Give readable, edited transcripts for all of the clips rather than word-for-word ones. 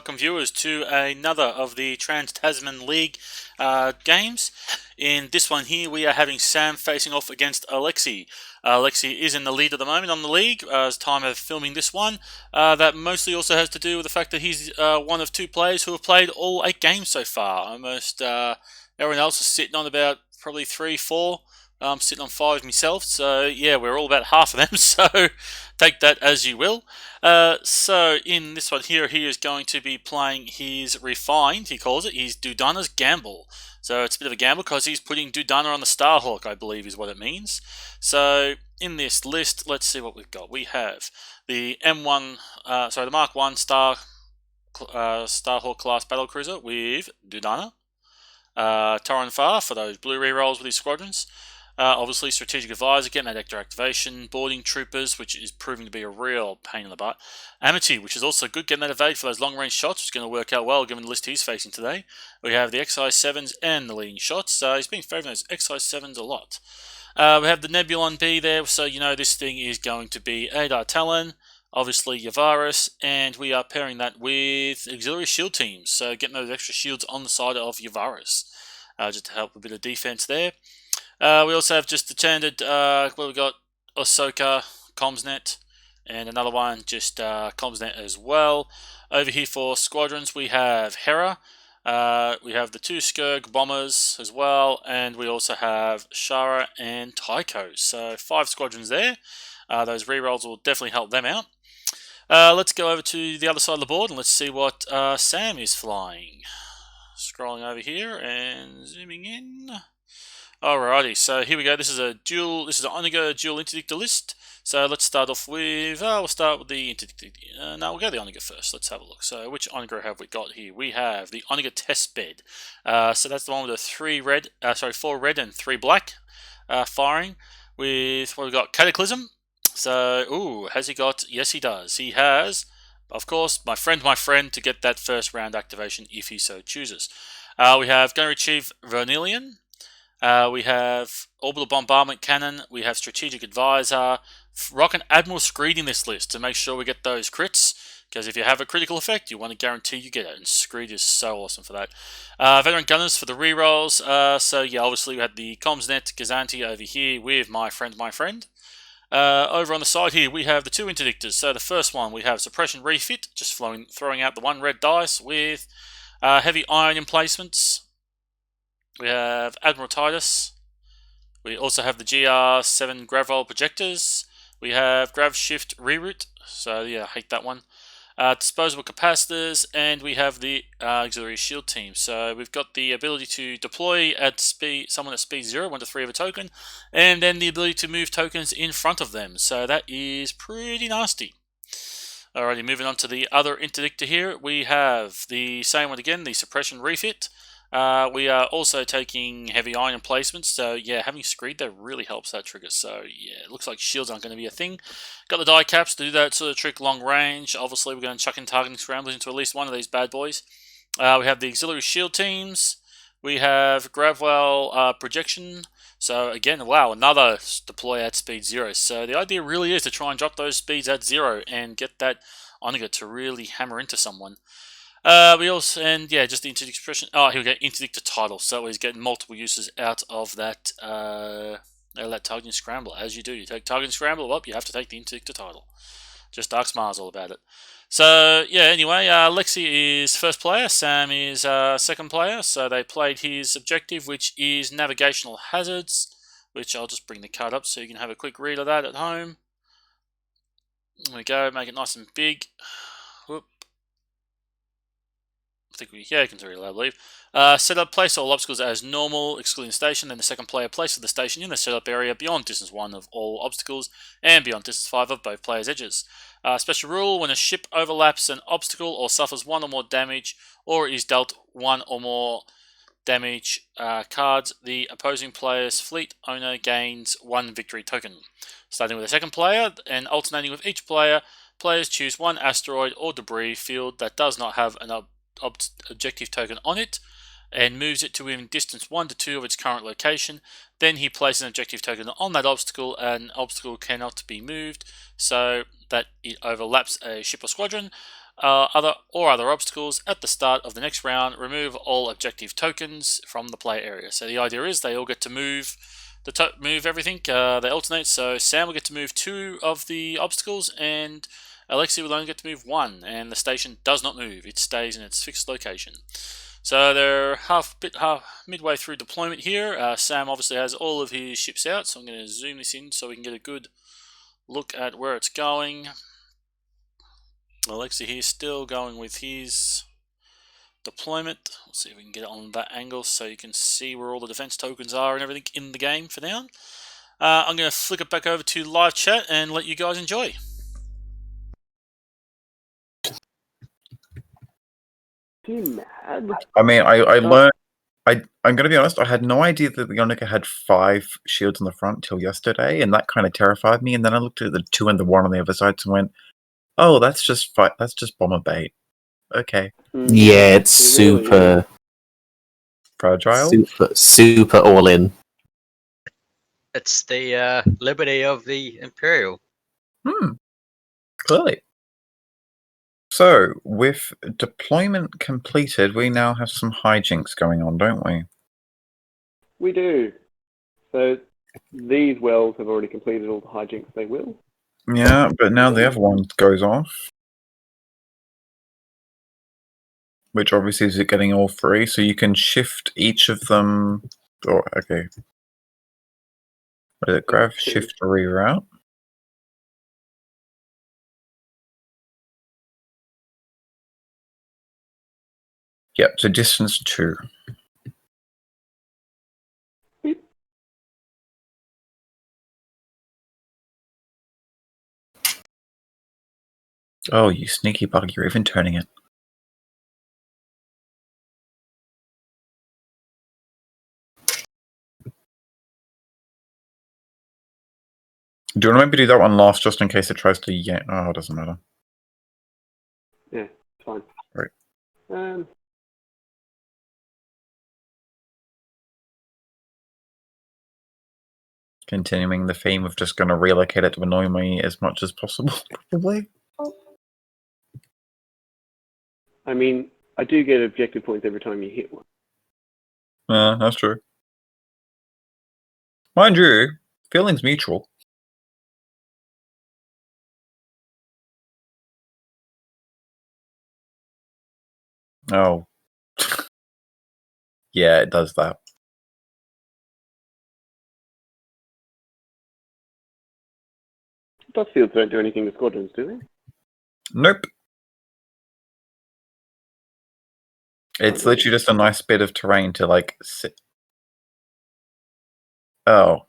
welcome viewers to another of the Trans-Tasman League games. In this one here, we are having Sam facing off against Alexi. Alexi is in the lead at the moment on the league as time of filming this one. That mostly also has to do with the fact that he's one of two players who have played all 8 games so far. Almost everyone else is sitting on about probably 3, 4. I'm sitting on 5 myself, so yeah, we're all about half of them, so take that as you will. So in this one here, he is going to be playing his Refined, he calls it, his Dudana's Gamble. So it's a bit of a gamble because he's putting Dudana on the Starhawk, I believe is what it means. So in this list, let's see what we've got. We have the the Mark 1 Starhawk class battlecruiser with Dudana. Torren Far for those blue rerolls with his squadrons. Obviously, Strategic Advisor, getting that extra activation. Boarding Troopers, which is proving to be a real pain in the butt. Amity, which is also good, getting that evade for those long-range shots, which is going to work out well given the list he's facing today. We have the XI-7s and the leading shots. He's been favouring those XI-7s a lot. We have the Nebulon B there, so you know this thing is going to be Adar Talon, obviously Yavaris, and we are pairing that with Auxiliary Shield Teams, so getting those extra shields on the side of Yavaris, just to help a bit of defense there. We also have just the standard, we've got Ahsoka, Comsnet, and another one, just Comsnet as well. Over here for squadrons, we have Hera, we have the 2 Skirg bombers as well, and we also have Shara and Tycho. So 5 squadrons there. Those rerolls will definitely help them out. Let's go over to the other side of the board and let's see what Sam is flying. Scrolling over here and zooming in. Alrighty, so here we go. This is an Onager dual interdictor list. So let's start off with, we'll start with the interdictor. No, we'll go to the Onager first. Let's have a look. So which Onager have we got here? We have the Onager test bed. So that's the one with the 4 red and 3 black firing. With what we've got, Cataclysm. So, has he got? Yes, he does. He has, of course, my friend, to get that first round activation if he so chooses. We have Gunnery Chief Vernilian. We have Orbital Bombardment Cannon, we have Strategic Advisor, Rocket Admiral Screed in this list to make sure we get those crits, because if you have a critical effect, you want to guarantee you get it, and Screed is so awesome for that. Veteran Gunners for the rerolls, so yeah, obviously we had the Comsnet Gazanti over here with my friend. Over on the side here, we have the 2 interdictors. So the first one, we have Suppression Refit, just throwing out the 1 red dice with heavy iron emplacements. We have Admiral Titus. We also have the GR7 Gravroll projectors. We have Grav Shift Reroute. So yeah, I hate that one. Disposable capacitors, and we have the auxiliary shield team. So we've got the ability to deploy at someone at speed 0, 1 to 3 of a token, and then the ability to move tokens in front of them. So that is pretty nasty. Alrighty, moving on to the other interdictor here, we have the same one again, the suppression refit. We are also taking heavy iron emplacements, so yeah, having Screed there really helps that trigger. So yeah, it looks like shields aren't going to be a thing. Got the die caps to do that sort of trick long range. Obviously, we're going to chuck in targeting scramblers into at least one of these bad boys. We have the auxiliary shield teams. We have Gravwell projection. So again, wow, another deploy at speed 0. So the idea really is to try and drop those speeds at 0 and get that Onager to really hammer into someone. We also, and yeah, just the interdict expression. Oh, here we go, interdictor title. So he's getting multiple uses out of that targeting scramble. As you do, you take targeting scramble up, you have to take the interdictor title. Just Dark Smile's all about it. So yeah, anyway, Alexi is first player, Sam is second player. So they played his objective, which is navigational hazards, which I'll just bring the card up so you can have a quick read of that at home. There we go, make it nice and big. Whoop. You can do it, I believe. Setup, place all obstacles as normal, excluding station. Then the second player places the station in the setup area beyond distance 1 of all obstacles and beyond distance 5 of both players' edges. Special rule, when a ship overlaps an obstacle or suffers 1 or more damage or is dealt 1 or more damage cards, the opposing player's fleet owner gains 1 victory token. Starting with the second player and alternating with each player, players choose 1 asteroid or debris field that does not have an objective token on it and moves it to within distance 1 to 2 of its current location. Then he places an objective token on that obstacle, and an obstacle cannot be moved so that it overlaps a ship or squadron. other obstacles at the start of the next round. Remove all objective tokens from the play area. So the idea is they all get to move everything. They alternate. So Sam will get to move 2 of the obstacles, and Alexi will only get to move 1. And the station does not move; it stays in its fixed location. So they're midway through deployment here. Sam obviously has all of his ships out, so I'm going to zoom this in so we can get a good look at where it's going. Alexi here still going with his deployment. Let's see if we can get it on that angle so you can see where all the defense tokens are and everything in the game for now. I'm going to flick it back over to live chat and let you guys enjoy. Mad. I mean, I learned. I'm going to be honest. I had no idea that the Yonica had 5 shields on the front till yesterday, and that kind of terrified me. And then I looked at the 2 and the 1 on the other side and went, "Oh, that's just bomber bait." Okay. Yeah, it's super fragile. Super all in. It's the liberty of the Imperial. Clearly. So, with deployment completed, we now have some hijinks going on, don't we? We do. So, these wells have already completed all the hijinks they will. Yeah, but now the other one goes off. Which obviously is getting all 3, so you can shift each of them. Oh, okay. What is it? Grab, shift, reroute. Yep, so distance 2. Oh, you sneaky bug, you're even turning it. Do you want to maybe do that one last, just in case it tries to yank? Oh, it doesn't matter. Yeah, it's fine. Right. Continuing the theme of just going to relocate it to annoy me as much as possible, probably. I mean, I do get objective points every time you hit one. That's true. Mind you, feelings mutual. Oh. Yeah, it does that. Dust fields don't do anything to squadrons, do they? Nope. It's literally just a nice bit of terrain to, like, sit. Oh.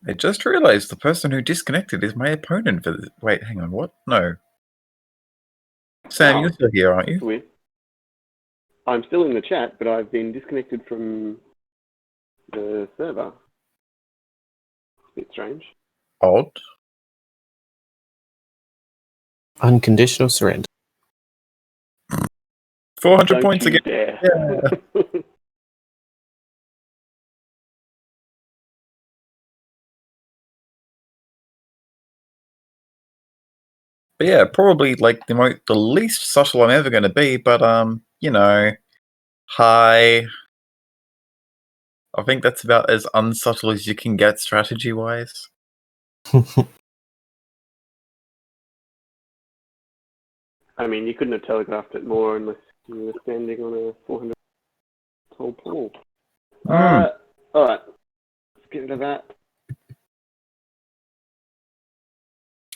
I just realized the person who disconnected is my opponent for this. Wait, hang on, what? No. Sam, you're still here, aren't you? That's weird. I'm still in the chat, but I've been disconnected from the server. It's a bit strange. Odd. Unconditional surrender. 400 points again. Dare. Yeah. But yeah, probably like the least subtle I'm ever going to be, but you know, hi. I think that's about as unsubtle as you can get strategy-wise. I mean, you couldn't have telegraphed it more unless you were standing on a 400 tall pole. Alright, let's get rid of that.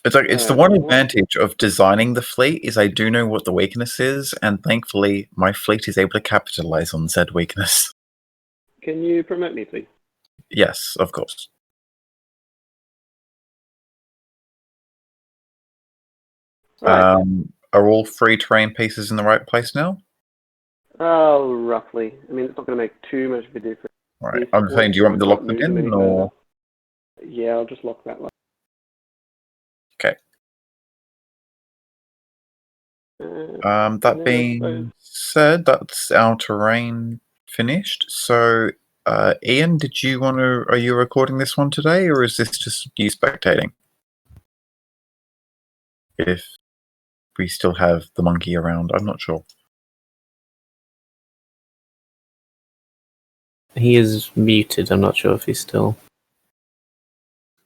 It's like it's the one advantage of designing the fleet is I do know what the weakness is, and thankfully my fleet is able to capitalize on said weakness. Can you promote me, please? Yes, of course. Right. Are all 3 terrain pieces in the right place now? Oh, roughly. I mean, it's not going to make too much of a difference. Right. I'm saying, do you want me to lock them in, or? Yeah, I'll just lock that one. Okay. That being said, that's our terrain finished. So, Ian, are you recording this one today, or is this just you spectating? if we still have the monkey around. I'm not sure. He is muted. I'm not sure if he's still.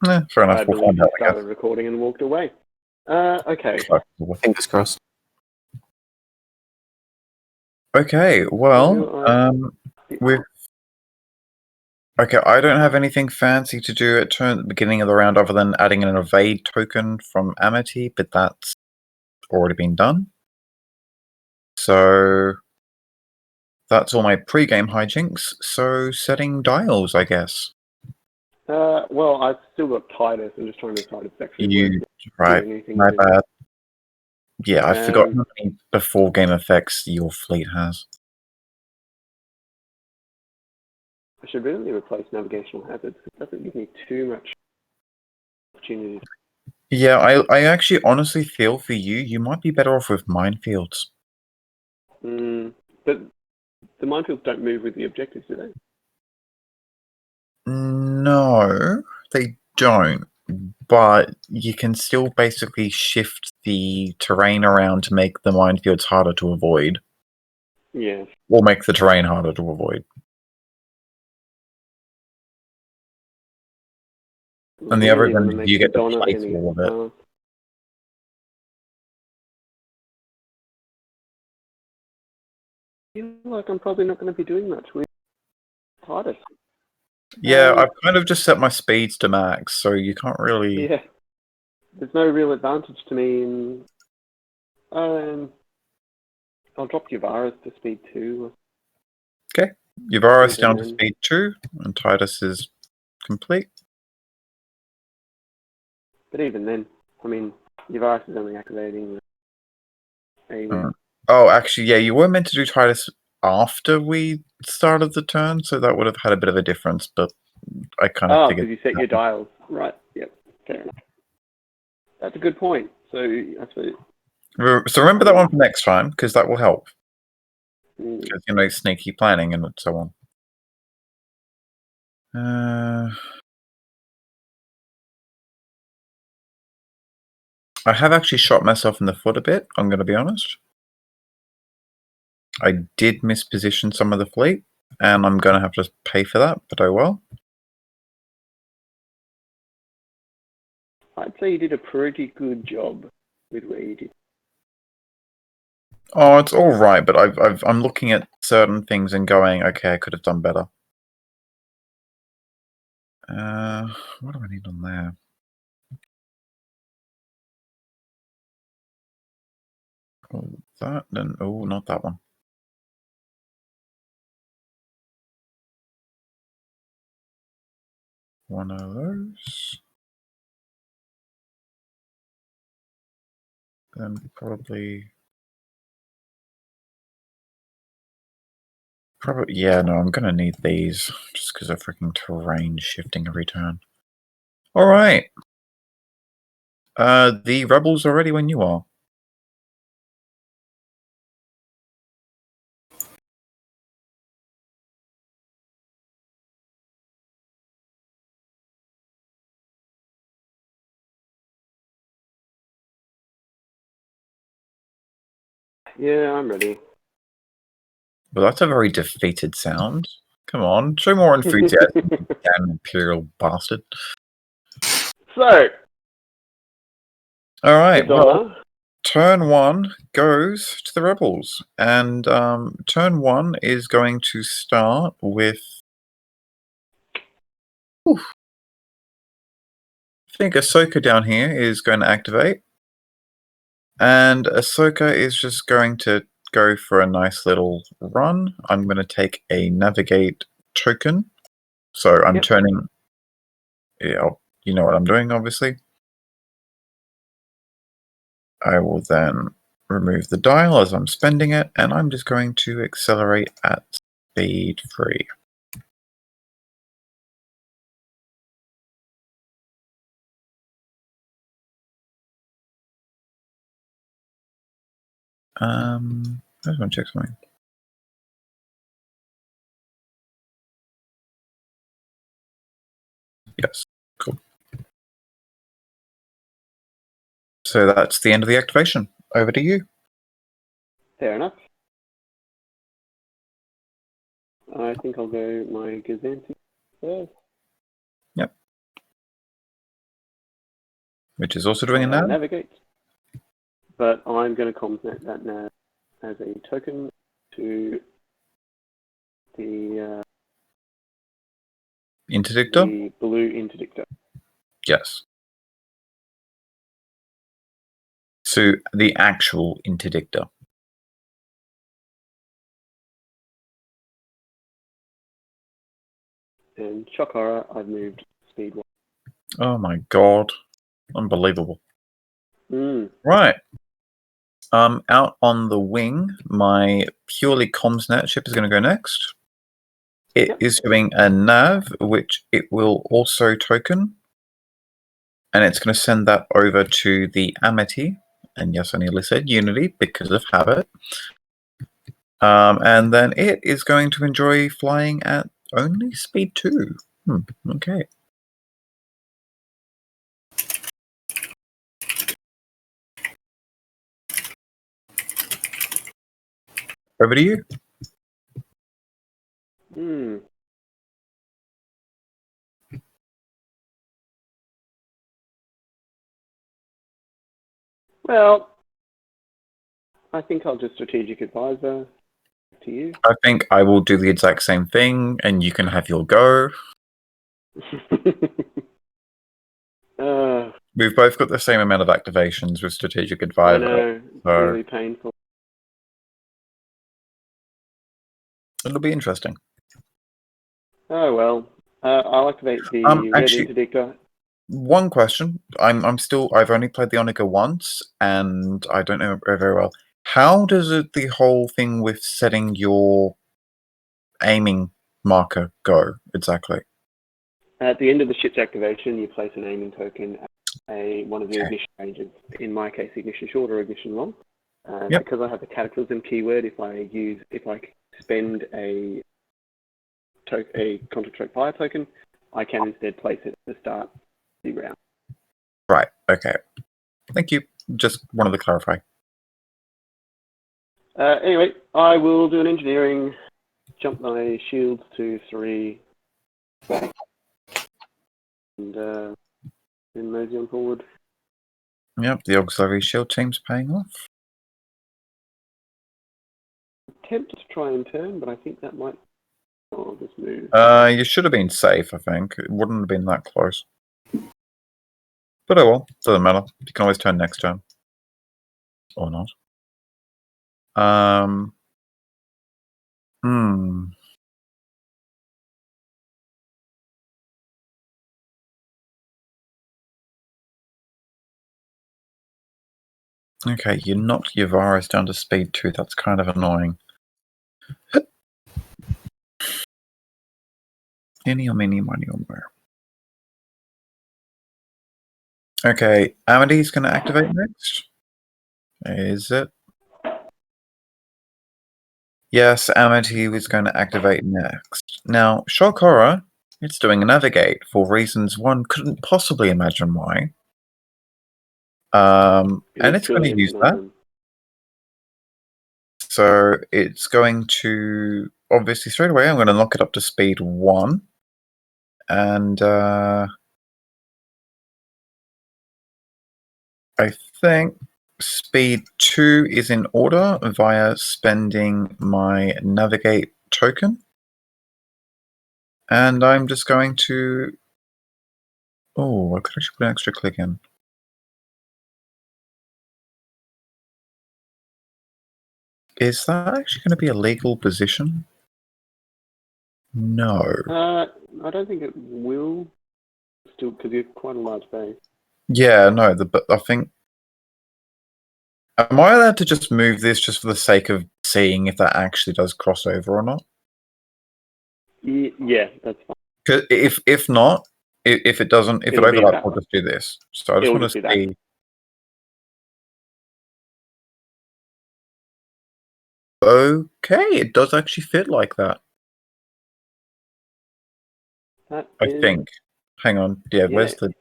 Fair enough. I We'll believe find he out, I started recording and walked away. Okay. guess. Fingers crossed. Okay, well, with okay, I don't have anything fancy to do at the beginning of the round other than adding an evade token from Amity, but that's already been done. So that's all my pre-game hijinks. So setting dials, I guess. Well, I've still got Titus. I'm just trying to decide if it's actually You worth right? doing anything My with it. bad. Yeah, I forgot how many before game effects your fleet has. I should really replace navigational hazards. It doesn't give me too much opportunity. Yeah, I actually honestly feel for you. You might be better off with minefields. But the minefields don't move with the objectives, do they? No, they don't. But you can still basically shift the terrain around to make the minefields harder to avoid. Yeah. Or make the terrain harder to avoid. And the other Really want to advantage make you get to Donna place any all of it. I feel like I'm probably not going to be doing much with Titus. Yeah, I've kind of just set my speeds to max, so you can't really. Yeah. There's no real advantage to me in. I'll drop Yavara's to speed 2. Okay. Yavara's Even down to then. speed 2, and Titus is complete. But even then, I mean, Yavaris is only activating. Oh, actually, yeah, you were meant to do Titus after we started the turn, so that would have had a bit of a difference, but I kind of figured. Because you set your dials. Right, yep, fair enough. That's a good point. So, I suppose. So remember that one for next time, because that will help. Mm. Because, you know, sneaky planning and so on. I have actually shot myself in the foot a bit, I'm going to be honest. I did misposition some of the fleet, and I'm going to have to pay for that, but oh well. I'd say you did a pretty good job with where you did. Oh, it's all right, but I'm looking at certain things and going, okay, I could have done better. What do I need on there? Oh, that then. Oh, not that one. One of those. Then probably. Yeah, no, I'm gonna need these just because of freaking terrain shifting every turn. All right. The rebels are ready when you are. Yeah, I'm ready. Well, that's a very defeated sound. Come on, show more enthusiasm, you damn imperial bastard. So, All right, Madonna. well, turn 1 goes to the rebels, and turn 1 is going to start with. Oof. I think Ahsoka down here is going to activate, and Ahsoka is just going to go for a nice little run. I'm going to take a navigate token, so I'm turning. Yeah, you know what I'm doing, obviously. I will then remove the dial as I'm spending it, and I'm just going to accelerate at speed 3. I just want to check something. Yes, cool. So that's the end of the activation. Over to you. Fair enough. I think I'll go my Gazanti first. Yep. Which is also doing a nav. Navigate. But I'm going to compensate that nav as a token to the Interdictor? the blue interdictor. Yes. So the actual interdictor. And shock horror, I've moved speed 1. Oh my god. Unbelievable. Right. Out on the wing, my purely CommsNet ship is going to go next. It is doing a nav, which it will also token. And it's going to send that over to the Amity. And yes, I nearly said Unity because of habit. And then it is going to enjoy flying at only speed 2. Okay. Over to you. Well, I think I'll just strategic advisor to you. I think I will do the exact same thing, and you can have your go. We've both got the same amount of activations with strategic advisor. I know, it's really painful. It'll be interesting. Oh well, I'll activate the red interdictor. One question. I've only played the Onika once, and I don't know it very well. How does the whole thing with setting your aiming marker go exactly? At the end of the ship's activation, you place an aiming token at one of the ignition ranges. In my case, ignition short or ignition long. Because I have a cataclysm keyword, if I spend a contract fire token, I can instead place it at the start of the round. Right. Okay. Thank you. Just wanted to clarify. Anyway, I will do an engineering, jump my shields to 3, and then mosey on forward. Yep, the auxiliary shield team's paying off. Attempt to try and turn, but I think that might. I'll just move. You should have been safe, I think. It wouldn't have been that close. But oh well, doesn't matter. You can always turn next turn. Or not. Okay, you knocked your virus down to speed 2. That's kind of annoying. Any or many money or more. Okay, Amity's going to activate next. Is it? Yes, Amity was going to activate next. Now, Shock Horror, it's doing a navigate for reasons one couldn't possibly imagine why. And it's going to use that. So it's going to, obviously straight away, I'm going to knock it up to speed 1. And I think speed 2 is in order via spending my navigate token. And I'm just going to... Oh, I could actually put an extra click in. Is that actually going to be a legal position? No. I don't think it will. Still, because you're quite a large base. Yeah, no, but I think... Am I allowed to just move this just for the sake of seeing if that actually does crossover or not? Yeah, that's fine. Because if not, if it doesn't, if it overlaps, I'll just do this. So I just want to see. Okay, it does actually fit like that. I think. Hang on. Yeah, where's the...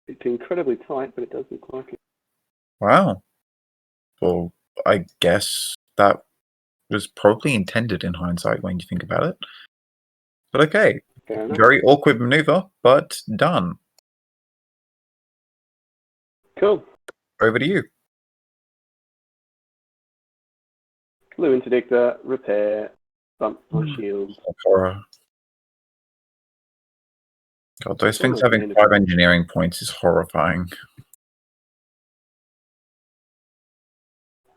It's incredibly tight, but it does look like it. Wow. Well, I guess that was probably intended in hindsight when you think about it. But okay. Fair enough. Very awkward maneuver, but done. Cool. Over to you. Blue interdictor, repair, bump on shield. Horror. God, those things Almost the having end of 5 it. engineering points is horrifying.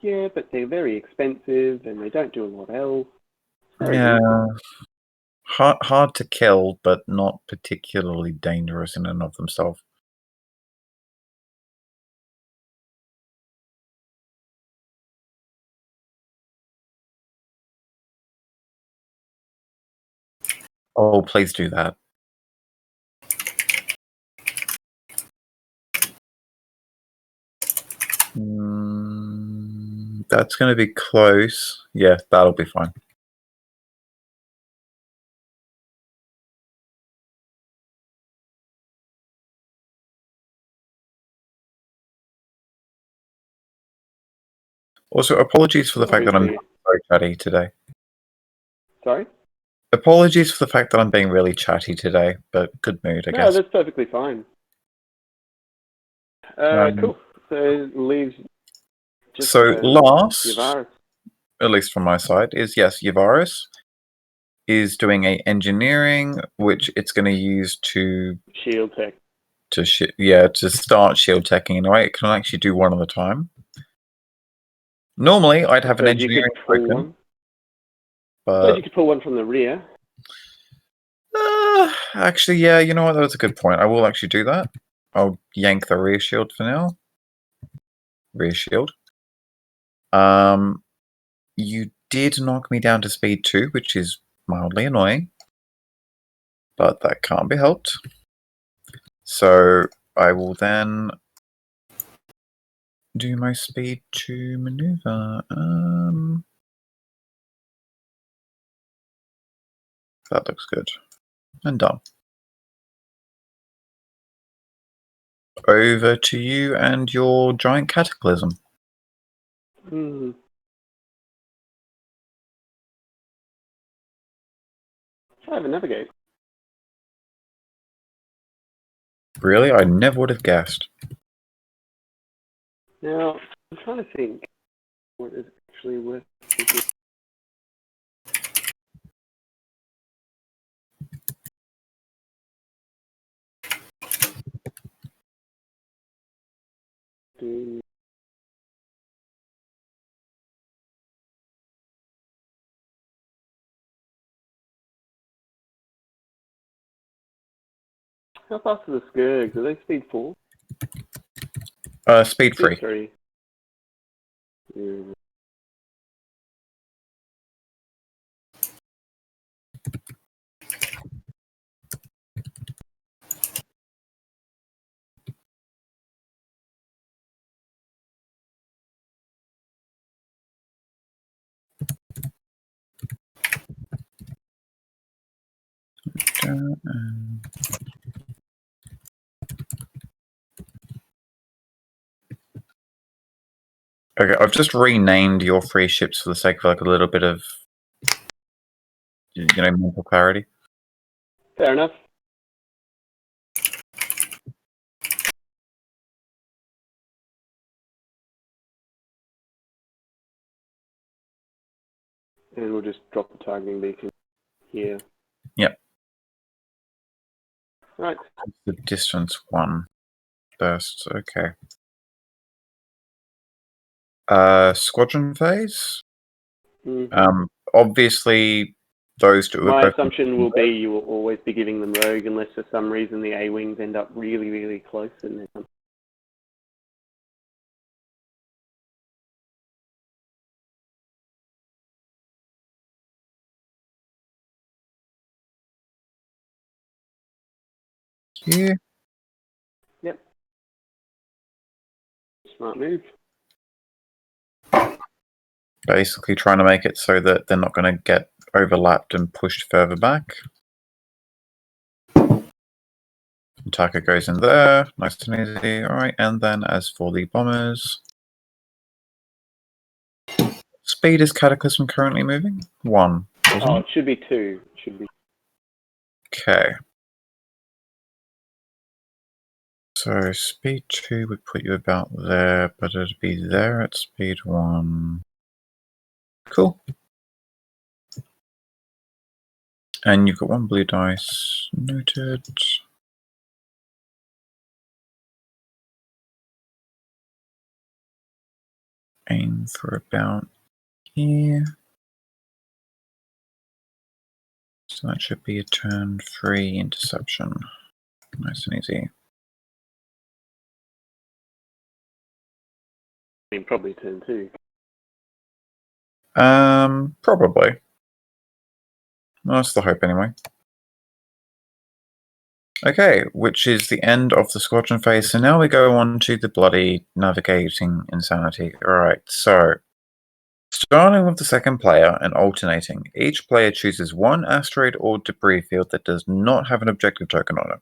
Yeah, but they're very expensive and they don't do a lot else. Very Yeah. good. Hard to kill, but not particularly dangerous in and of themselves. Oh, please do that. That's going to be close. Yeah, that'll be fine. Also, apologies for the fact that I'm Sorry, so chatty today. Sorry? Apologies for the fact that I'm being really chatty today, but good mood, I No, guess. that's perfectly fine. Cool. So leaves just So last, Yavaris. at least from my side, is yes, Yavaris is doing a engineering, which it's going to use to Shield tech. to start shield teching in a way. It can actually do one at a time. Normally, I'd have an Suppose you could engineering pull token, one. but Suppose you could pull one from the rear. actually, yeah, you know what? That's a good point. I will actually do that. I'll yank the rear shield for now. Rear shield. You did knock me down to speed 2, which is mildly annoying, but that can't be helped. So I will then do my speed 2 maneuver. That looks good. And done. Over to you and your giant cataclysm. Hmm. I have a navigate. Really? I never would have guessed. Now, I'm trying to think what is actually worth doing. How fast are the Skirgs? Are they speed 4? Speed 3. Speed 3. Hmm. Okay, I've just renamed your 3 ships for the sake of like a little bit of, mental clarity. Fair enough. And we'll just drop the targeting beacon here. Yep. Right. The distance 1 bursts. Okay. Squadron phase. Mm-hmm. Obviously, those two. My assumption will be you will always be giving them rogue unless for some reason the A-wings end up really, really close and then. Yeah. Yep. Smart move. Basically, trying to make it so that they're not going to get overlapped and pushed further back. Attacker goes in there, nice and easy. All right, and then as for the bombers, Speed is Cataclysm currently moving? 1. Oh, it should be 2. It should be. Okay. So speed 2 would put you about there, but it'd be there at speed 1. Cool. And you've got 1 blue dice. Noted. Aim for about here. So that should be a turn 3 interception. Nice and easy. I mean, probably turn 2. Probably. Well, that's the hope anyway. Okay, which is the end of the squadron phase. So now we go on to the bloody navigating insanity. Alright, so starting with the second player and alternating, each player chooses 1 asteroid or debris field that does not have an objective token on it,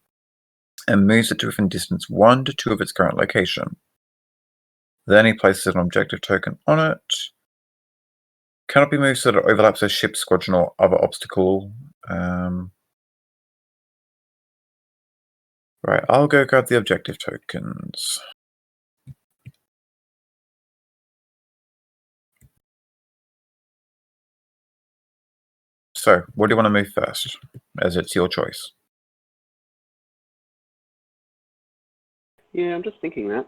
and moves it to within distance 1 to 2 of its current location. Then he places an objective token on it. Cannot be moved so that it overlaps a ship, squadron, or other obstacle. Right, I'll go grab the objective tokens. So, what do you want to move first? As it's your choice. Yeah, I'm just thinking that.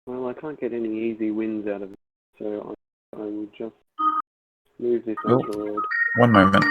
Well, I can't get any easy wins out of it, so I will just move this Oh. asteroid. 1 moment.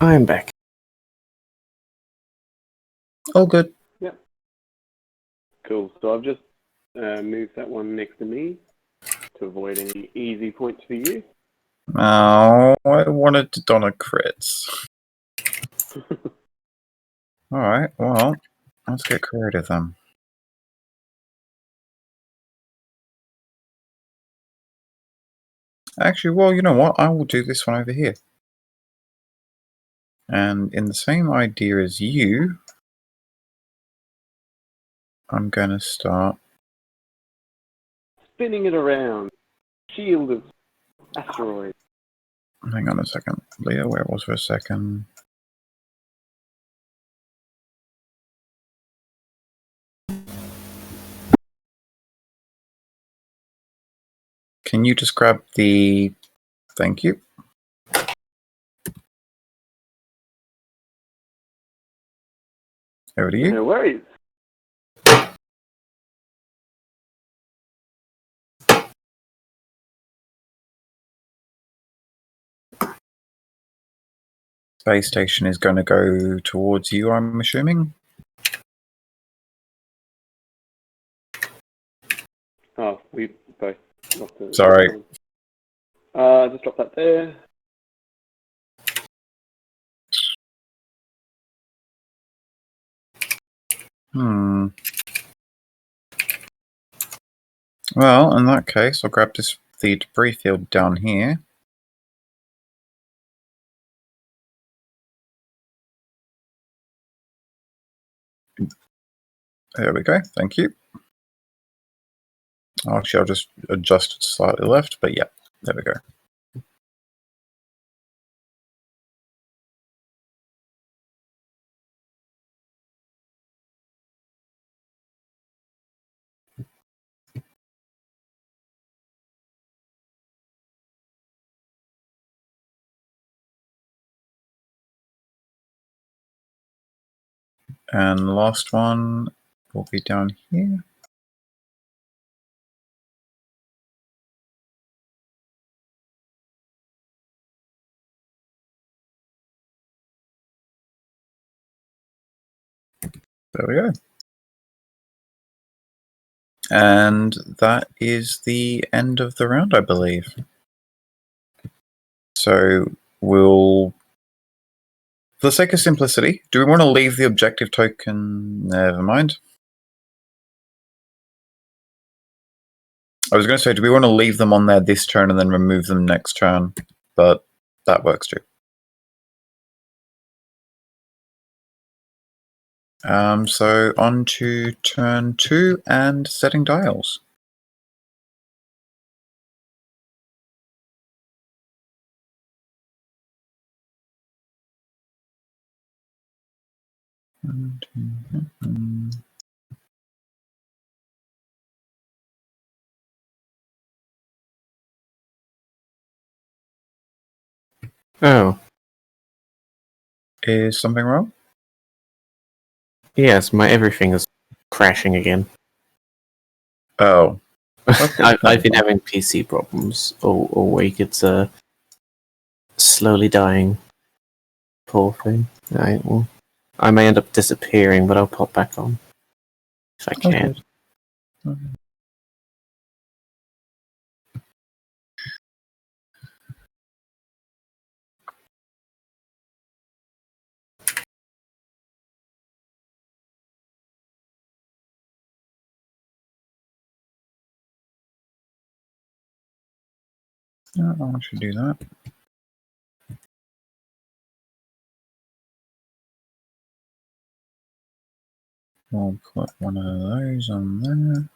I'm back. All good. Yep. Cool. So I've just moved that one next to me to avoid any easy points for you. Oh, I wanted to don a crits. Alright, well, let's get creative then. Actually, well, you know what? I will do this one over here. And in the same idea as you, I'm going to start. Spinning it around. Shield of asteroids. Hang on a second. Leo, where it was for a second. Can you just grab the... Thank you. Over to you. No worries. Space station is going to go towards you, I'm assuming. Oh, we both lost it. Sorry. Just drop that there. Well, in that case, I'll grab the debris field down here. There we go. Thank you. Actually, I'll just adjust it slightly left, but yeah, there we go. And last one will be down here. There we go. And that is the end of the round, I believe. So we'll, for the sake of simplicity, do we want to leave the objective token? Never mind. I was going to say, do we want to leave them on there this turn and then remove them next turn? But that works too. So on to turn 2 and setting dials. Oh, Is something wrong? yes, my everything is crashing again. Oh. I've been having PC problems all week. It's slowly dying. Poor thing. I may end up disappearing, but I'll pop back on if I can. Okay. Yeah, I should do that. We'll put one of those on there.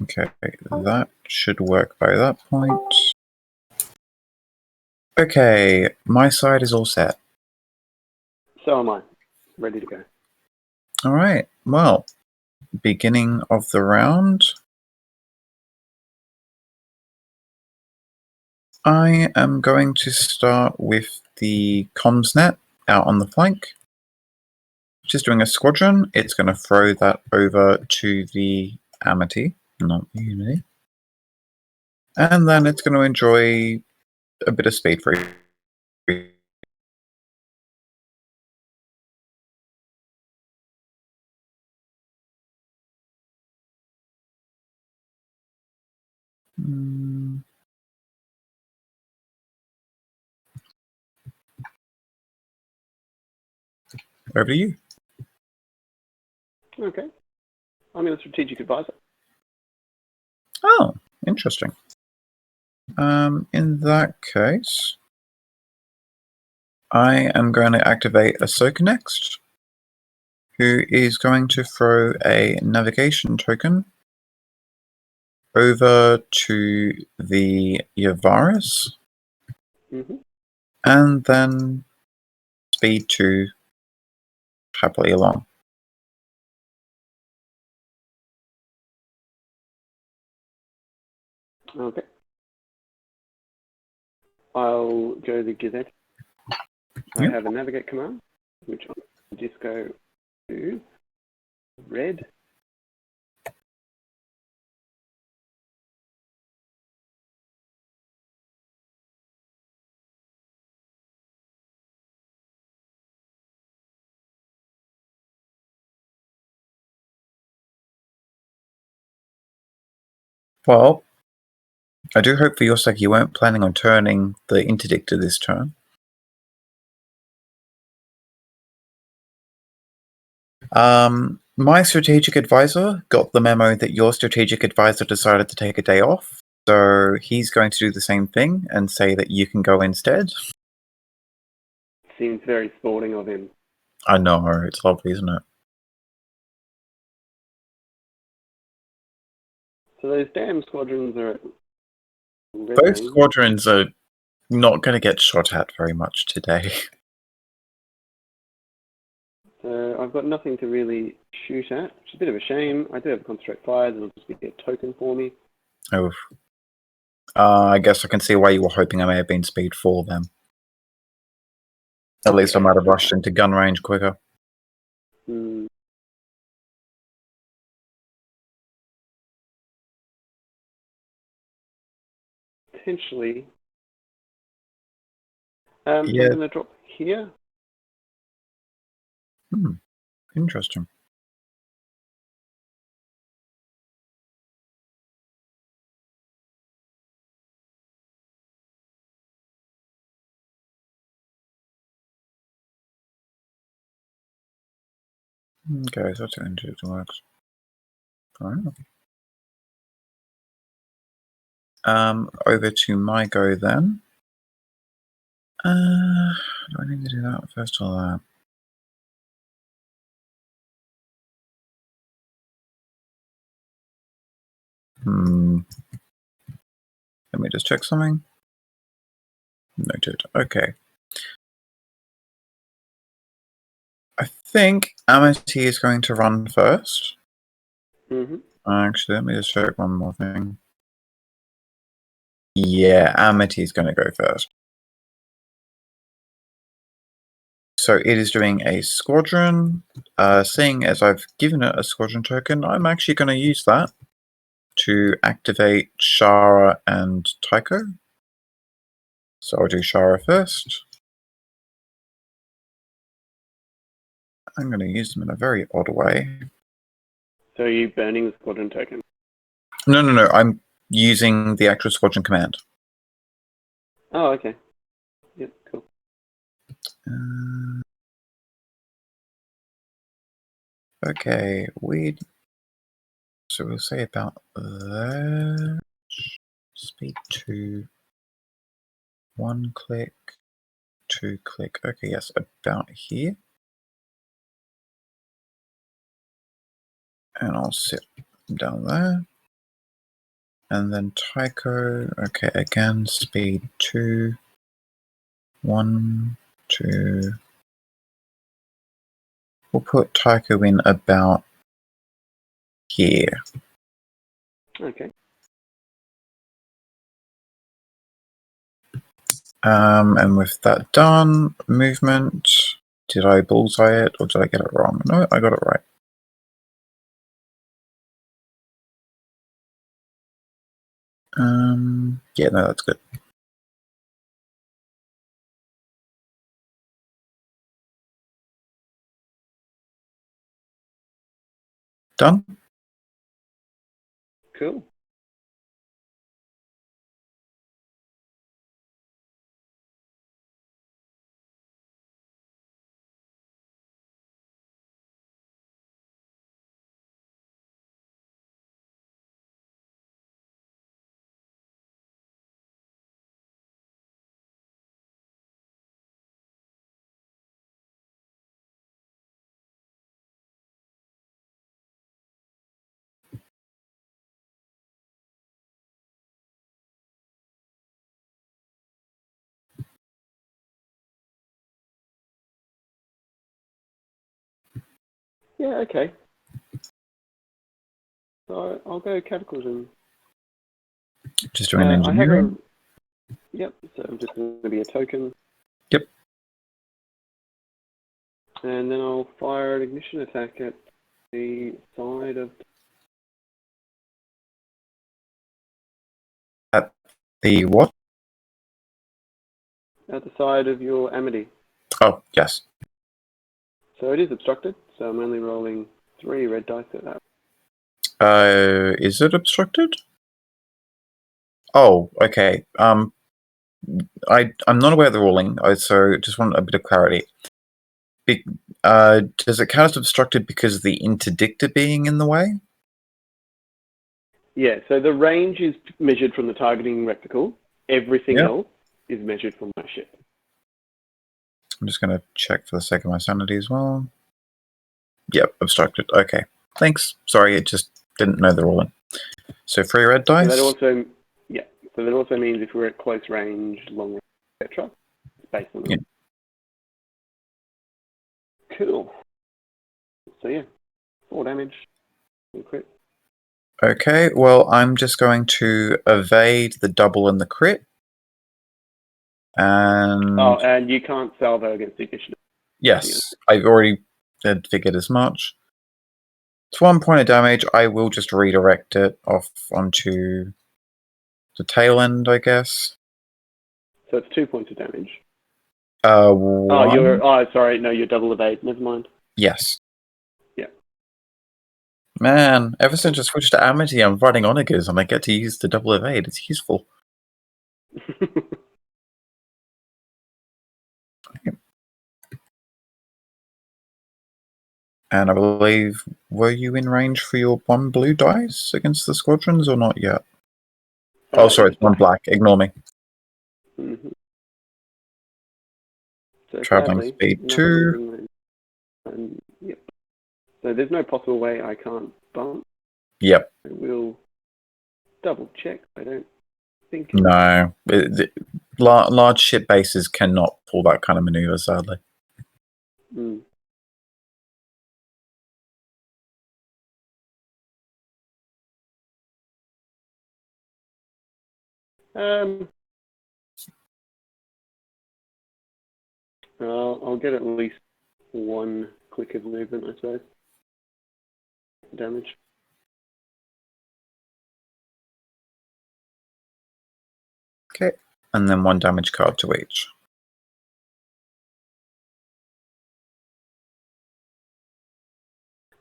Okay, that should work by that point. Okay, my side is all set. So am I. Ready to go. All right, well, beginning of the round. I am going to start with the comms net out on the flank. Just doing a squadron. It's going to throw that over to the Amity, not the Unity. And then it's going to enjoy a bit of speed free. Over to you. Okay. I'm a strategic advisor. Oh, interesting. In that case, I am going to activate Ahsoka next, who is going to throw a navigation token over to the Yavaris, and then speed 2 happily along. Okay. I'll go to Gazette. I have a navigate command, which I'll just go to red. Well, I do hope for your sake you weren't planning on turning the interdictor this turn. My strategic advisor got the memo that your strategic advisor decided to take a day off, so he's going to do the same thing and say that you can go instead. seems very sporting of him. I know, it's lovely, isn't it? So those damn squadrons are at red Both lane. squadrons are not going to get shot at very much today. So I've got nothing to really shoot at, which is a bit of a shame. I do have concentrate fires, it'll just be a token for me. Oh, I guess I can see why you were hoping I may have been speed 4 then. At least I might have rushed into gun range quicker. Hmm. Potentially. So I'm Yeah. going to drop here. Interesting. Okay, so that's into it works. Alright. Over to my go then. Do I need to do that first or that? Let me just check something. Noted. Okay. I think Amity is going to run first. Mm-hmm. Actually, let me just check one more thing. Yeah, Amity is going to go first. So it is doing a squadron. Seeing as I've given it a squadron token, I'm actually going to use that to activate Shara and Tycho. So I'll do Shara first. I'm going to use them in a very odd way. So are you burning the squadron token? No. I'm using the actual squadron command. Oh, okay. Yep, cool. Okay, so we'll say about that. Speed 2, 1 click, 2 click. Okay, yes, about here. And I'll sit down there. And then Tycho. Okay, again, speed 2, 1, 2. We'll put Tycho in about here. Okay. And with that done, movement. Did I bullseye it or did I get it wrong? No, I got it right. Yeah, no, that's good. Done? Cool. Yeah, okay. So I'll go Cataclysm. Just doing I have engineering. Yep, so I'm just going to be a token. Yep. And then I'll fire an ignition attack at the side of... At the what? At the side of your Amity. Oh, yes. So it is obstructed, so I'm only rolling 3 red dice at that. Is it obstructed? Oh, okay. I'm not aware of the ruling, so just want a bit of clarity. Does it count as obstructed because of the interdictor being in the way? Yeah, so the range is measured from the targeting reticle. Everything Yeah. else is measured from my ship. I'm just going to check for the sake of my sanity as well. Yep, obstructed. Okay, thanks. Sorry, it just didn't know the ruling. So 3 red dice. So that also, yeah. So that also means if we're at close range, long range, etc. Based on Yeah. that. Cool. So yeah, 4 damage. Crit. Okay, well, I'm just going to evade the double and the crit. And Oh, and you can't salvo against ignition. yes, I've already figured as much. It's 1 point of damage. I will just redirect it off onto the tail end, I guess. So it's 2 points of damage. One. Sorry, no, you're double evade. Never mind. Yes. Yeah. Man, ever since I switched to Amity, I'm fighting Onagers and I get to use the double evade. It's useful. And I believe, were you in range for your 1 blue dice against the squadrons or not yet? Oh, sorry, it's 1 black. Ignore me. Mm-hmm. So Traveling sadly, speed nothing 2. Yep. So there's no possible way I can't bump. Yep. I will double check. I don't think. No. Large ship bases cannot pull that kind of maneuver, sadly. Mm. I'll get at least 1 click of movement, I suppose. Damage. Okay. And then 1 damage card to each.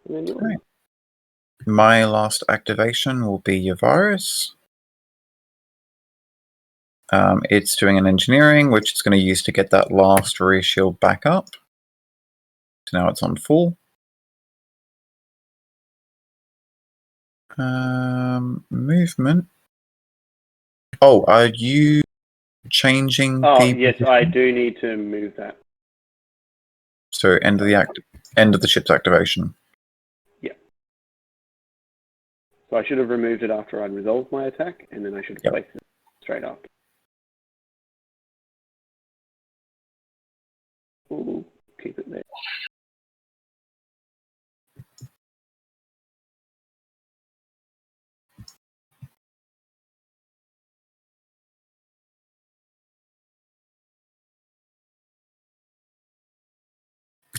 And then yours. Right. My last activation will be Yavaris. It's doing an engineering, which it's going to use to get that last rear shield back up. So now it's on full. Movement. Oh, are you changing Oh, the yes, position? I do need to move that. So end of the ship's activation. Yeah. So I should have removed it after I'd resolved my attack, and then I should have placed it straight after. We'll keep it there.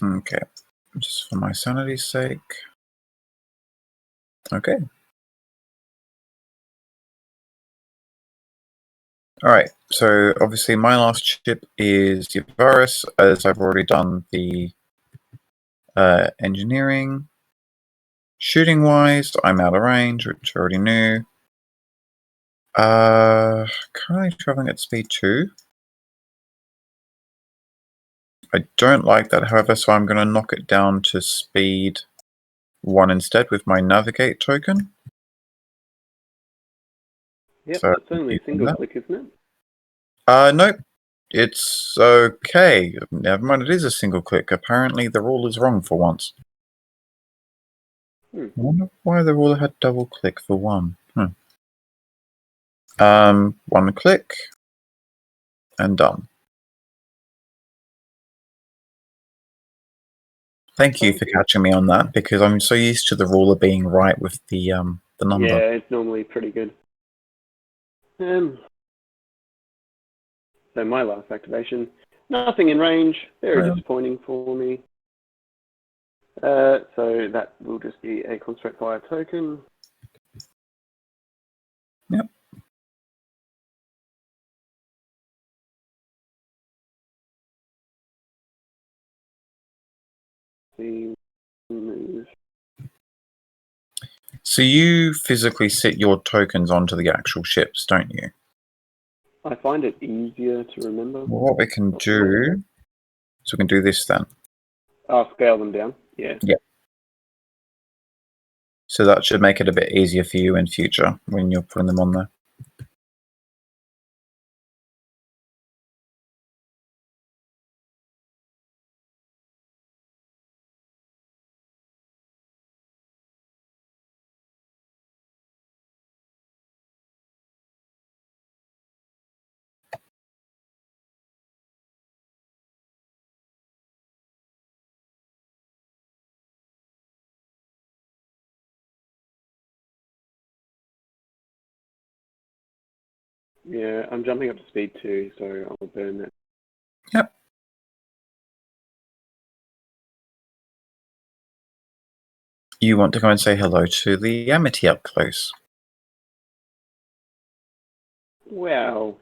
Okay, just for my sanity's sake. Okay. Alright, so obviously my last ship is Yavaris, as I've already done the engineering. Shooting wise, I'm out of range, which I already knew. Currently traveling at speed 2. I don't like that, however, so I'm going to knock it down to speed 1 instead with my navigate token. Yep, So that's only a single click, isn't it? Nope. It's okay. Never mind, it is a single click. Apparently the rule is wrong for once. I wonder why the rule had double click for 1. 1 click and done. Thank you for catching me on that, because I'm so used to the ruler being right with the number. Yeah, it's normally pretty good. So my last activation, nothing in range, very disappointing for me. So that will just be a construct fire token. Yep. Move. So you physically sit your tokens onto the actual ships, don't you? I find it easier to remember. Well, what we can do, so we can do this then. I'll scale them down, yeah. Yeah. So that should make it a bit easier for you in future when you're putting them on there. Yeah, I'm jumping up to speed 2, so I'll burn that. Yep. You want to go and say hello to the Amity up close. Wow.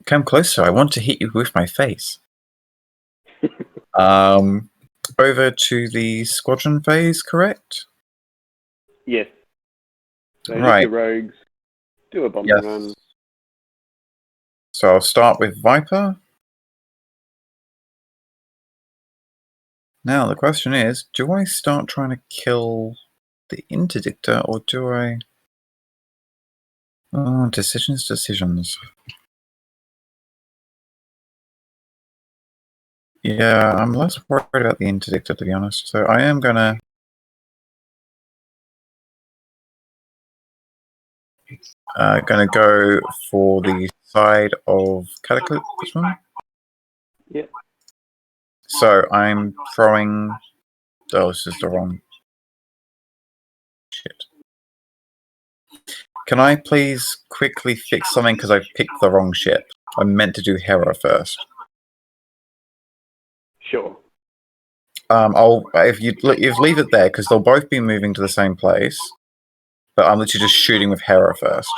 Come closer. I want to hit you with my face. Over to the squadron phase, correct? Yes. So just Right. your rogues. Do a bombing run. So I'll start with Viper. Now the question is, do I start trying to kill the interdictor, or do I... Oh, decisions. Yeah, I'm less worried about the interdictor, to be honest. So I am gonna go for the side of Cataclysm. Yep. So I'm throwing... Oh, this is the wrong... Shit. Can I please quickly fix something because I picked the wrong ship? I meant to do Hera first. Sure. If you leave it there because they'll both be moving to the same place. But I'm literally just shooting with Hera first.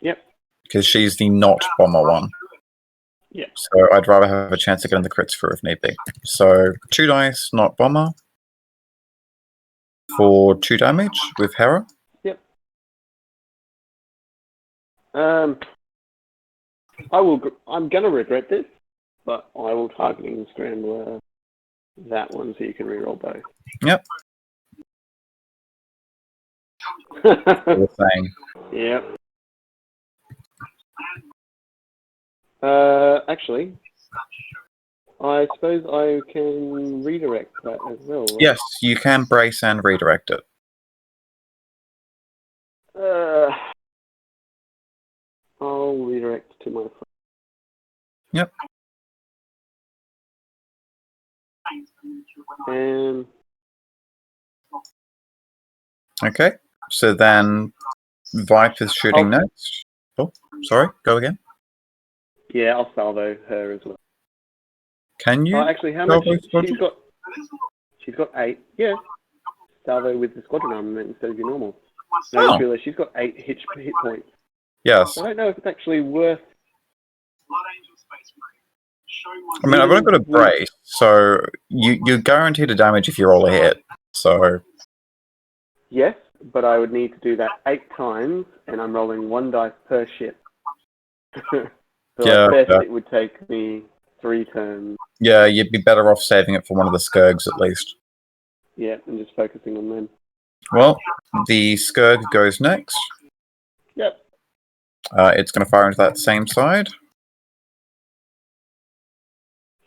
Yep. Because she's the not bomber one. Yep. So I'd rather have a chance of getting the crits through if need be. So 2 dice, not bomber. For 2 damage with Hera. Yep. I'm gonna regret this, but I will targeting scrambler that one so you can reroll both. Yep. The same. Yep. Actually, I suppose I can redirect that as well. Right? Yes, you can brace and redirect it. I'll redirect to my. Yep. And Okay. So then Viper's shooting next. Oh, sorry. Go again. Yeah, I'll salvo her as well. Can you? Oh, actually, how much she's got? She's got 8. Yeah. Salvo with the squadron armament instead of your normal. No, I just realised she's got 8 hit points. Yes. I don't know if it's actually worth. I mean, I've only got a brace, so you're guaranteed a damage if you roll a hit. So. Yes, but I would need to do that 8 times, and I'm rolling 1 dice per ship. So at best, it would take me 3 turns. Yeah, you'd be better off saving it for one of the Skurgs at least. Yeah, and just focusing on them. Well, the Skurg goes next. Yep. It's going to fire into that same side.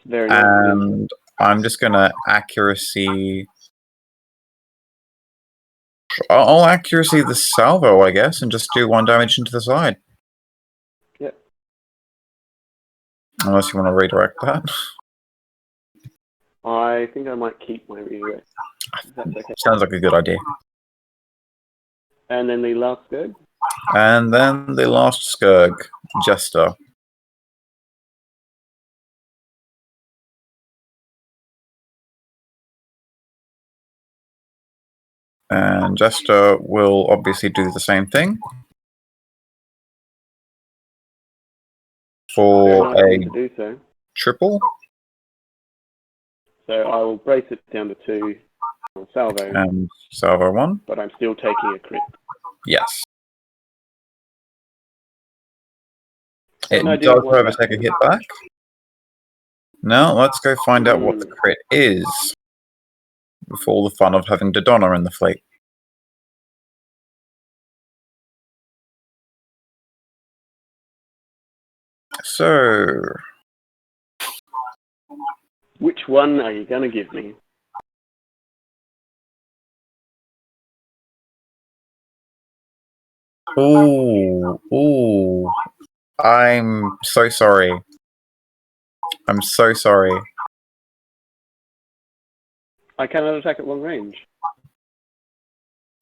Very nice. And I'm just going to accuracy... I'll accuracy the salvo, I guess, and just do 1 damage into the side. Yep. Unless you want to redirect that. I think I might keep my redirect. That's okay. Sounds like a good idea. And then the last Skurg. And then the last Skurg, Jester. And Jester will obviously do the same thing. For Nice a to do so. triple. So I will brace it down to 2. Salvo. And salvo 1. But I'm still taking a crit. Yes. It No, does, however, take a hit back. Now, let's go find out what the crit is. With all the fun of having Dodonna in the fleet. So... Which one are you going to give me? Ooh. I'm so sorry. I'm so sorry. I cannot attack at long range.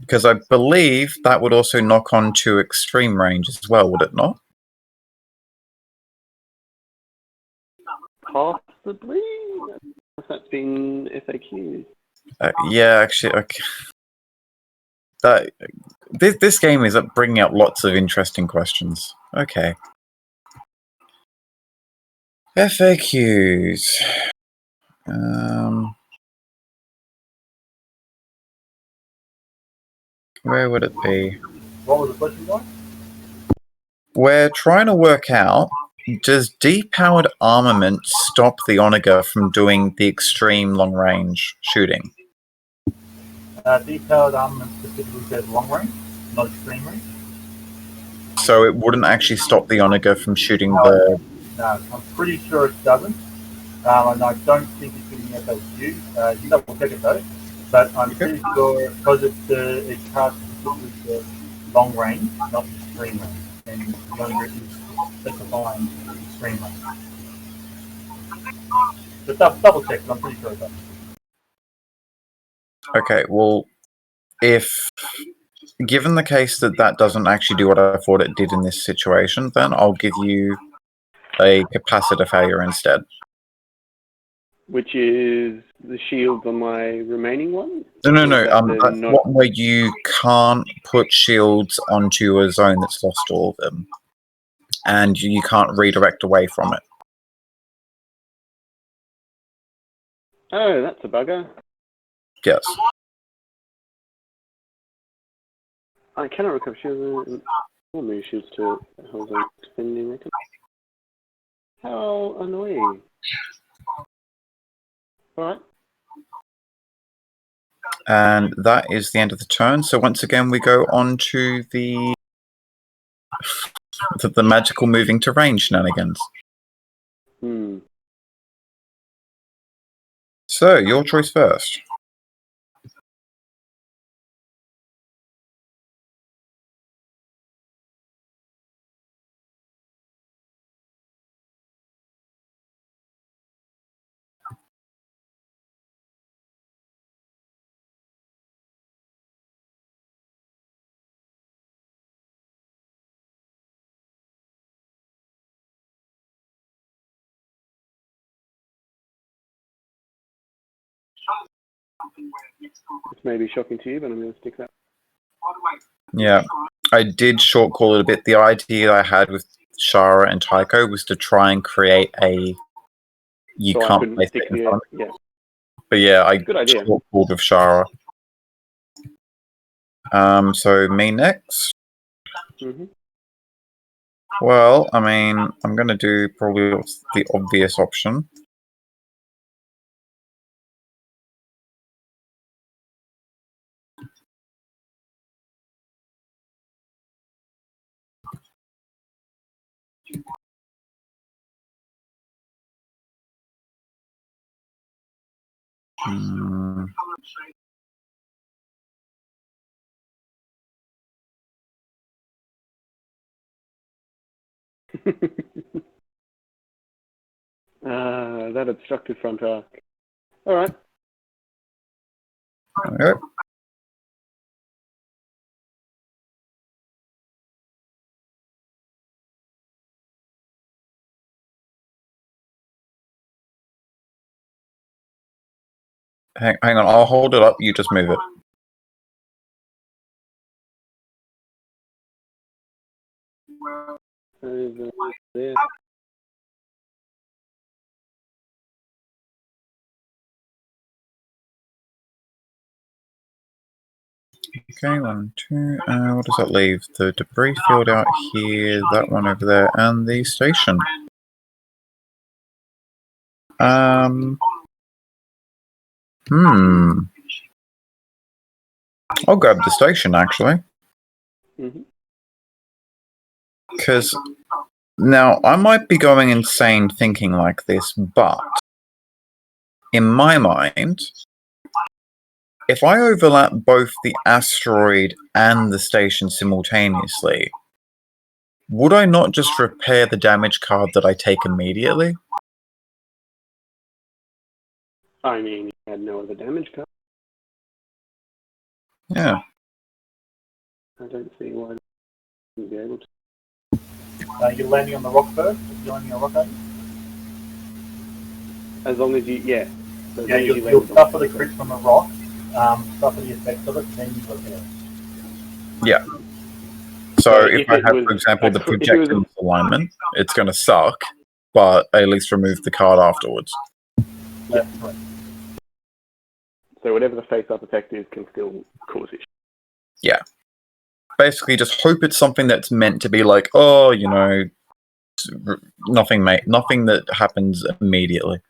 Because I believe that would also knock on to extreme range as well, would it not? Possibly. That's been FAQ. Yeah, actually, okay. This game is bringing out lots of interesting questions. Okay. FAQs. Where would it be? What was the question, guys? We're trying to work out, does depowered armament stop the Onager from doing the extreme long-range shooting? Depowered armament specifically says long range, not extreme range. So it wouldn't actually stop the Onager from shooting No, the... No, I'm pretty sure it doesn't. And I don't think it's getting FAQ. You double check it though. But I'm pretty sure because it's cast specifically long range, not extreme range. And the only reason is specifying extreme range. But double check, but I'm pretty sure it does. Okay, well, if... Given the case that that doesn't actually do what I thought it did in this situation, then I'll give you a capacitor failure instead. Which is the shields on my remaining one? No. That's That's one where you can't put shields onto a zone that's lost all of them. And you can't redirect away from it. Oh, that's a bugger. Yes. I cannot recover shields. Or move shields to hold on spending record. How annoying. Alright. And that is the end of the turn. So once again, we go on to the magical moving terrain shenanigans. So, your choice first. This may be shocking to you, but I'm going to stick that. Yeah, I did short call it a bit. The idea I had with Shara and Tycho was to try and create a So can't place it in front. Yeah. But yeah, I Good idea. short called with Shara. So me next. Well, I mean, I'm going to do probably the obvious option. That obstructed front arc. Alright. Okay. Hang on, I'll hold it up, you just move it. Over there. Okay, 1, 2. What does that leave? The debris field out here, that one over there, and the station. I'll grab the station, actually. Because now I might be going insane thinking like this, but in my mind, if I overlap both the asteroid and the station simultaneously, would I not just repair the damage card that I take immediately? I mean, you had no other damage card. Yeah. I don't see why you wouldn't be able to. You're landing on the rock first. You're landing on a rock, are you? As long as you, yeah. So Yeah, you'll suffer the crits from the rock, suffer the effects of it, then you repair. Yeah. So So if if I it have, was for example, the if it was projectile alignment, it's going to suck, but I at least remove the card afterwards. That's correct. So whatever the face-up effect is can still cause it. Yeah. Basically, just hope it's something that's meant to be like, oh, you know, nothing that happens immediately.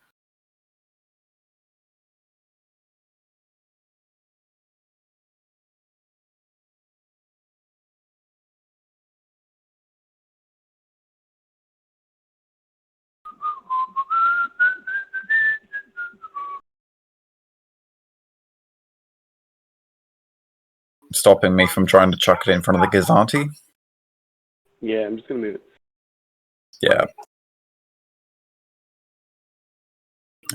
Stopping me from trying to chuck it in front of the Gazanti. Yeah, I'm just going to move it. Yeah.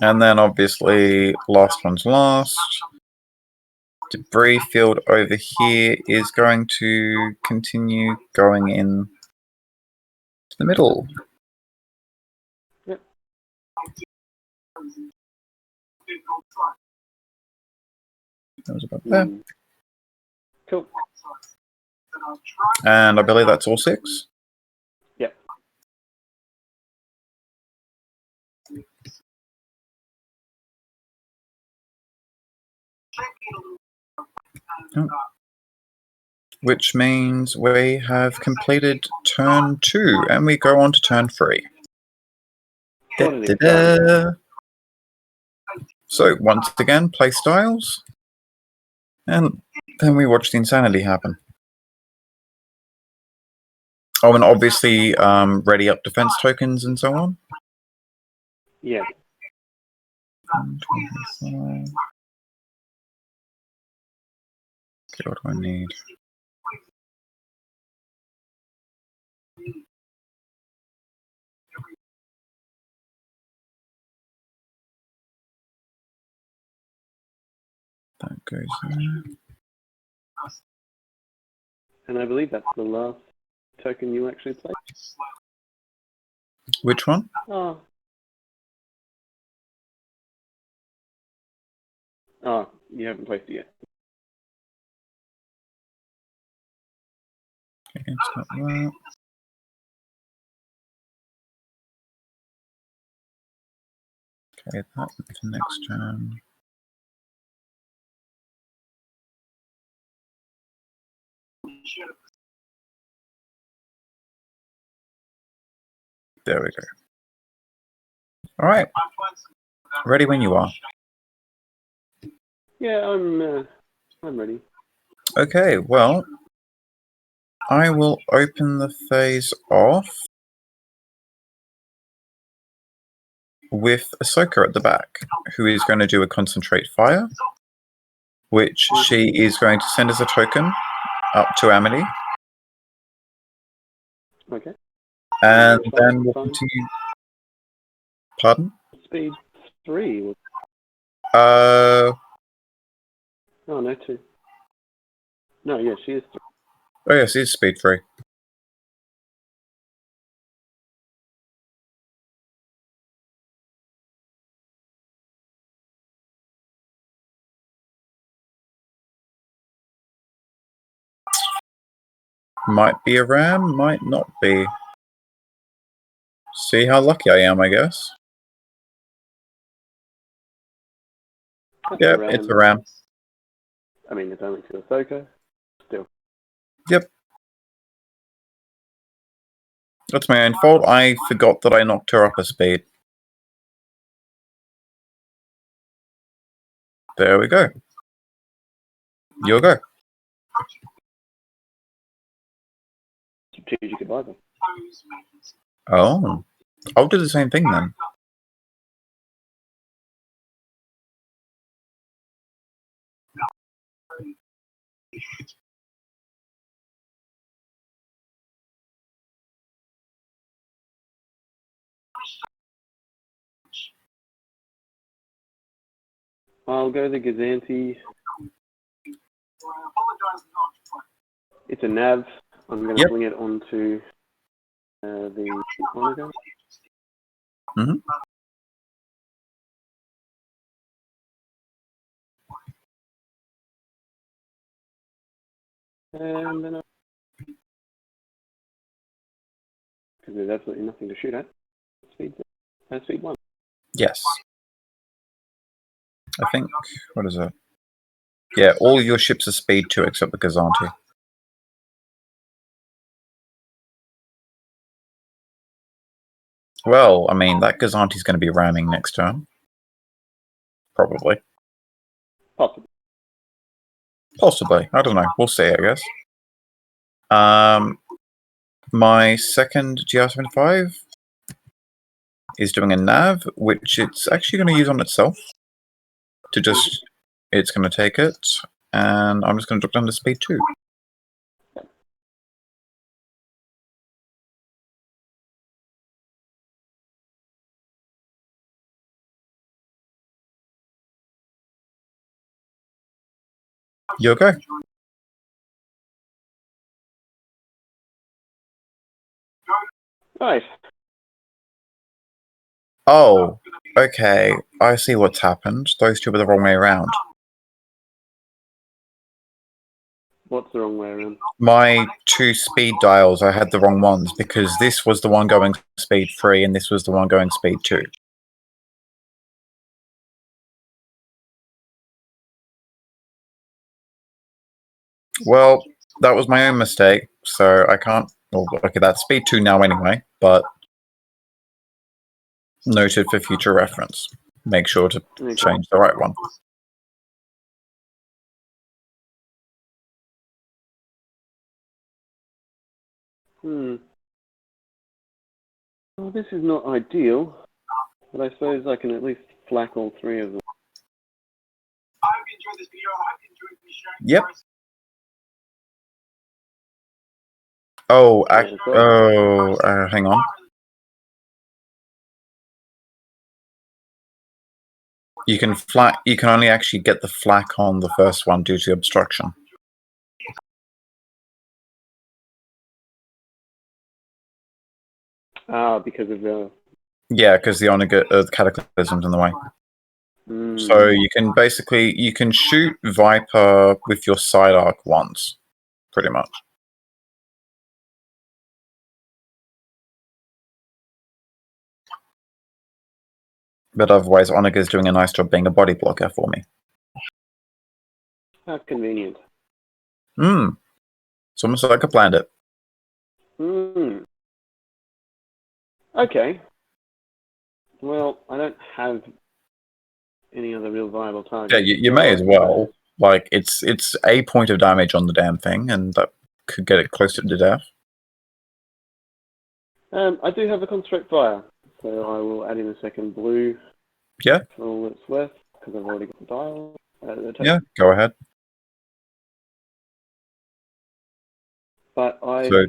And then obviously, last one's last. Debris field over here is going to continue going in to the middle. Yep. That was about there. Cool. And I believe that's all 6. Yep. Oh. Which means we have completed turn 2, and we go on to turn 3. What an exciting. So once again, play styles, and then we watch the insanity happen. Oh, and obviously ready up defense tokens and so on. Yeah. 125. Okay, what do I need? That goes there. And I believe that's the last token you actually played. Which one? Oh. Oh, you haven't placed it yet. Okay, it's got that. Okay, that's the next turn. There we go. All right. Ready when you are. Yeah, I'm ready. Okay, well, I will open the phase off with Ahsoka at the back, who is going to do a concentrate fire, which she is going to send as a token up to Amity. Okay. And Fine, then we'll fine. continue. Pardon? Speed 3. Oh, no, 2. No, yeah, she is 3. oh yes, it's speed 3. Might be a ram, might not be. See how lucky I am, I guess. That's Yep, a ram. it's a ram. I mean, it's only to Ahsoka. Still. Yep. That's my own fault. I forgot that I knocked her up a speed. There we go. You'll go. Strategic advisor. Oh. I'll do the same thing then. I'll go the Gazanti. it's a nav. I'm going to Yep. fling it onto the Armada. Mhm. And then because there's absolutely nothing to shoot at. Speed 1. Yes. I think, what is it? Yeah, all your ships are speed 2 except the Gazanti. Well, I mean, that Gazanti's going to be ramming next turn. Probably. Possible. Possibly. I don't know. We'll see, I guess. My second GR75 is doing a nav, which it's actually going to use on itself. It's going to take it, and I'm just going to drop down to speed 2. You okay? Right. Oh, okay. I see what's happened. Those two were the wrong way around. What's the wrong way around? My 2 speed dials, I had the wrong ones because this was the one going speed 3 and this was the one going speed 2. Well, that was my own mistake, so I can't... Well, okay, that's speed 2 now anyway, but noted for future reference. Make sure to change the right one. Well, this is not ideal, but I suppose I can at least flak all 3 of them. Yep. Oh, hang on. You can only actually get the flak on the first one due to obstruction. Because of the... Yeah, because the cataclysm's in the way. So you can shoot Viper with your side arc once, pretty much. But otherwise, Onega's doing a nice job being a body blocker for me. How convenient. It's almost like I planned it. Okay. Well, I don't have any other real viable targets. Yeah, you may as well. Like, it's a point of damage on the damn thing, and that could get it closer to death. I do have a construct fire, so I will add in a second blue. Yeah. For all it's worth, because I've already got the dial. Yeah, go ahead. But So,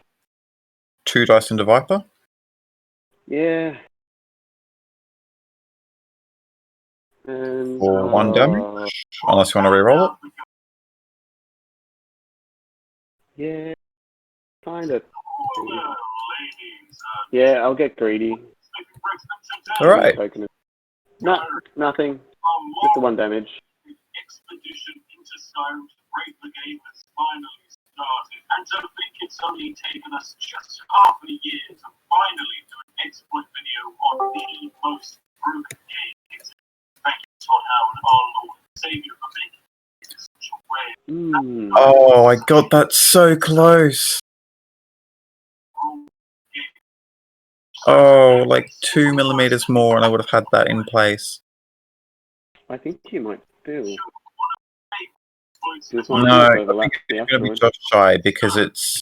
2 dice into Viper? Yeah. And, For 1 damage? Unless you want to reroll it? Yeah. Kind of. Yeah, I'll get greedy. Alright. No, nothing. Just the 1 damage. Expedition into Skyrim's Great Brigade has finally started, and to think it's only taken us just half a year to finally do an exploit video on the most broken game. Thank you, Todd Howard, our Lord and Savior, for making it in such a way. Oh, I got that so close. Oh, like 2 millimeters more, and I would have had that in place. I think you might still. No, I think it's going to be just shy because it's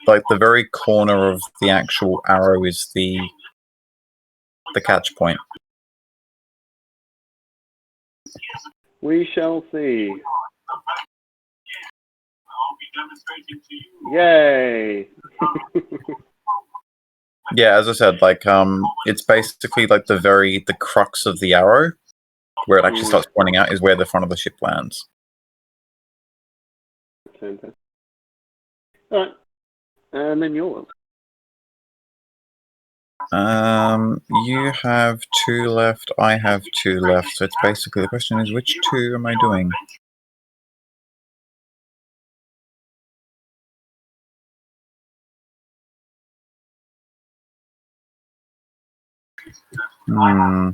like the very corner of the actual arrow is the catch point. We shall see. Yay! Yeah, as I said, like it's basically like the crux of the arrow, where it actually starts pointing out, is where the front of the ship lands. All right. And then yours. You have 2 left. I have 2 left. So it's basically the question is, which 2 am I doing? Hmm.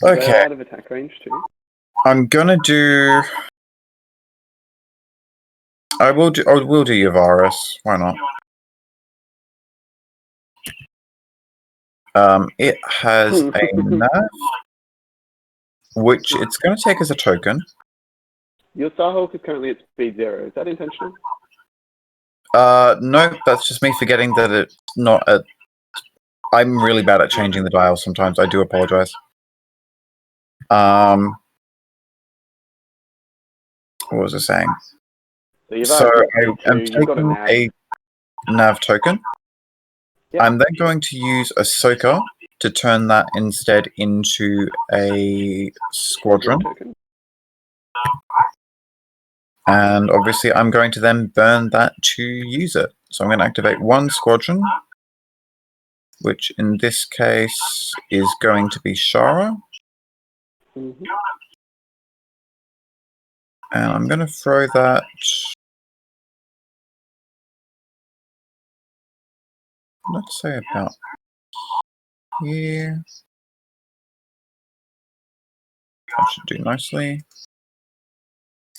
They're Okay, out of attack range too. I'm gonna do. I will do Yavaris. Why not? It has a nav, which it's going to take as a token. Your Starhawk is currently at speed 0. Is that intentional? Nope, that's just me forgetting that it's not at. I'm really bad at changing the dial sometimes. I do apologize. What was I saying? So I am taking a nav token. Yep. I'm then going to use a Soaker to turn that instead into a squadron. Token. And obviously I'm going to then burn that to use it. So I'm going to activate 1 squadron, which in this case is going to be Shara. Mm-hmm. And I'm going to throw that. Let's say about here. That should do nicely.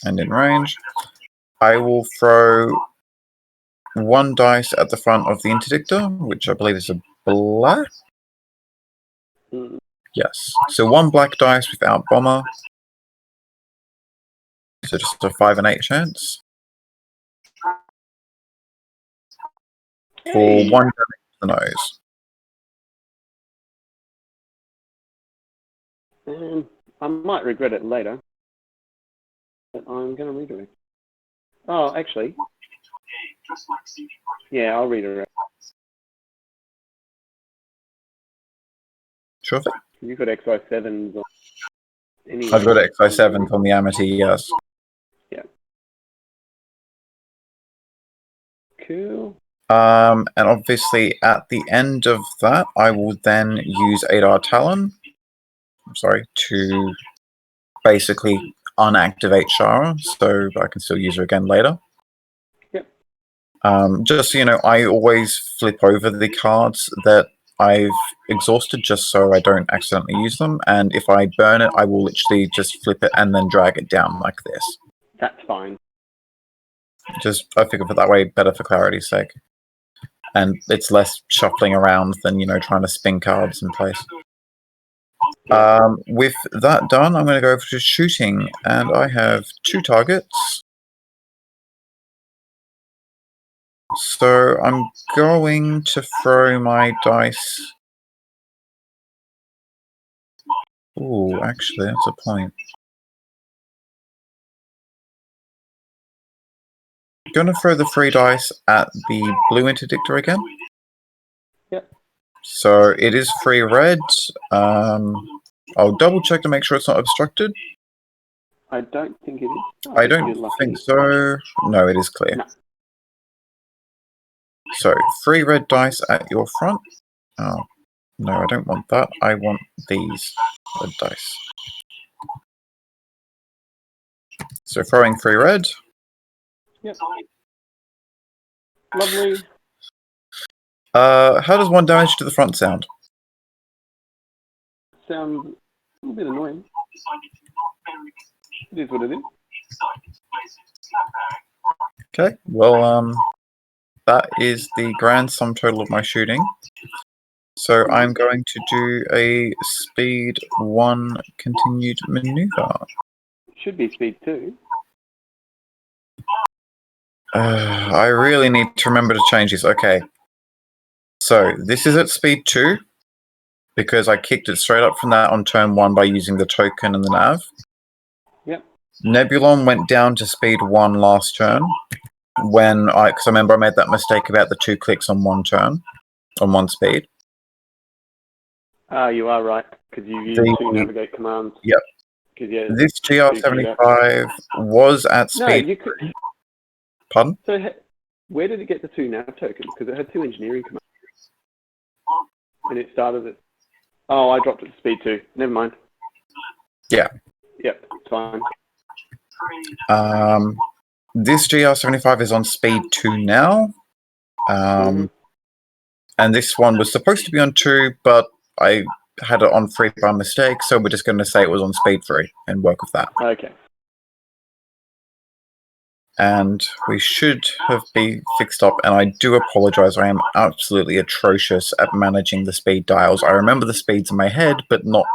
And in range, I will throw 1 dice at the front of the interdictor, which I believe is a black. Mm. Yes. So 1 black dice without bomber. So just a 5 and 8 chance. For 1 damage to the nose. And I might regret it later, but I'm going to redirect. Oh, actually. Yeah, I'll redirect. Sure thing. You've got XI7s on anyway. I've got XI7 on the Amity, yes. Yeah. Cool. And obviously at the end of that, I will then use Adar Talon. I'm sorry, to basically unactivate Shara, so I can still use her again later. Yep. Just so you know, I always flip over the cards that I've exhausted just so I don't accidentally use them, and if I burn it, I will literally just flip it and then drag it down like this. That's fine. Just, I figure for that way, better for clarity's sake. And it's less shuffling around than, you know, trying to spin cards in place. With that done, I'm going to go over to shooting, and I have 2 targets. So I'm going to throw my dice. Ooh, actually, that's a point. I'm going to throw the 3 dice at the blue interdictor again. Yep. So it is 3 red. I'll double check to make sure it's not obstructed. I don't think it is. Oh, I don't think so. No, it is clear. No. So 3 red dice at your front. Oh, no, I don't want that. I want these red dice. So throwing 3 red. Yep. Lovely. How does 1 damage to the front sound? Sounds a little bit annoying. It is what it is. Okay, well, that is the grand sum total of my shooting. So I'm going to do a speed 1 continued maneuver. Should be speed 2. I really need to remember to change this. Okay. So this is at speed 2 because I kicked it straight up from that on turn 1 by using the token and the nav. Yep. Nebulon went down to speed 1 last turn when because I remember I made that mistake about the 2 clicks on 1 turn, on 1 speed. You are right, because you use 2 navigate commands. Yep. yeah, This GR75 was at no, speed. you could. Pardon? So where did it get the 2 nav tokens? Because it had 2 engineering commands, and it started at. Oh, I dropped it to speed 2. Never mind. Yeah. Yep, it's fine. This GR75 is on speed 2 now. And this one was supposed to be on 2, but I had it on 3 by mistake, so we're just going to say it was on speed 3 and work with that. Okay. And we should have been fixed up, and I do apologize, I am absolutely atrocious at managing the speed dials. I remember the speeds in my head, but not...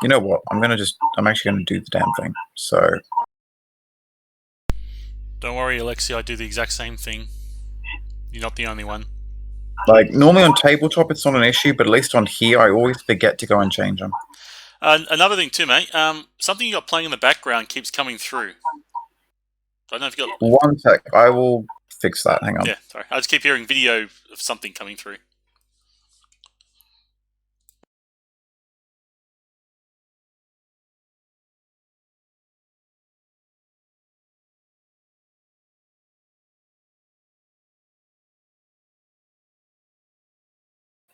You know what, I'm actually going to do the damn thing, so... Don't worry, Alexi, I do the exact same thing. You're not the only one. Like, normally on tabletop it's not an issue, but at least on here I always forget to go and change them. Another thing too, mate, something you got playing in the background keeps coming through. I don't know if you got... One sec, I will fix that, hang on. Yeah, sorry. I just keep hearing video of something coming through.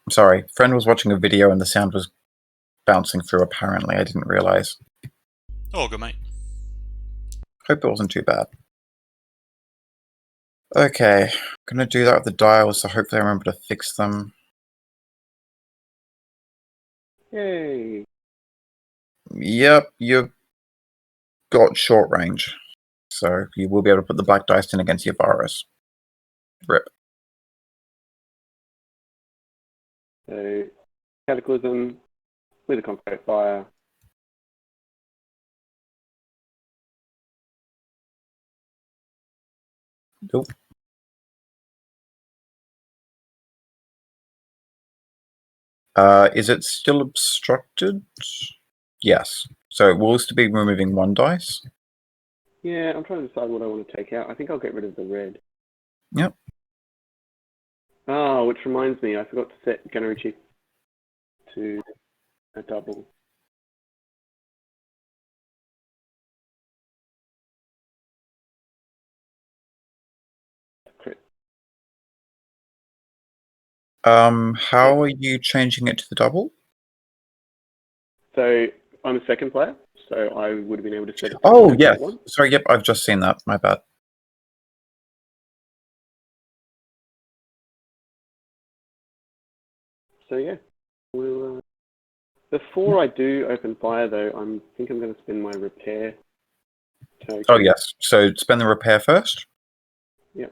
Sorry, friend was watching a video and the sound was bouncing through apparently, I didn't realise. Oh, good, mate. Hope it wasn't too bad. Okay, I'm gonna do that with the dials, so hopefully I remember to fix them. Yay. Yep, you've got short range. So you will be able to put the black dice in against your virus. Rip. So, Cataclysm with a Concrete Fire. Nope. Is it still obstructed? Yes. So it will still be removing 1 dice. Yeah, I'm trying to decide what I want to take out. I think I'll get rid of the red. Yep. Oh, which reminds me, I forgot to set Gunnery Chief to a double. Crit. How are you changing it to the double? So I'm a second player, so I would have been able to set it to Oh, yes. one. Sorry, yep, I've just seen that. My bad. So yeah, we'll. Before I do open fire, though, I think I'm going to spend my repair token. Oh, yes. So spend the repair first? Yep.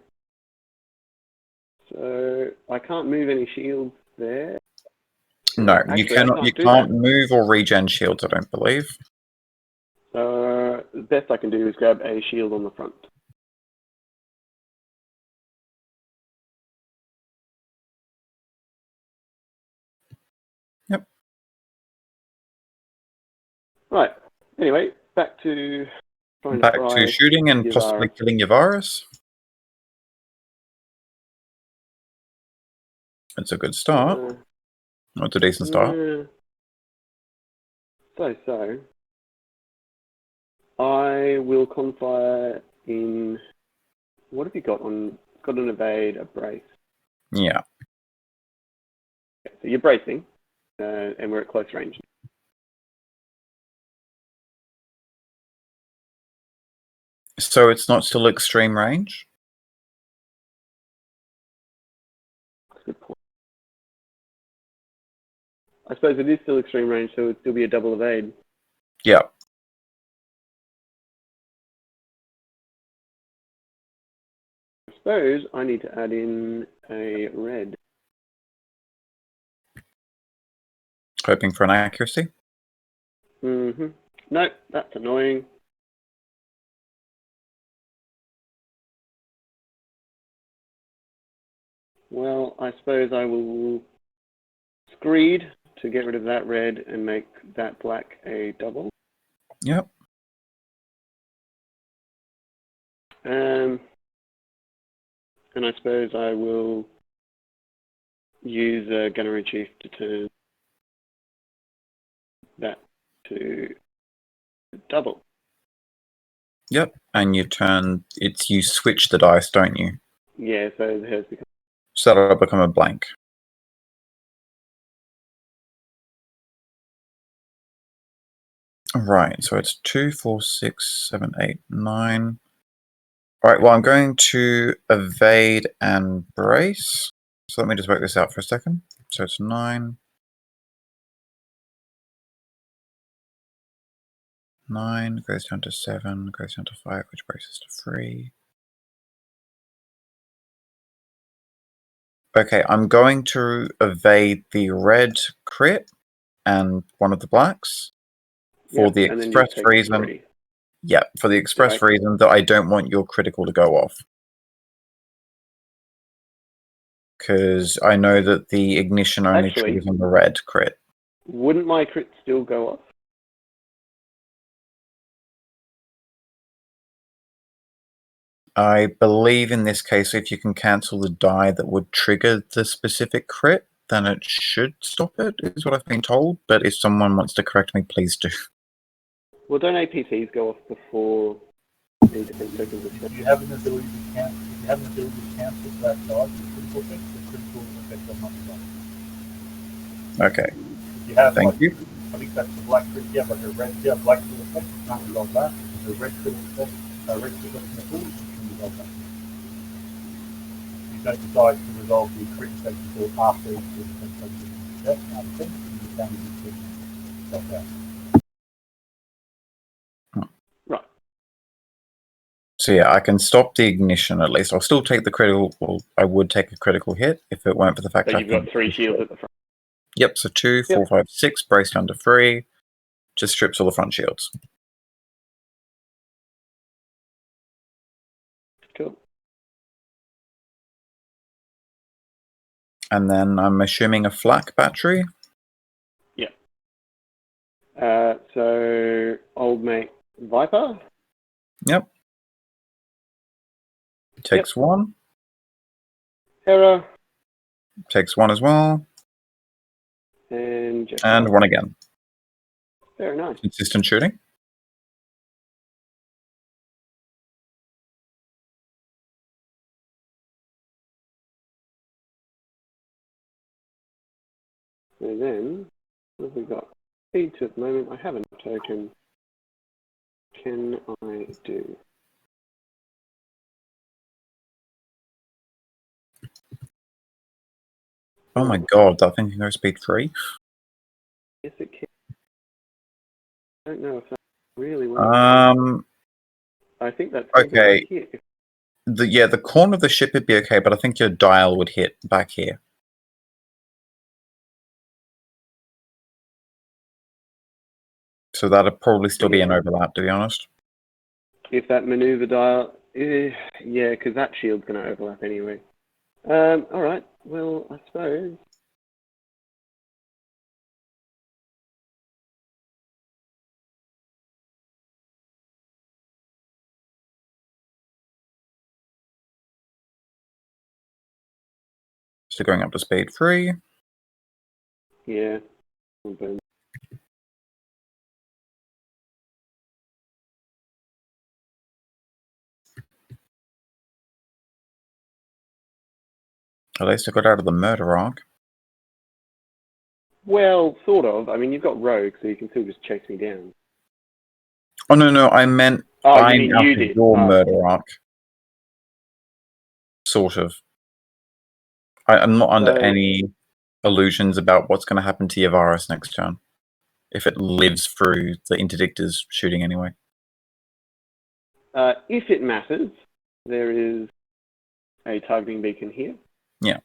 So I can't move any shields there. No, Actually, you cannot. You can't move or regen shields, I don't believe. The best I can do is grab a shield on the front. Yep. Right. Anyway, back to trying Back to to shooting and possibly killing your virus. It's a good start. It's a decent start. So I will confire in. What have you got on? Got an evade, a brace. Yeah. So you're bracing, and we're at close range. So it's not still extreme range? That's a good point. I suppose it is still extreme range, so it would still be a double evade. Yeah. I suppose I need to add in a red. Hoping for an accuracy? No, that's annoying. Well, I suppose I will screed to get rid of that red and make that black a double. Yep. And I suppose I will use a Gunnery Chief to turn that to double. Yep, and you you switch the dice, don't you? Yeah, so hers becomes. So that'll become a blank. Right, so it's 2, 4, 6, 7, 8, 9. All right, well, I'm going to evade and brace. So let me just work this out for a second. So it's 9. 9 goes down to 7, goes down to 5, which braces to 3. Okay, I'm going to evade the red crit and one of the blacks for Yep, the and then you express take reason. 3. Yeah, for the express Right. reason that I don't want your critical to go off. Because I know that the ignition only Actually- triggers on the red crit. Wouldn't my crit still go off? I believe in this case, if you can cancel the die that would trigger the specific crit, then it should stop it, is what I've been told. But if someone wants to correct me, please do. Well, don't APCs go off before the defense tokens are If set? you have an ability to cancel, if you have an ability to cancel that die, the critical effect, the critical effect does not apply. Okay, If you have, thank like, you. I think that's the black crit. Yeah, like a red, yeah, black crit effect. You can't resolve that. The red crit effect, red crit effect in the pool, you can resolve that. You don't decide to resolve the crit effect until after the defense token is set. Out of 10, you can resolve that. Right. So yeah, I can stop the ignition at least. I'll still take the critical. Well, I would take a critical hit if it weren't for the fact But I you've can. got 3 shields at the front. Yep, so 2, 4, 5, 6, brace down to 3. Just strips all the front shields. Cool. And then I'm assuming a flak battery. So, old mate Viper. Yep. Takes 1. Hera. Takes 1 as well. And Jeff. And 1 again. Very nice. Consistent shooting. And then, what have we got? Speed to at the moment. I have a token. Can I do? Oh my god, that thing can go speed 3. Yes, it can. I don't know if that really works. I think that's Okay. here. The corner of the ship would be okay, but I think your dial would hit back here. So that'd probably still be an overlap, to be honest. If that maneuver dial, yeah, because that shield's going to overlap anyway. All right. Well, I suppose. So going up to speed 3. Yeah. At least I got out of the murder arc. Well, sort of. I mean, you've got Rogue, so you can still just chase me down. Oh no, I meant Oh, you I'm mean out you of did? your Oh. murder arc. Sort of. I'm not under any illusions about what's going to happen to Yavaris next turn. If it lives through the interdictor's shooting anyway. If it matters, there is a targeting beacon here. Yeah.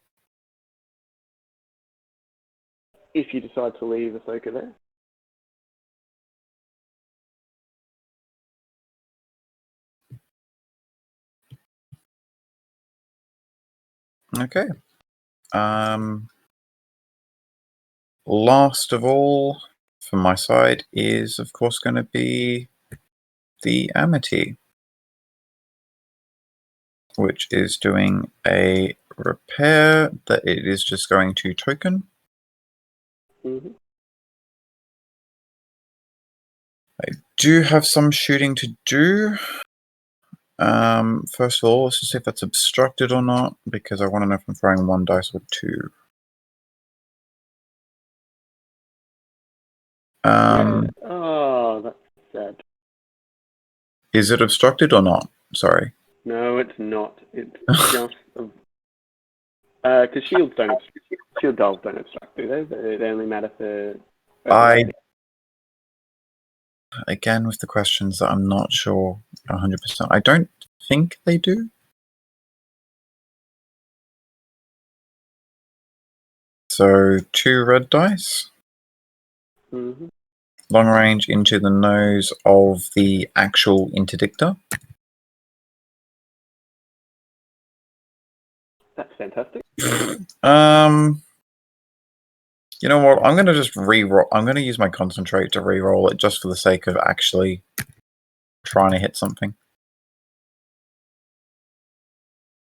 If you decide to leave Ahsoka there. Okay. Last of all, from my side, is of course going to be the Amity, which is doing a repair that it is just going to token. Mm-hmm. Do have some shooting to do. First of all, let's just see if that's obstructed or not, because I want to know if I'm throwing 1 dice or 2. Oh, that's sad. Is it obstructed or not? Sorry. No, it's not. It's just because shield dolls don't obstruct, do they? They only matter for. Again, with the questions that I'm not sure 100%. I don't think they do. So 2 red dice. Mm-hmm. Long range into the nose of the actual interdictor. That's fantastic. You know what? I'm going to just re-roll. I'm going to use my concentrate to re-roll it just for the sake of actually trying to hit something.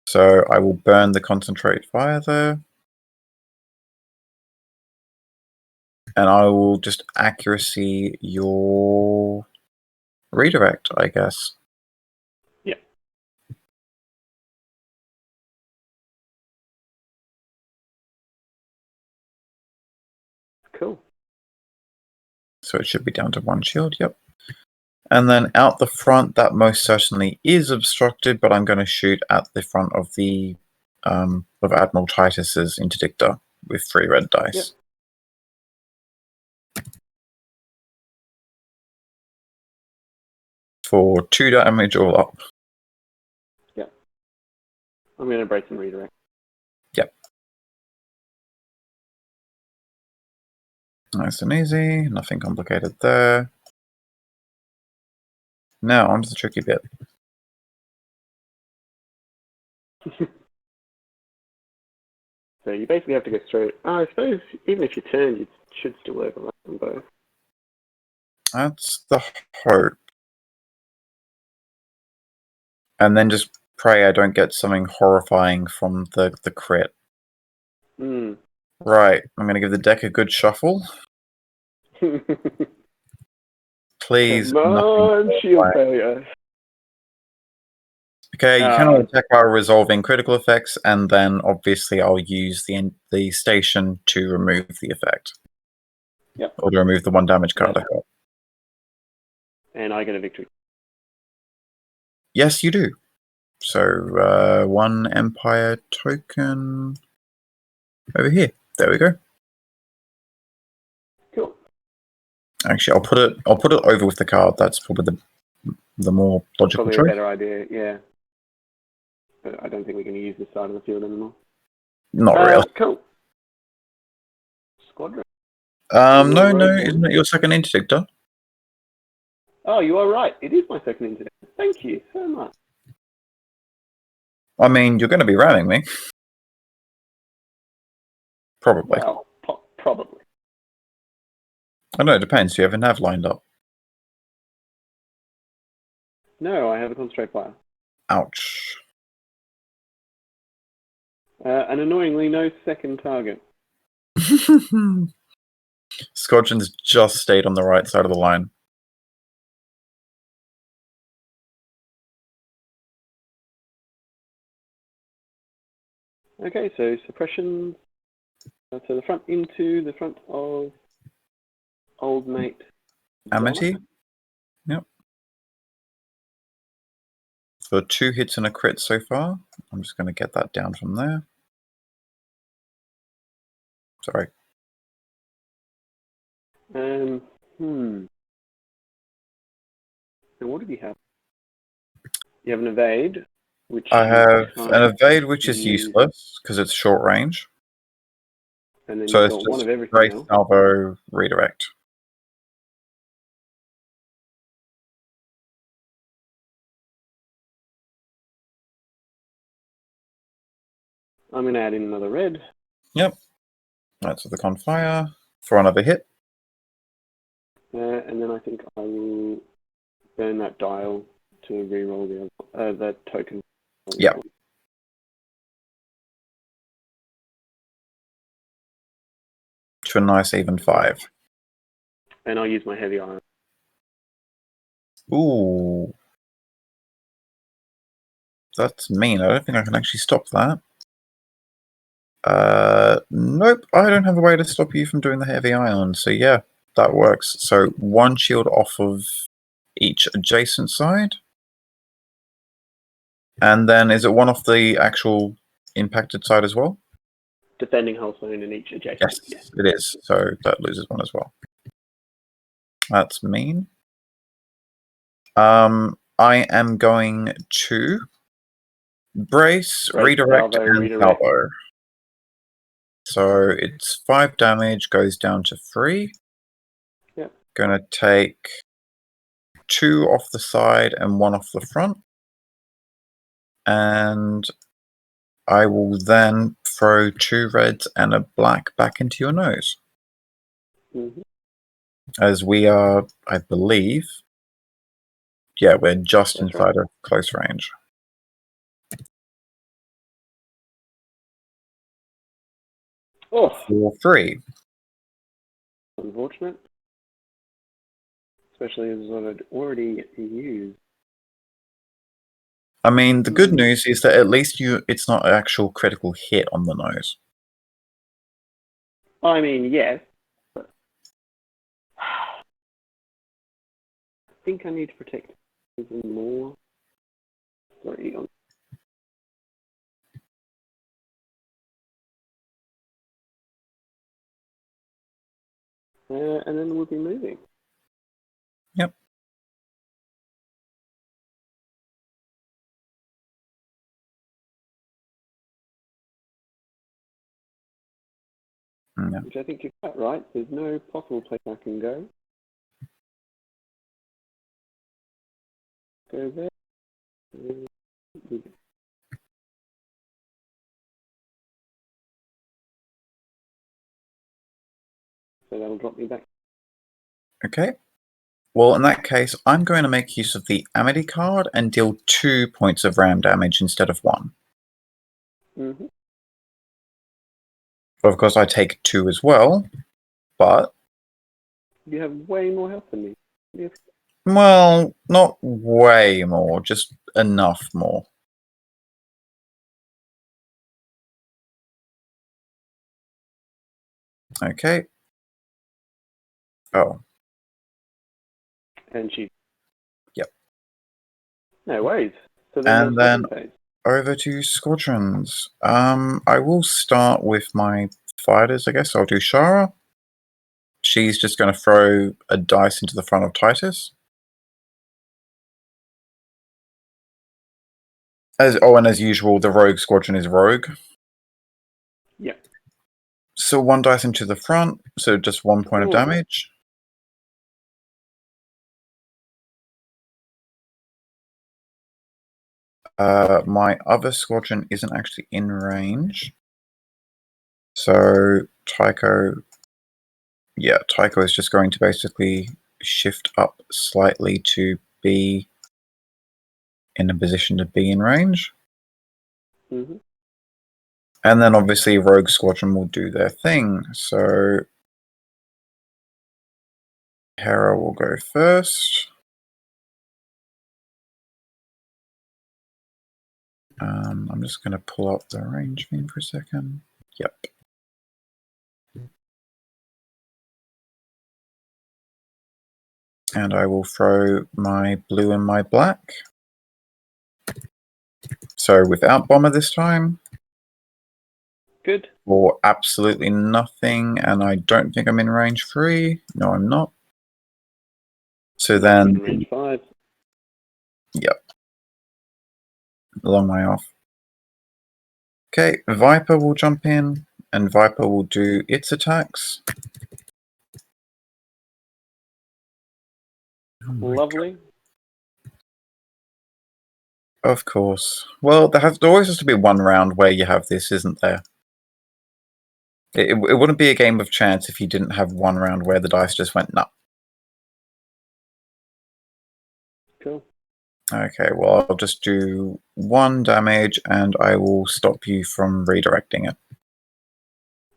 So I will burn the concentrate fire there. And I will just accuracy your redirect, I guess. Yeah. Cool. So it should be down to 1 shield, yep. And then out the front, that most certainly is obstructed, but I'm going to shoot at the front of the of Admiral Titus's interdictor with 3 red dice. Yep. For 2 damage all up. Yep. I'm going to brace and redirect. Yep. Nice and easy. Nothing complicated there. Now onto the tricky bit. So you basically have to go straight. I suppose even if you turn, you should still overlap them both. That's the hope. And then just pray I don't get something horrifying from the crit. Mm. Right, I'm going to give the deck a good shuffle. Please. Come on, shield failure. Okay, you can only attack while resolving critical effects, and then obviously I'll use the station to remove the effect. Yep. Or to remove the 1 damage card I got. And I get a victory. Yes, you do. So 1 Empire token over here. There we go. Cool. Actually, I'll put it over with the card. That's probably the more logical Probably choice. a better idea. Yeah. But I don't think we're going to use this side of the field anymore. Not really. Cool. Squadron. No, isn't it your second interdictor? Oh, you are right. It is my second internet. Thank you so much. I mean, you're going to be ramming me. Probably. Well, probably. I know, it depends. Do you have a nav lined up? No, I have a concentrate fire. Ouch. And annoyingly, no second target. Squadron's just stayed on the right side of the line. Okay, so suppression to the front into the front of old mate. Amity? Yep. For 2 hits and a crit so far. I'm just going to get that down from there. Sorry. And what did you have? You have an evade, which I have can't an evade, which is use, useless because it's short range. and then So you've it's got one just of everything straight else. salvo redirect. I'm going to add in another red. Yep. That's with the con fire for another hit. And then I think I will burn that dial to re-roll that token. Yep. To a nice even 5. And I'll use my heavy iron. Ooh. That's mean. I don't think I can actually stop that. Nope. I don't have a way to stop you from doing the heavy ion. So yeah, that works. So 1 shield off of each adjacent side. And then is it 1 off the actual impacted side as well? Defending hull zone in each adjacent. Yes, Yes. it is. So that loses 1 as well. That's mean. I am going to brace, redirect, salvo, and redirect. salvo. So it's 5 damage, goes down to 3. Yep. Gonna take 2 off the side and 1 off the front. And I will then throw 2 reds and a black back into your nose. Mm-hmm. As we are, I believe, yeah, we're just That's inside right. of close range. Oh, For 3. unfortunate. Especially as what I'd already used. I mean, the good news is that at least it's not an actual critical hit on the nose. I mean, yes. But I think I need to protect even more. Sorry. And then we'll be moving. Yep. Yeah. Which I think you're quite right. There's no possible place I can go. Go there. So that'll drop me back. Okay. Well, in that case, I'm going to make use of the Amity card and deal 2 points of ram damage instead of 1. Mm-hmm. Of course, I take 2 as well, but... You have way more health than me. Yes. Well, not way more, just enough more. Okay. Oh. And she. Yep. No worries. So then And then phase. over to squadrons. I will start with my fighters, I guess. I'll do Shara. She's just going to throw a dice into the front of Titus. And as usual, the rogue squadron is rogue. Yeah. So 1 dice into the front, so just 1 point of damage. My other squadron isn't actually in range. So Tycho is just going to basically shift up slightly to be in a position to be in range. Mm-hmm. And then obviously Rogue Squadron will do their thing. So Hera will go first. I'm just going to pull up the range thing for a second. Yep. And I will throw my blue and my black. So without bomber this time. Good. For absolutely nothing, and I don't think I'm in range 3. No, I'm not. So then, in range 5. Yep. A long way off. Okay, Viper will jump in, and Viper will do its attacks. Lovely. Of course. Well, there always has to be 1 round where you have this, isn't there? It wouldn't be a game of chance if you didn't have 1 round where the dice just went, nah. Cool. Okay, well, I'll just do 1 damage, and I will stop you from redirecting it.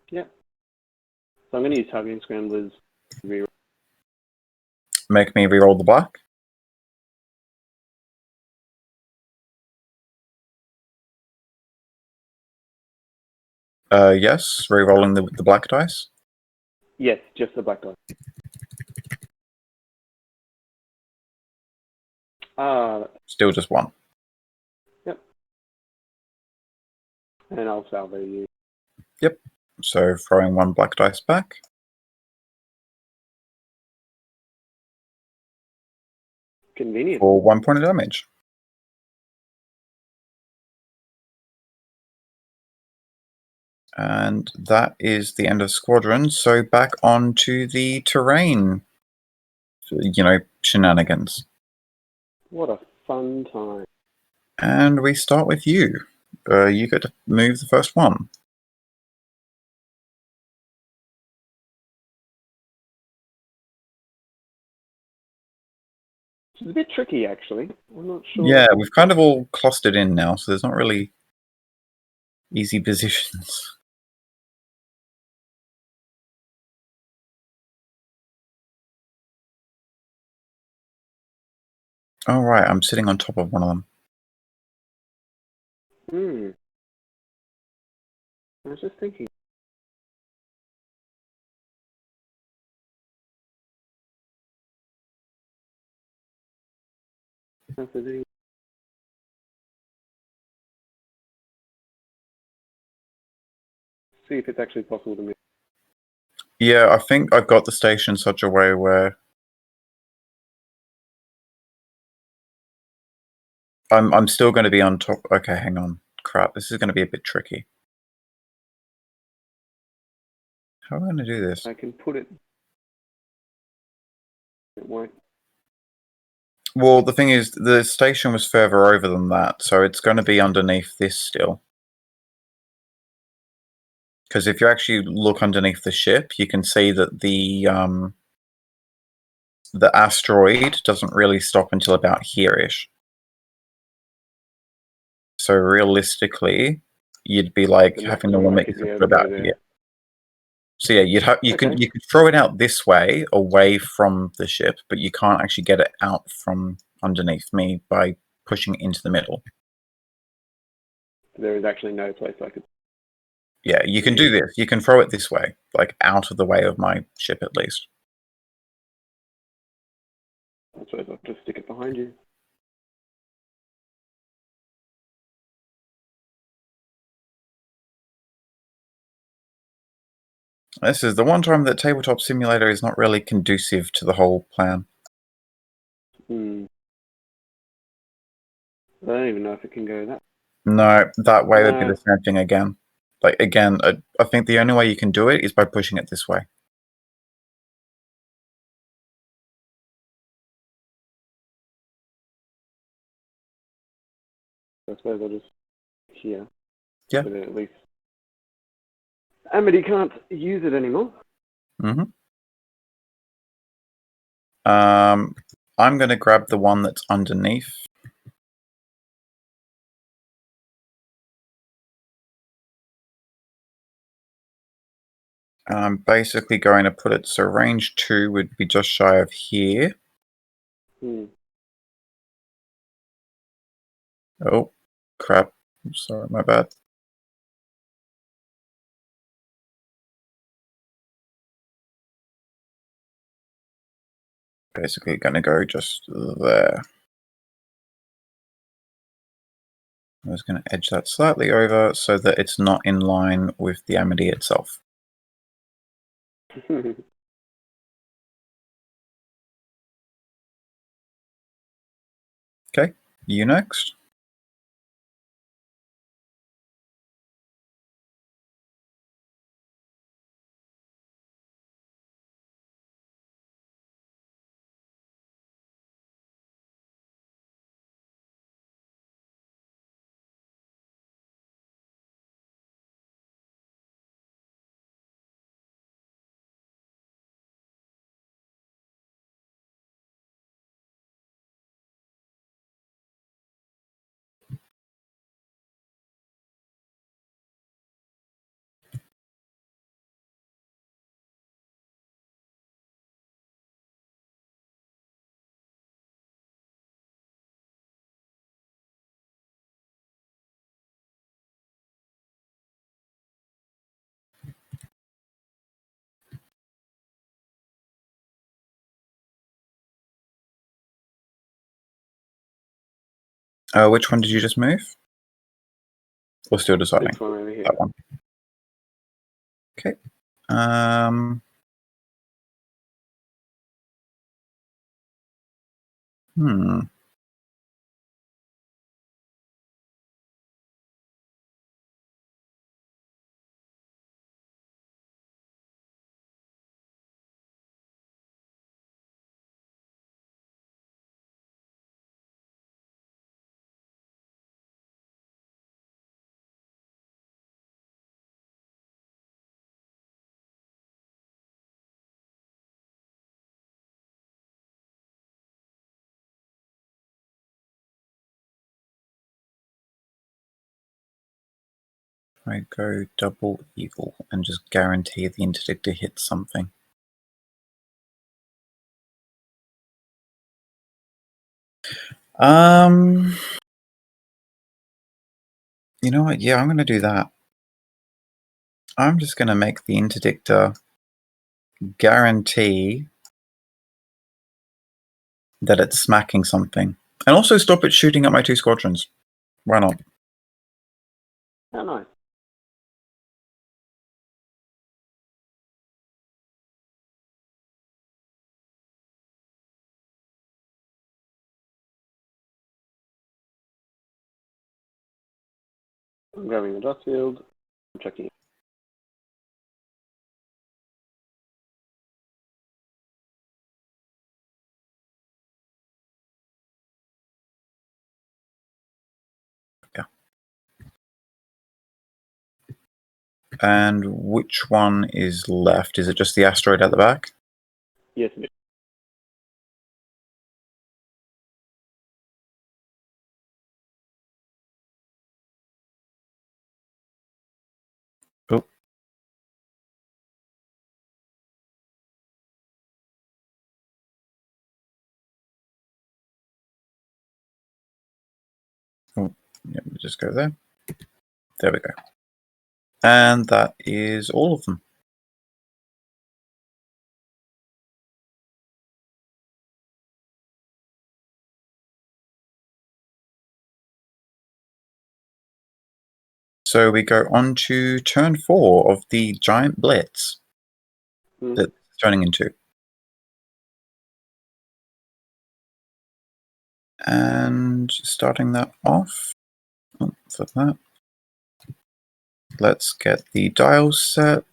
Yeah. So I'm going to use targeting scramblers. Make me reroll the black? Yes, re-rolling the black dice. Yes, just the black dice. Still just one. And I'll salvo you. Yep. So throwing one black dice back. Convenient. For 1 point of damage. And that is the end of Squadron. So back on to the terrain, shenanigans. What a fun time. And we start with you. You get to move the first one. It's a bit tricky, actually. I'm not sure. Yeah, we've kind of all clustered in now, so there's not really easy positions. All right, I'm sitting on top of one of them. I was just thinking. See if it's actually possible to move. Yeah, I think I've got the station such a way where I'm still going to be on top. Okay, hang on. Crap, this is going to be a bit tricky. How am I going to do this? I can put it. It won't. Well, the thing is, the station was further over than that, so it's going to be underneath this still. Because if you actually look underneath the ship, you can see that the asteroid doesn't really stop until about here-ish. So realistically, you'd be like The having to maximum I limit could be yourself able to to go about there. here. So yeah, you could throw it out this way, away from the ship, but you can't actually get it out from underneath me by pushing it into the middle. There is actually no place I could. Yeah, you can do this. You can throw it this way, like out of the way of my ship at least. I suppose I'll just stick it behind you. This is the one time that Tabletop Simulator is not really conducive to the whole plan. I don't even know if it can go that. No, that way would be the same thing again. Like, again, I think the only way you can do it is by pushing it this way. I suppose I'll just here. Yeah. But at least Amity can't use it anymore. Mm-hmm. I'm going to grab the one that's underneath. I'm basically going to put it, so range 2 would be just shy of here. Oh, crap. I'm sorry, my bad. Basically going to go just there. I was going to edge that slightly over so that it's not in line with the Amity itself. Okay, you next. Which one did you just move? Or still deciding? This one over here. That one. Okay. Hmm. I go double evil and just guarantee the interdictor hits something. You know what? Yeah, I'm going to do that. I'm just going to make the interdictor guarantee that it's smacking something. And also stop it shooting at my 2 squadrons. Why not? Oh, nice. I'm grabbing the dust field. I'm checking it. And which one is left? Is it just the asteroid at the back? Yes, it is. Oh. Oh, yeah, we just go there. There we go. And that is all of them. So we go on to turn 4 of the giant blitz that's turning into. And starting that off, for that, let's get the dial set.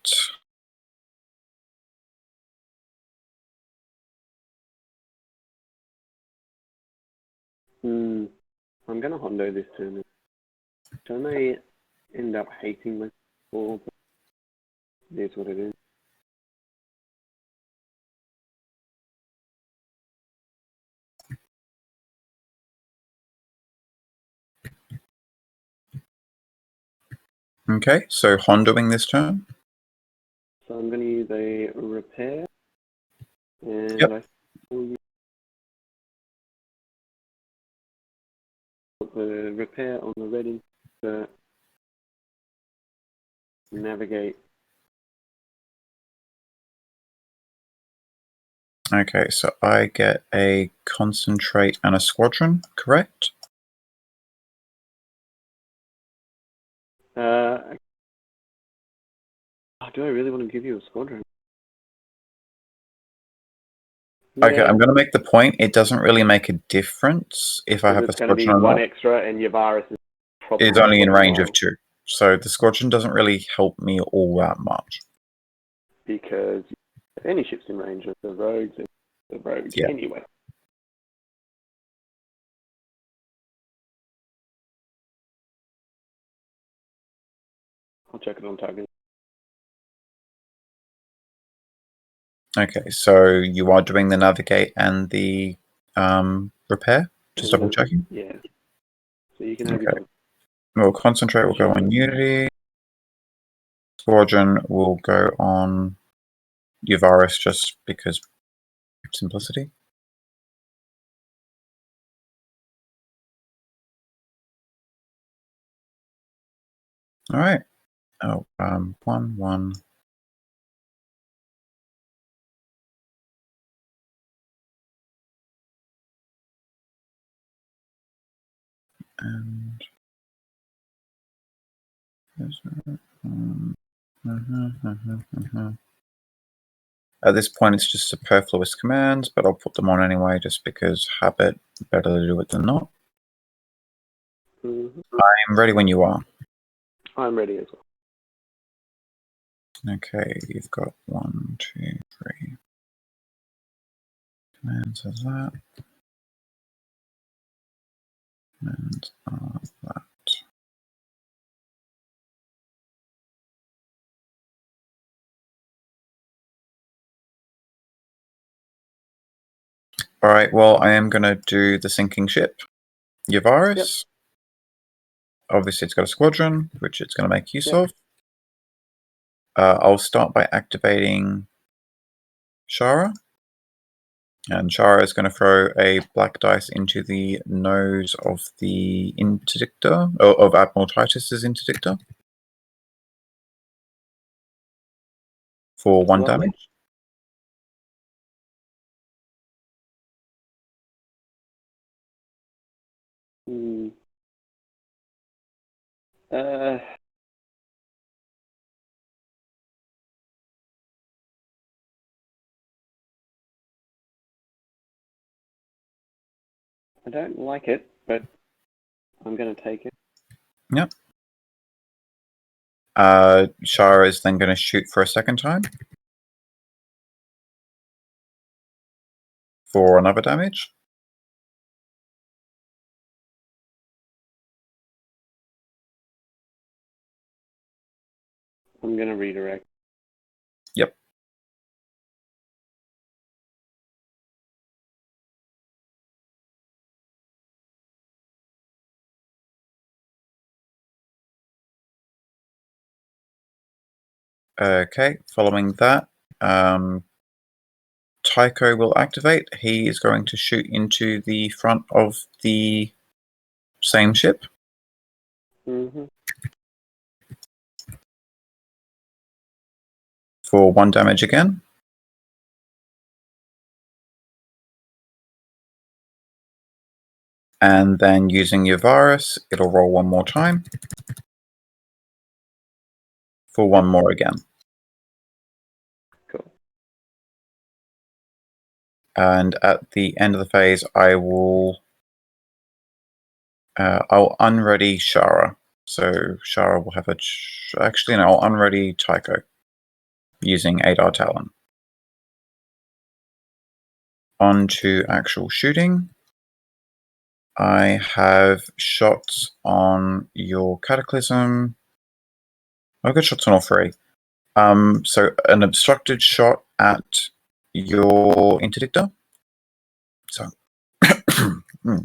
I'm going to Hondo this turn. So I may end up hating my ball, but it is what it is. Okay, so Hondoing this turn. So I'm going to use a repair. And Yep. I will use the repair on the ready to navigate. Okay, so I get a concentrate and a squadron, correct? Do I really want to give you a squadron? Okay, Yeah, I'm going to make the point. It doesn't really make a difference if I have a it's going to be squadron or one not. extra, and your virus is probably It's only in range of well, 2. So the squadron doesn't really help me all that much. because any ships in range of the rogues Yeah. anyway. I'll check it on target. Okay, so you are doing the navigate and the repair? Just double checking? Yeah. So you can have your Okay. We'll concentrate, will go on Unity. Squadron will go on Uvaris just because simplicity. All right. Oh, 1-1. And at this point, it's just superfluous commands, but I'll put them on anyway, just because habit, better to do it than not. I'm ready when you are. I'm ready as well. Okay, you've got 1, 2, 3 commands of that. Commands of that. All right, well, I am going to do the sinking ship. Yavaris. Yep. Obviously, it's got a squadron, which it's going to make use of. I'll start by activating Shara. And Shara is going to throw a black dice into the nose of the interdictor, of Admiral Titus's interdictor. For 1 damage. I don't like it, but I'm going to take it. Yep. Shara is then going to shoot for a second time. For another damage. I'm going to redirect. Yep. Okay, following that, Tycho will activate. He is going to shoot into the front of the same ship. For 1 damage again. And then using Yavaris, it'll roll 1 more time. For 1 more again. Cool. And at the end of the phase, I will I'll unready Shara. So Shara will have a actually no, I'll unready Tycho using Adar Talon. On to actual shooting. I have shots on your Cataclysm. I've got shots on all 3. So an obstructed shot at your interdictor. So,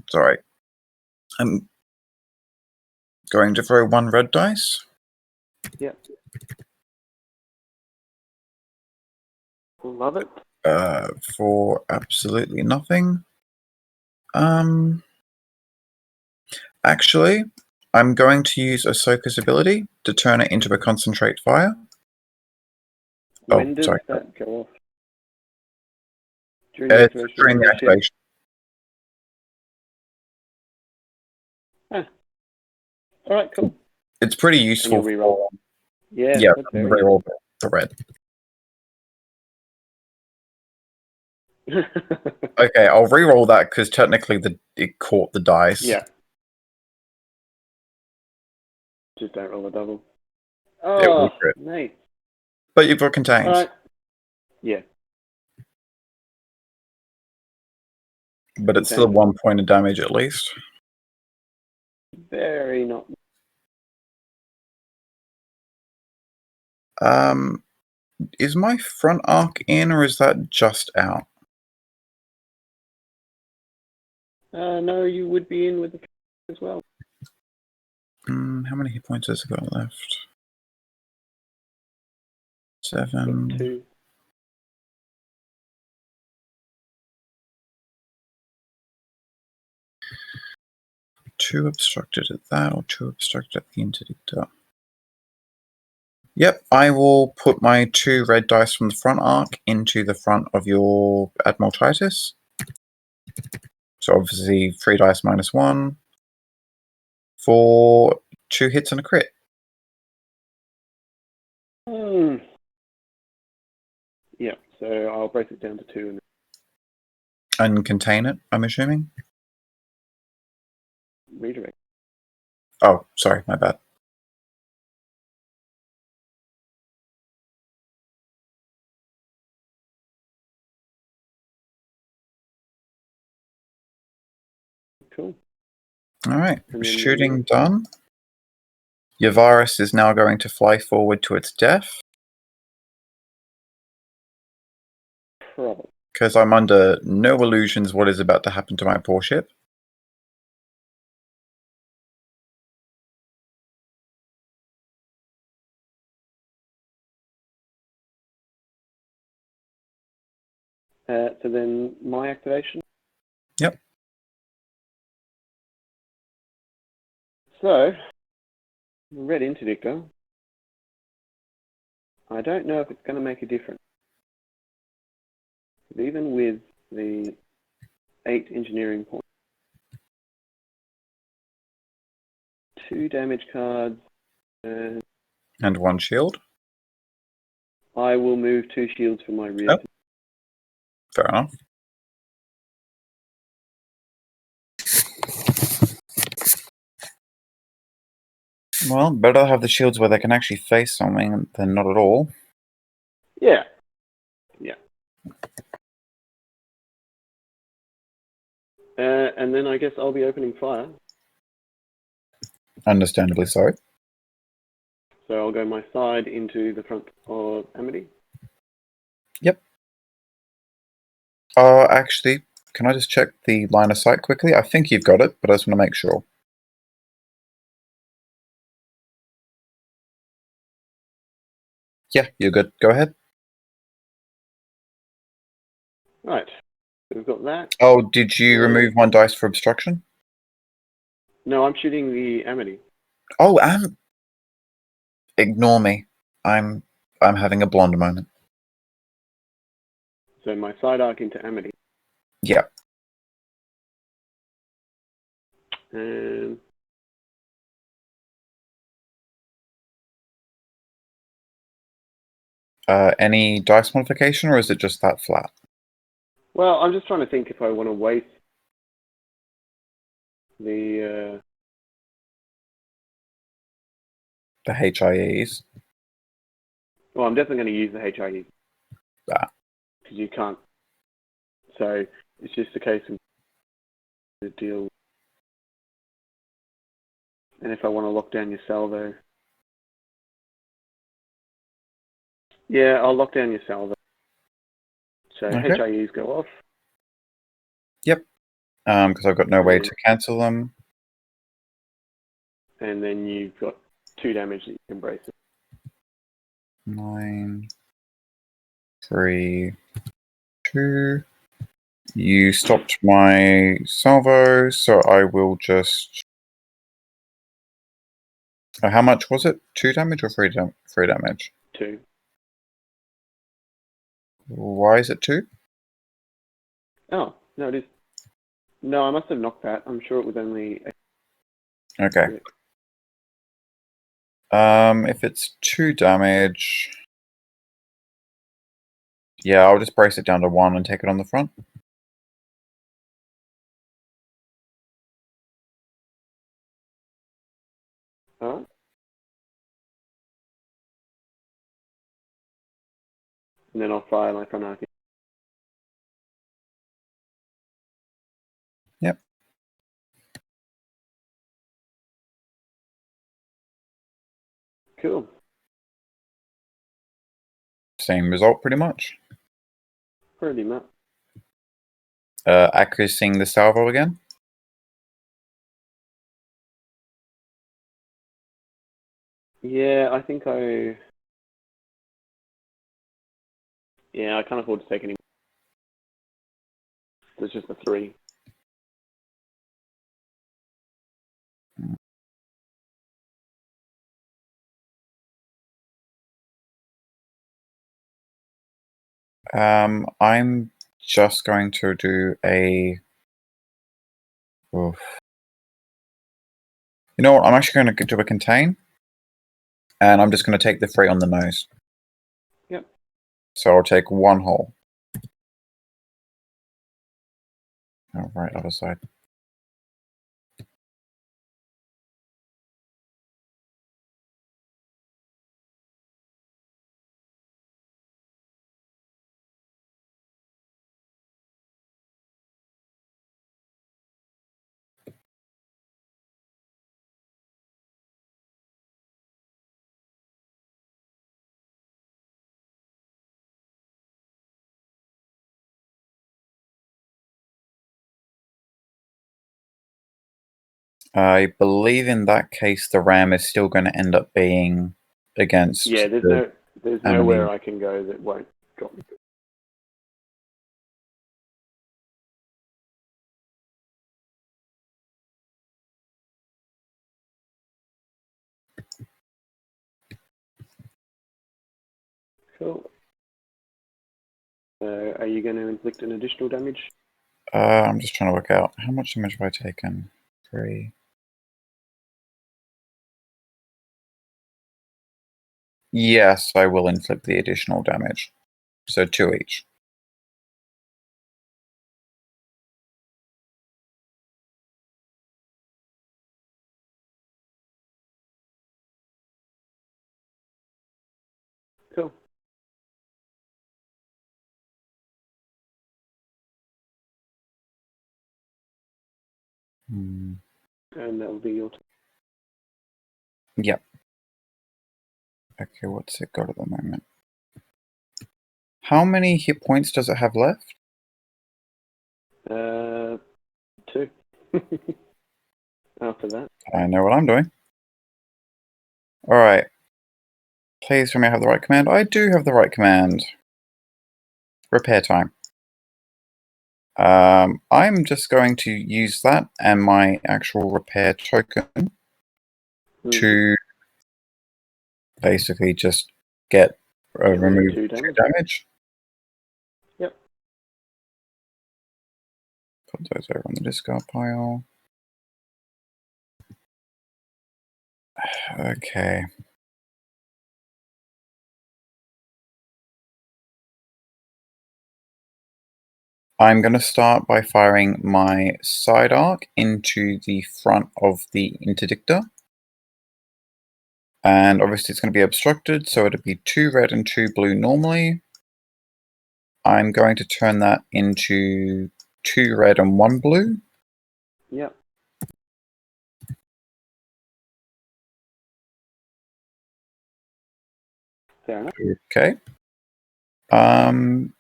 sorry. I'm going to throw 1 red dice. Yep. Love it. For absolutely nothing. Actually, I'm going to use Ahsoka's ability to turn it into a concentrate fire. When does that go off? During the activation. All right, cool. It's pretty useful. And you'll reroll. Yeah, reroll the red. Okay, I'll reroll that because technically it caught the dice. Yeah. Just don't roll a double. Oh, nice. But you've got contained. All right. Yeah. But it's still 1 point of damage at least. Very not. Is my front arc in or is that just out? No, you would be in with the as well. How many hit points has it got left? 7. 2. 2 obstructed at that, or 2 obstructed at the interdictor. Yep, I will put my 2 red dice from the front arc into the front of your Admiral Titus. So obviously 3 dice minus 1. for 2 hits and a crit. Yeah, so I'll brace it down to 2 And contain it, I'm assuming? and redirect. Oh, sorry, my bad. Cool. Alright, And then shooting done. Yavaris is now going to fly forward to its death. Probably. Because I'm under no illusions what is about to happen to my poor ship. So then my activation. Yep. So, Red Interdictor. I don't know if it's going to make a difference. But even with the 8 engineering points, 2 damage cards, And 1 shield. I will move 2 shields from my rear. Oh. Fair enough. Well, better have the shields where they can actually face something than not at all. Yeah. Yeah. And then I guess I'll be opening fire. Understandably so. So I'll go my side into the front of Amity. Yep. Actually, can I just check the line of sight quickly? I think you've got it, but I just want to make sure. Yeah, you're good. Go ahead. Right. We've got that. Oh, did you remove 1 dice for obstruction? No, I'm shooting the Amity. Oh, ignore me. I'm having a blonde moment. So my side arc into Amity. Yeah. And Any dice modification, or is it just that flat? well, I'm just trying to think if I want to waste the HIEs. well, I'm definitely going to use the HIE. Ah. Because you can't. So it's just a case of the deal. And if I want to lock down your salvo. Yeah, I'll lock down your salvo. So Okay. HIEs go off. Yep. Because I've got no way to cancel them. And then you've got 2 damage that you can brace it. 9, 3, 2. You stopped my salvo, so I will just. How much was it? 2 damage or 3 damage? 2. Why is it 2? Oh, no, it is. No, I must have knocked that. I'm sure it was only. Okay. If it's 2 damage, yeah, I'll just brace it down to 1 and take it on the front. Alright. And then I'll fire my front arc. Yep. Cool. Same result, pretty much. Pretty much. Accuracying the salvo again. Yeah, I think yeah, I can't afford to take any. It's just a 3. I'm just going to do a. Oof. You know what? I'm actually going to do a contain, and I'm just going to take the 3 on the nose. Yep. So I'll take 1 hole. Oh, right, other side. I believe in that case the ram is still going to end up being against. Yeah, there's nowhere I can go that won't drop me. Cool. Are you going to inflict an additional damage? I'm just trying to work out how much damage have I taken. 3. Yes, I will inflict the additional damage. So 2 each. Cool. Hmm. And that will be your turn. Yep. Okay, what's it got at the moment? How many hit points does it have left? 2. After that. I know what I'm doing. Alright. Please tell me I have the right command. I do have the right command. Repair time. I'm just going to use that and my actual repair token to basically just get remove 2 damage. Yep. Put those over on the discard pile. Okay. I'm going to start by firing my side arc into the front of the interdictor. And obviously it's going to be obstructed, so it'll be 2 red and 2 blue normally. I'm going to turn that into 2 red and 1 blue. Yep. Fair enough. Okay.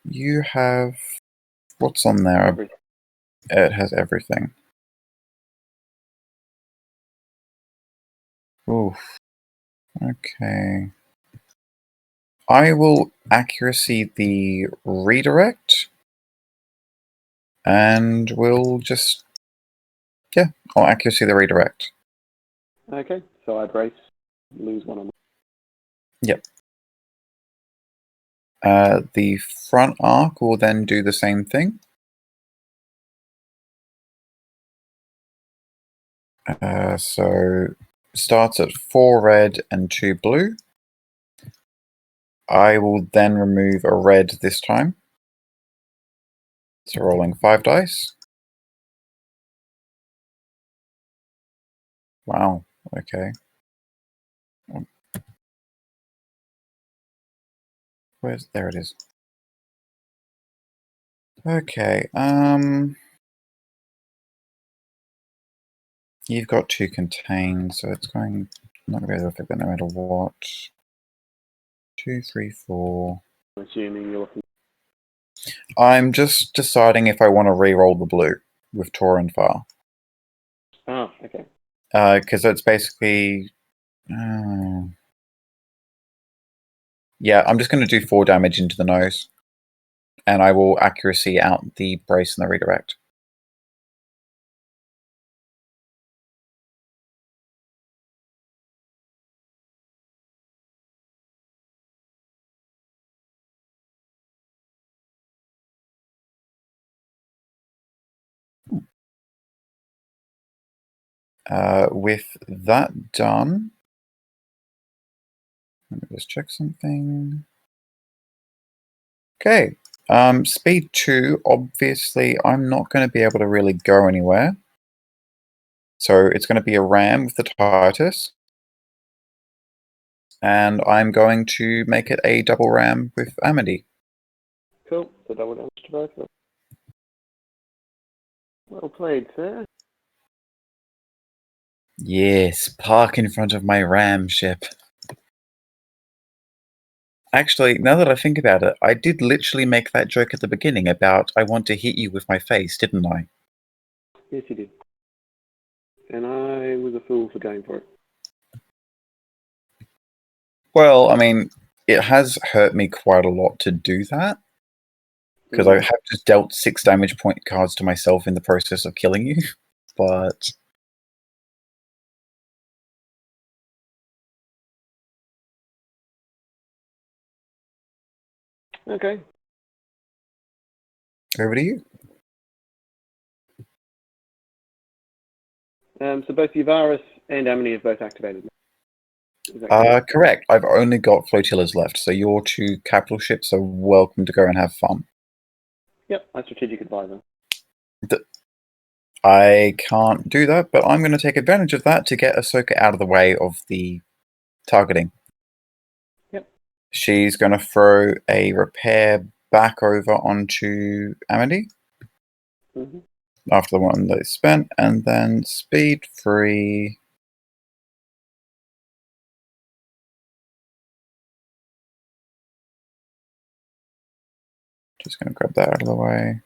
You have... What's on there? Everything. It has everything. Oof. Okay. I will accuracy the redirect. And we'll just... Yeah, I'll accuracy the redirect. Okay, so I brace, lose 1 on. Yep. The front arc will then do the same thing. So starts at 4 red and 2 blue. I will then remove a red this time. So rolling 5 dice. Wow, okay. There it is. Okay, you've got 2 contained, so it's going... I'm not going to be able to affect that no matter what. 2, 3, 4. I'm assuming you're looking. I'm just deciding if I want to re-roll the blue with Tor and Far. Oh, okay. Because it's basically... yeah, I'm just going to do 4 damage into the nose. And I will accuracy out the brace and the redirect. With that done, let me just check something. Okay. Speed 2, obviously, I'm not going to be able to really go anywhere. So it's going to be a ram with the Titus. And I'm going to make it a double ram with Amity. Cool. So double damage to both of them. Well played, sir. Yes, park in front of my ram ship. Actually, now that I think about it, I did literally make that joke at the beginning about I want to hit you with my face, didn't I? Yes, you did. And I was a fool for going for it. Well, I mean, it has hurt me quite a lot to do that. Because I have just dealt 6 damage point cards to myself in the process of killing you. But Okay. over to you. So both Uvaris and Amity have both activated. Is that correct? Correct. I've only got flotillas left, so your 2 capital ships are welcome to go and have fun. Yep, my strategic advisor. I can't do that, but I'm going to take advantage of that to get Ahsoka out of the way of the targeting. Yep. She's going to throw a repair back over onto Amity after the one they spent, and then speed 3. Just going to grab that out of the way.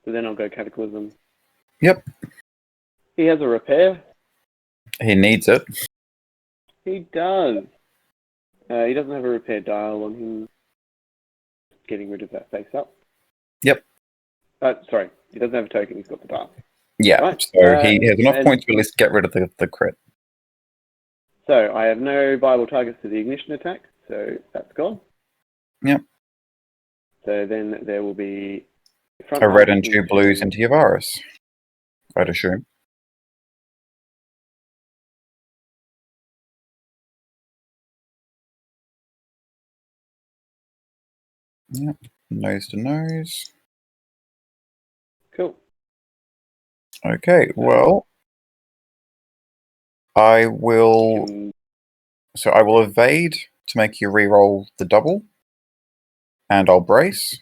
So then I'll go Cataclysm. Yep. He has a repair. He needs it. He does. He doesn't have a repair dial on him. Getting rid of that face up. Yep. Sorry, he doesn't have a token. He's got the dial. Yeah. Right. So he has enough points to at least get rid of the crit. So I have no viable targets to the ignition attack, so that's gone. Yep. So then there will be A red and 2 blues into Uvaris, I'd assume. Yep. Nose to nose. Cool. Okay, well, I will. So I will evade to make you re-roll the double, and I'll brace,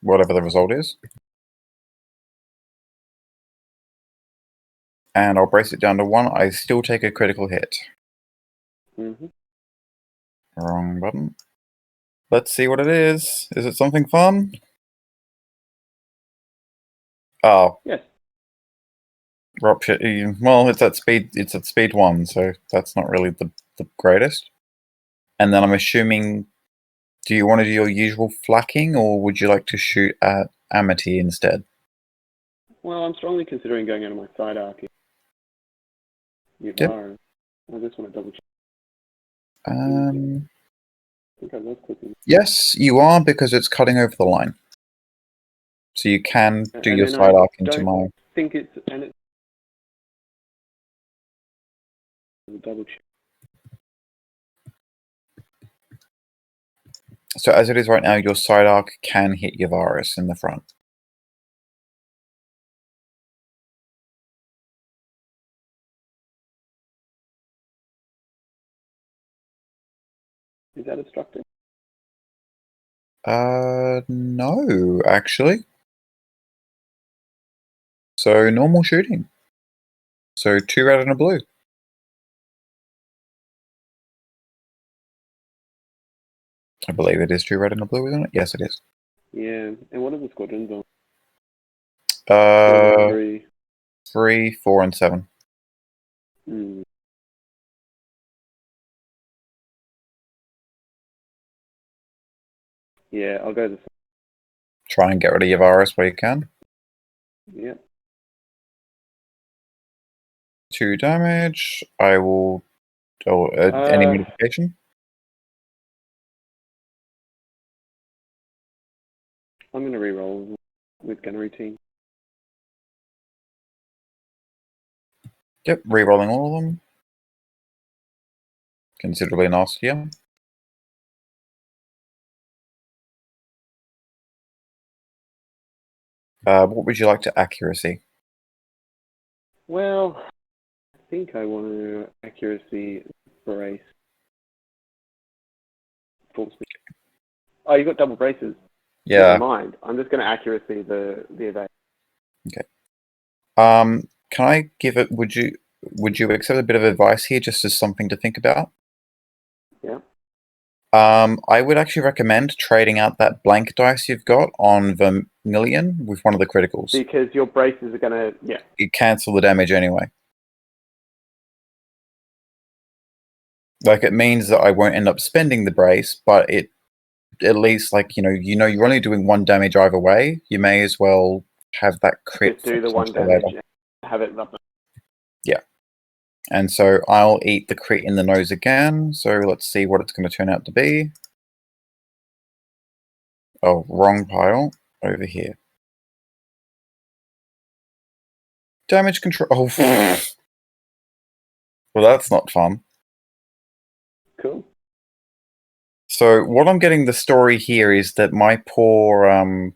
whatever the result is. And I'll brace it down to 1. I still take a critical hit. Wrong button. Let's see what it is. Is it something fun? Oh. Yes. Well, it's at speed 1, so that's not really the greatest. And then I'm assuming, do you want to do your usual flakking, or would you like to shoot at Amity instead? Well, I'm strongly considering going out of my side arc. You are. I just want to double check. I think I was clicking. Yes, you are, because it's cutting over the line. So you can do your side arc into my. I think it's double check. So as it is right now, your side arc can hit Uvaris in the front. Is that obstructed? No, actually. So normal shooting. So 2 red and a blue. I believe it is 2 red and a blue, isn't it? Yes, it is. Yeah. And what are the squadrons on? 3, 4, and 7. Yeah, I'll go this. Try and get rid of Uvaris where you can. Yeah. 2 damage. I will. Oh, any modification? I'm going to reroll with gunnery team. Yep, rerolling all of them. Considerably nastier. What would you like to accuracy? Well, I think I want to accuracy brace. Full speed. Oh, you got double braces. Yeah. Never mind. I'm just going to accuracy the evade. Okay. Can I give it? Would you accept a bit of advice here, just as something to think about? Yeah. I would actually recommend trading out that blank dice you've got on Vermilion with one of the criticals. Because your braces are going to, You cancel the damage anyway. Like, it means that I won't end up spending the brace, but it at least, like, you're only doing 1 damage either way. You may as well have that crit. Just do the 1 until damage later. and have it up. Yeah. And so I'll eat the crit in the nose again. So let's see what it's going to turn out to be. Oh, wrong pile. Over here. Damage control. Oh, well, that's not fun. Cool. So what I'm getting the story here is that my poor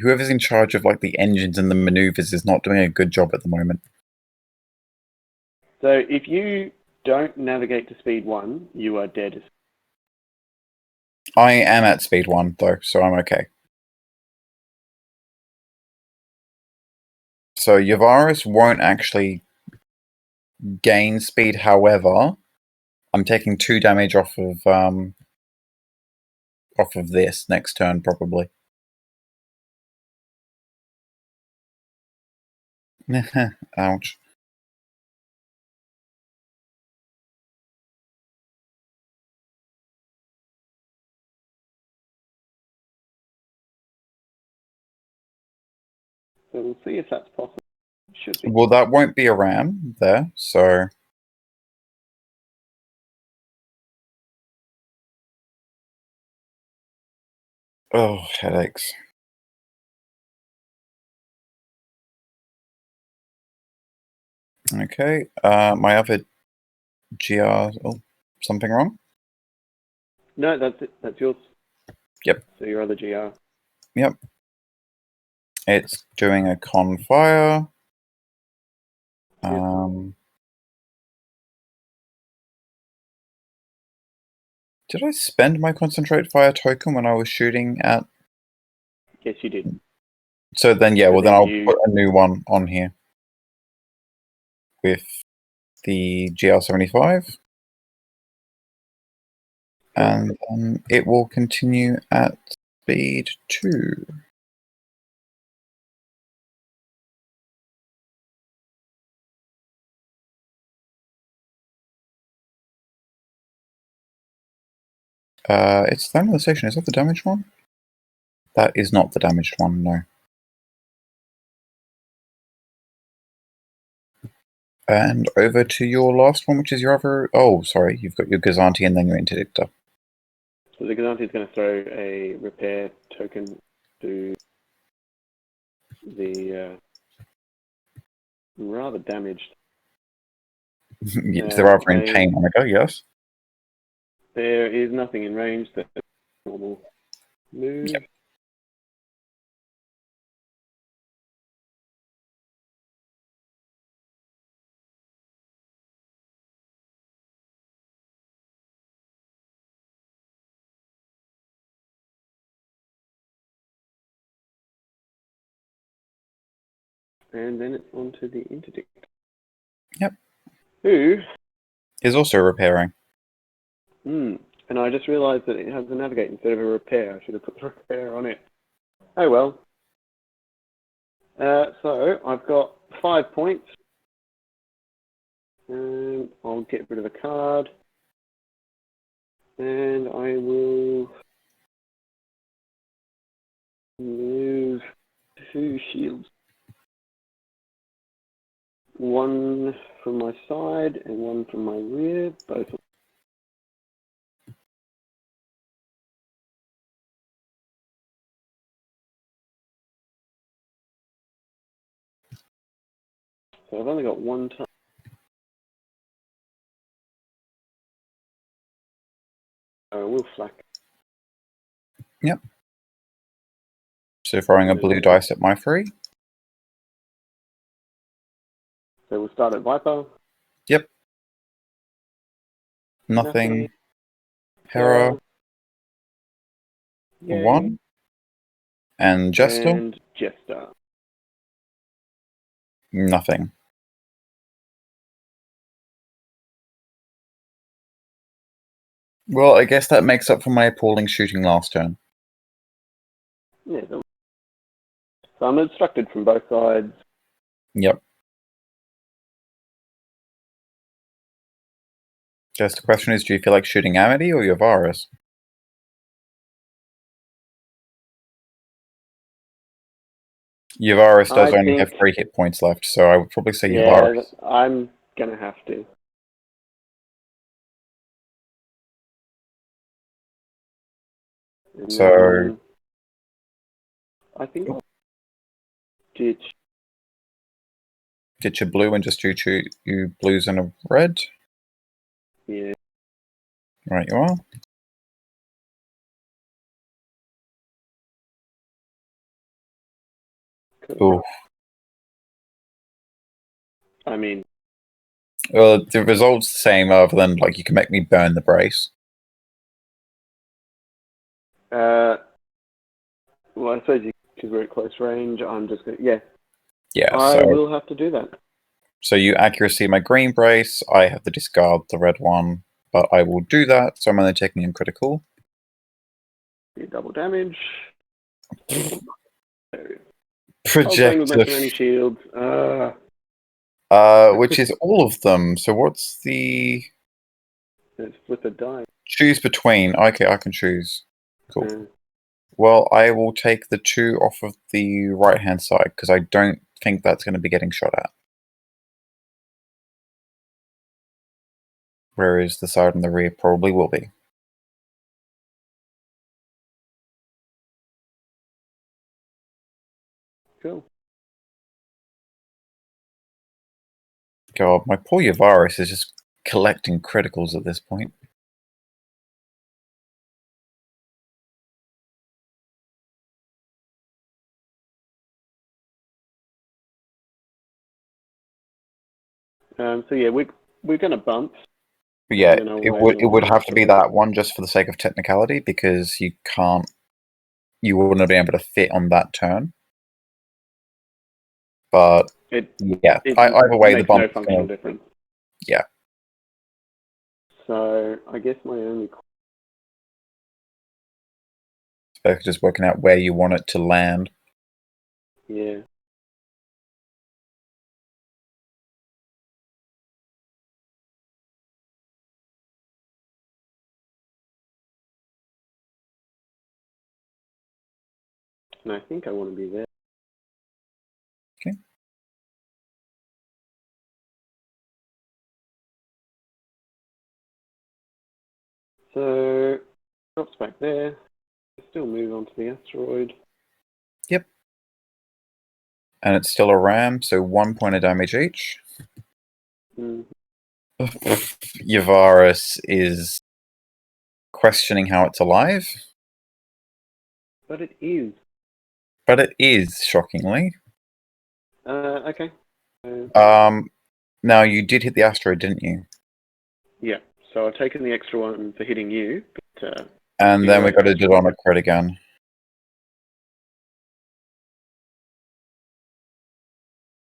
whoever's in charge of like the engines and the maneuvers is not doing a good job at the moment. So if you don't navigate to speed 1, you are dead. I am at speed 1 though, so I'm okay. So Yavaris won't actually gain speed, however, I'm taking 2 damage off of this next turn probably. Ouch. So we'll see if that's possible. Should be. Well, that won't be a ram there, so oh, headaches. Okay, my other GR. Oh, something wrong? No, that's it. That's yours. Yep. So your other GR. Yep. It's doing a con fire. Did I spend my concentrate fire token when I was shooting at? Yes, you did. So then, yeah. So Well, then then I'll you- put a new one on here with the GR75, and it will continue at speed 2. It's the name of the station. Is that the damaged one? That is not the damaged one, no. And over to your last one, which is your other... Oh, sorry. You've got your Gazanti and then your Interdictor. So the Gazanti is going to throw a repair token to the rather damaged. They're rather in pain, Monica, yes? There is nothing in range that normal move. Yep. And then it's on to the Interdict. Yep. Who is also repairing. And I just realised that it has a navigate instead of a repair. I should have put the repair on it. Oh well. So I've got 5 points. And I'll get rid of a card. And I will move 2 shields. one from my side and one from my rear, both. So I've only got one time. We'll flak. Yep. So throwing a blue dice at my 3. So we'll start at Viper. Yep. Nothing. Hera. Yay. 1. And Jester. And Jester. Nothing. Well, I guess that makes up for my appalling shooting last turn. Yeah. So I'm instructed from both sides. Yep. Guess the question is, do you feel like shooting Amity or Yavaris? Yavaris does only have 3 hit points left, so I would probably say Yavaris. Yeah, I'm going to have to. And So... I think I'll ditch. Ditch a blue and just do you blues and a red? Yeah. Right, you are. Cool. I mean... the result's the same, other than, like, you can make me burn the brace. Well, I suppose because we're at close range, I'm just going to... Yeah. Yeah, I will have to do that. So you accuracy my green brace, I have to discard the red one, but I will do that, so I'm only taking in critical. Double damage. Projective. With my shields. Which is all of them, so what's the... It's with a die. Choose between. Okay, I can choose. Cool. Well, I will take the 2 off of the right-hand side, because I don't think that's going to be getting shot at. Whereas the side in the rear probably will be. Cool. God, my poor Yavaris is just collecting criticals at this point. So yeah, we're going to bump. But yeah, it would have to be that one just for the sake of technicality, because you wouldn't have been able to fit on that turn. But yeah, either way, the bump makes no functional difference. Yeah. So I guess my only... So just working out where you want it to land. Yeah. And I think I want to be there. Okay. So drops back there. Still move on to the asteroid. Yep. And it's still a ram, so 1 point of damage each. Yavaris is questioning how it's alive. But it is. But it is, shockingly. Okay. Now, you did hit the asteroid, didn't you? Yeah. So I've taken the extra one for hitting you. But, and then we got to do it on a crit again.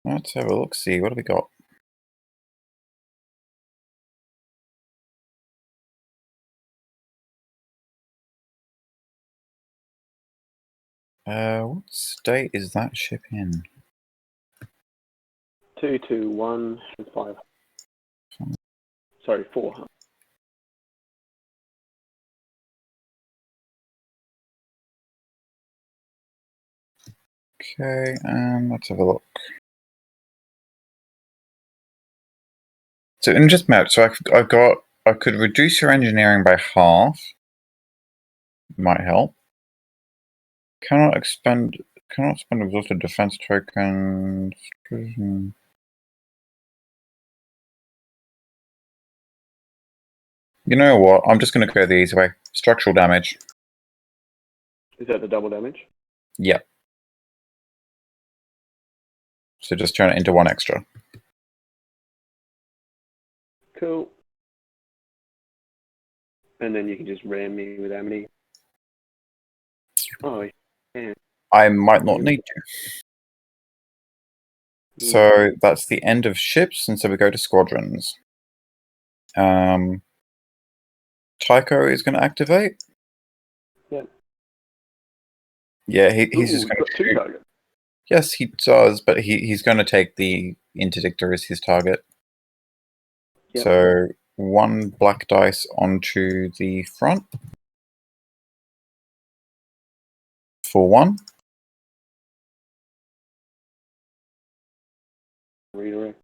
Let's have a look, see. What have we got? What state is that ship in? 221 and 5. Sorry, 400. Okay, let's have a look. So in just map, so I could reduce your engineering by half. Might help. Cannot spend exhausted defense tokens. You know what? I'm just going to go the easy way. Structural damage. Is that the double damage? Yeah. So just turn it into 1 extra. Cool. And then you can just ram me with Amity. Oh, yeah. I might not need to. So that's the end of ships, and so we go to squadrons. Tycho is going to activate. Yeah. Yeah, he's just going got to two shoot. targets. Yes, he does, but he's going to take the interdictor as his target. Yep. So 1 black dice onto the front for 1. Redirect.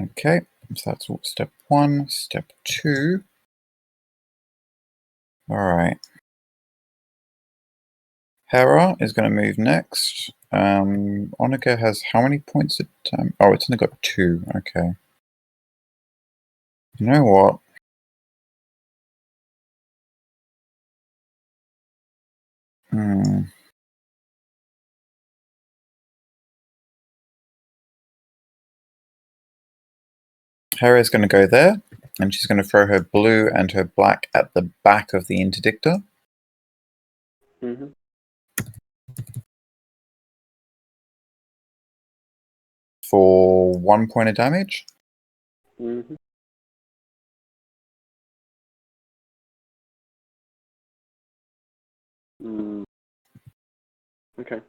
Okay, so that's step 1. Step 2. All right. Hera is going to move next. Onika has how many points at oh, it's only got 2. Okay. You know what? Hera's going to go there, and she's going to throw her blue and her black at the back of the interdictor. Mm-hmm. For 1 point of damage. Mm-hmm. Okay.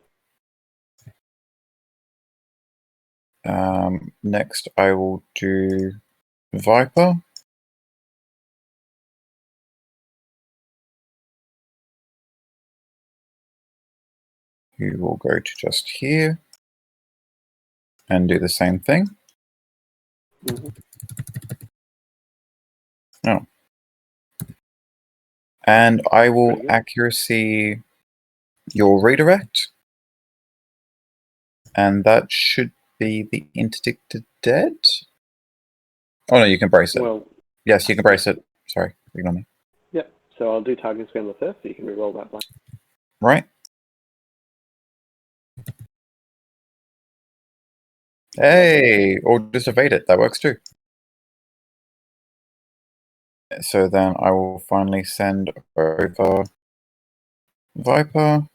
Next, I will do Viper. Who will go to just here and do the same thing. Mm-hmm. Oh. And I will Pretty good. accuracy your redirect. And that should be the interdictor dead. Oh no, you can brace it. Well, yes, you can brace it. Sorry, ignore me. yep. So I'll do target scrambler first, so you can reroll that one. Right. Hey, or just evade it. That works too. So then I will finally send over Viper.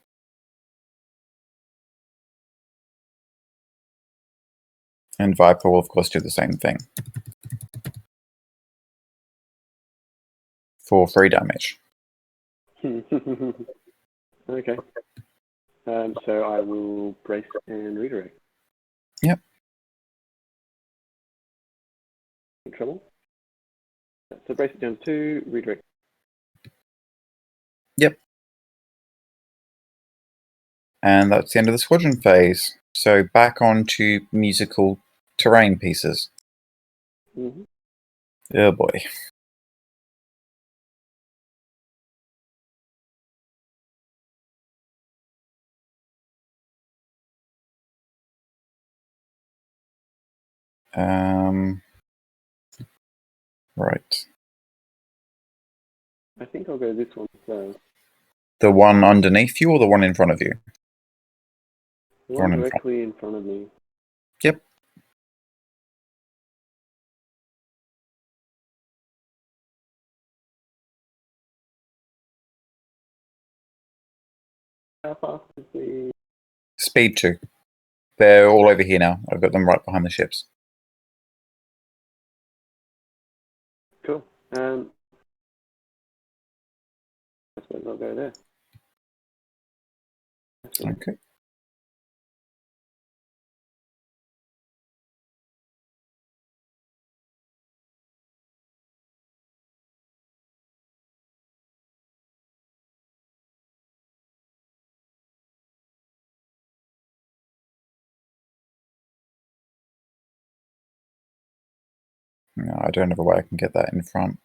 And Viper will, of course, do the same thing. For 3 damage. Okay. So I will brace and redirect. Yep. In trouble. So brace it down to 2, redirect. Yep. And that's the end of the squadron phase. So back on to musical terrain pieces. Mm-hmm. Oh boy. Right. I think I'll go this one first. The one underneath you or the one in front of you? The one directly in front of me. Yep. How fast is the... Speed 2. They're all over here now. I've got them right behind the ships. Cool. I suppose I'll go there. Okay. No, I don't have a way I can get that in front.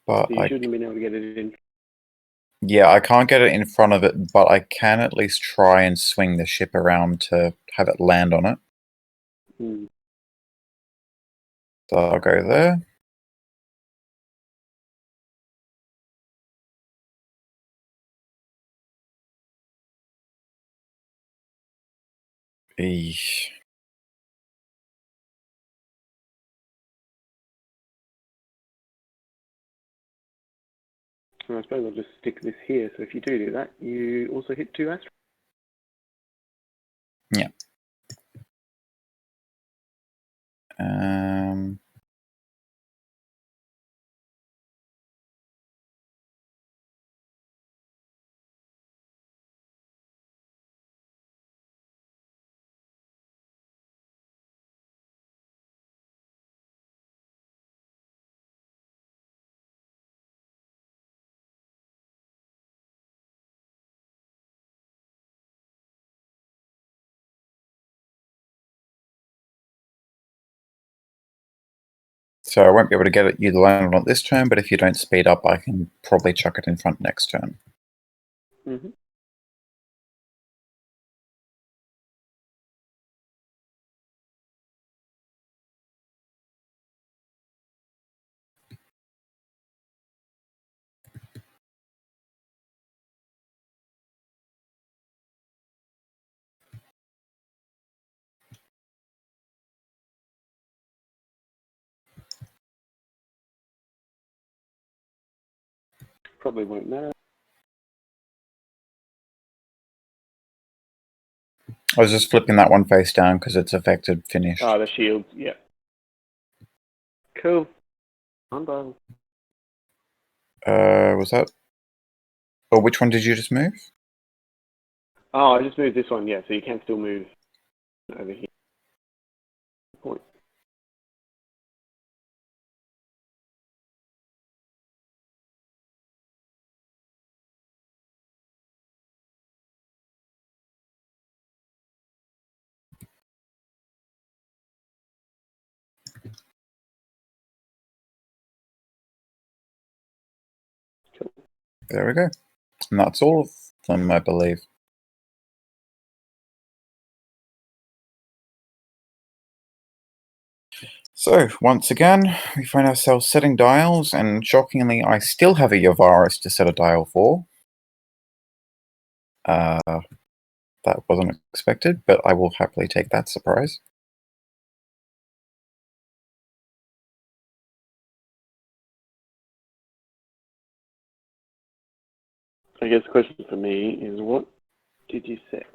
But So you shouldn't have been able to get it in. yeah, I can't get it in front of it, but I can at least try and swing the ship around to have it land on it. Hmm. So I'll go there. Eesh. And I suppose I'll just stick this here. So if you do that, you also hit 2 asteroids. Yeah. So I won't be able to get you to land on it this turn, but if you don't speed up, I can probably chuck it in front next turn. Mm-hmm. Probably won't matter. I was just flipping that one face down because it's affected finished. Ah, the shields, yeah. Cool. Unbelievable. Was that? Oh, which one did you just move? Oh, I just moved this one, yeah, so you can still move over here. Point. Cool. There we go. And that's all of them, I believe. So, once again, we find ourselves setting dials, and shockingly, I still have a Yavaris to set a dial for. That wasn't expected, but I will happily take that surprise. I guess the question for me is, what did you set?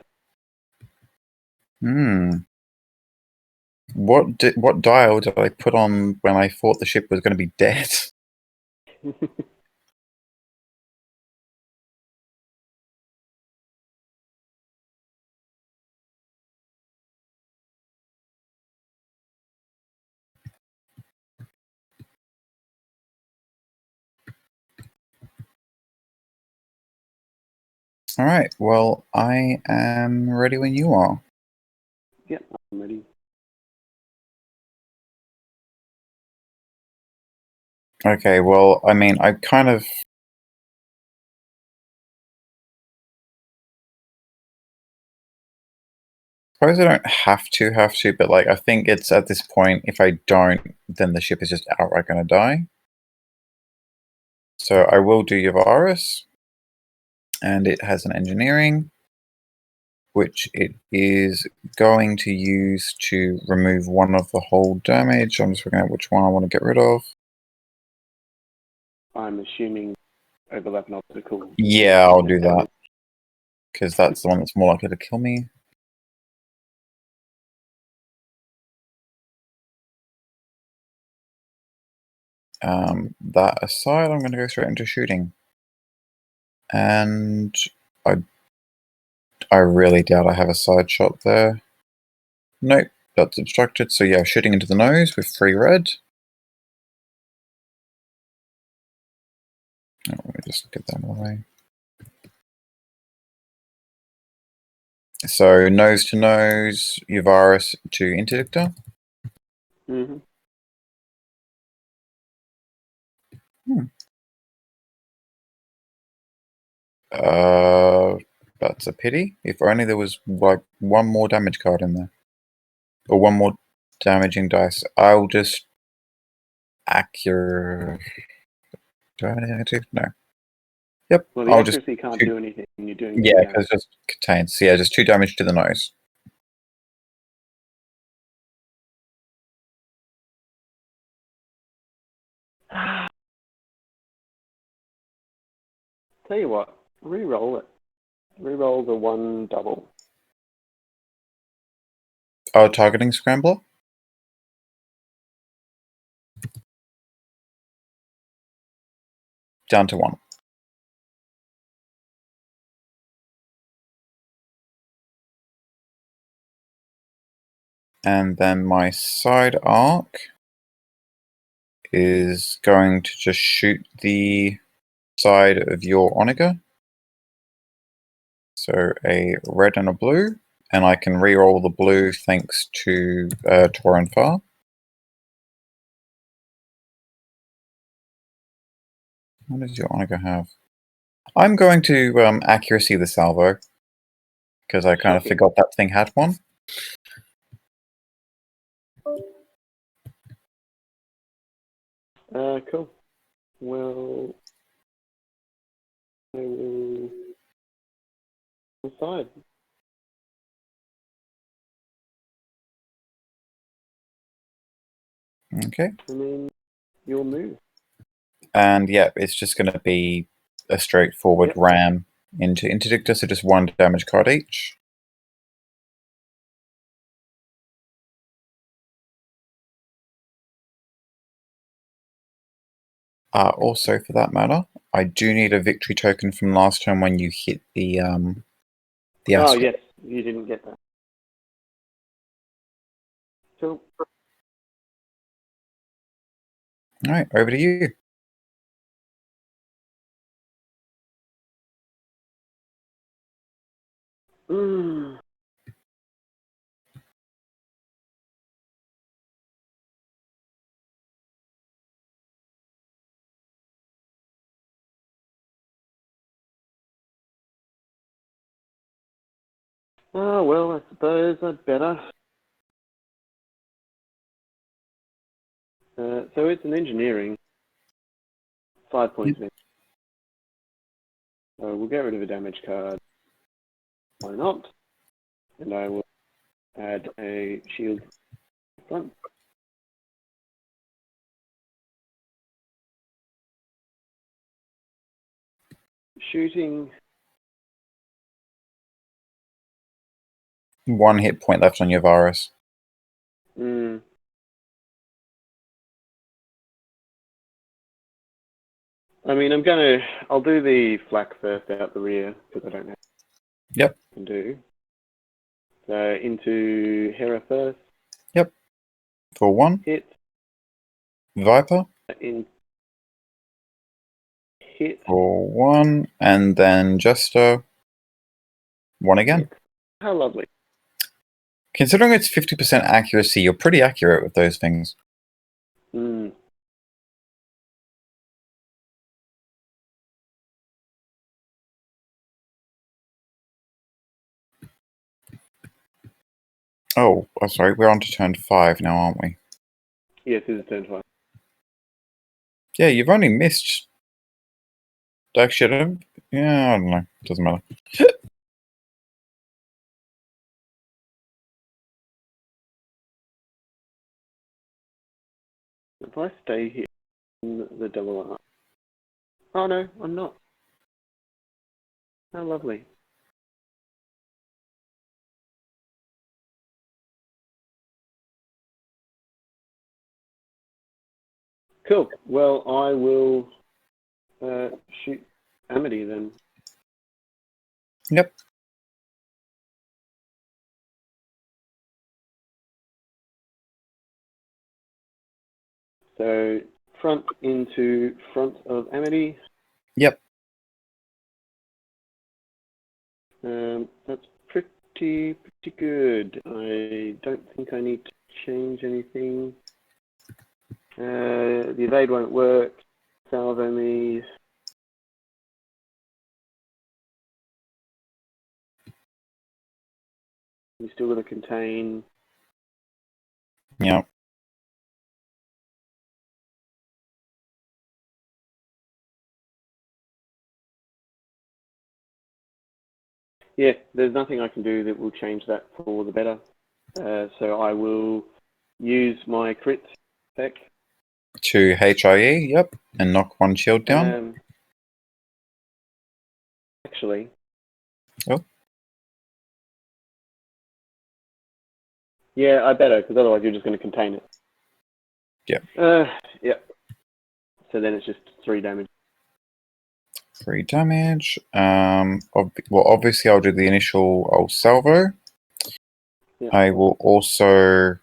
What dial did I put on when I thought the ship was going to be dead? All right. Well, I am ready when you are. Yep, I'm ready. Okay. Well, I mean, I kind of. I suppose I don't have to, but like I think it's at this point, if I don't, then the ship is just outright going to die. So I will do Yavaris, and it has an engineering, which it is going to use to remove one of the hull damage. I'm just looking at which one I want to get rid of. I'm assuming overlapping obstacle. Yeah, I'll do that, because that's the one that's more likely to kill me. That aside, I'm going to go straight into shooting. And I really doubt I have a side shot there. Nope, that's obstructed. So yeah, shooting into the nose with 3 red. Oh, let me just get that out of the way. So nose to nose, Yavaris to interdictor. Mm-hmm. That's a pity. If only there was like one more damage card in there. Or one more damaging dice. I'll just accurate. Do I have anything to? No. Yep. Well, the I'll just accuracy can't do anything when you're doing yeah, damage. because it just contains. Yeah, just 2 damage to the nose. Tell you what, re-roll it. Re-roll the 1 double. Oh, targeting scrambler. Down to 1. And then my side arc is going to just shoot the side of your Onager. So a red and a blue, and I can re-roll the blue thanks to Torrent Far. What does your Onager have? I'm going to accuracy the salvo, because I kind of forgot that thing had one. Cool. Well, I will decide. Okay. And then you'll move. And yeah, it's just going to be a straightforward ram into Interdictor, so just 1 damage card each. Also, for that matter, I do need a victory token from last time when you hit the Oh, Astral. yes, you didn't get that. So, All right, over to you. oh, well, I suppose I'd better. So it's an engineering. 5 points. So we'll get rid of a damage card. Why not? And I will add a shield front. Shooting. 1 hit point left on your virus. I mean, I'll do the flak first out the rear, because I don't have Yep. what I can do. So into Hera first. Yep. For 1. Hit. Viper. In hit. For 1. And then Jester. 1 again. How lovely. Considering it's 50% accuracy, you're pretty accurate with those things. Oh, sorry, we're on to turn 5 now, aren't we? Yes, it is turn 5. Yeah, you've only missed. Actually, yeah, I don't know. Doesn't matter. If I stay here in the double R. Oh no, I'm not. How lovely. Cool. Well, I will shoot Amity then. Yep. So front into front of Amity. Yep. That's pretty good. I don't think I need to change anything. The evade won't work. Salvo me. You still got to contain. Yeah. Yeah, there's nothing I can do that will change that for the better. So I will use my crit spec. To HIE, yep, and knock one shield down. Actually. Oh. Yeah, I better, because otherwise you're just going to contain it. Yeah. Yeah. So then it's just 3 damage. 3 damage. Well, obviously I'll do the initial old salvo. Yeah. I will also...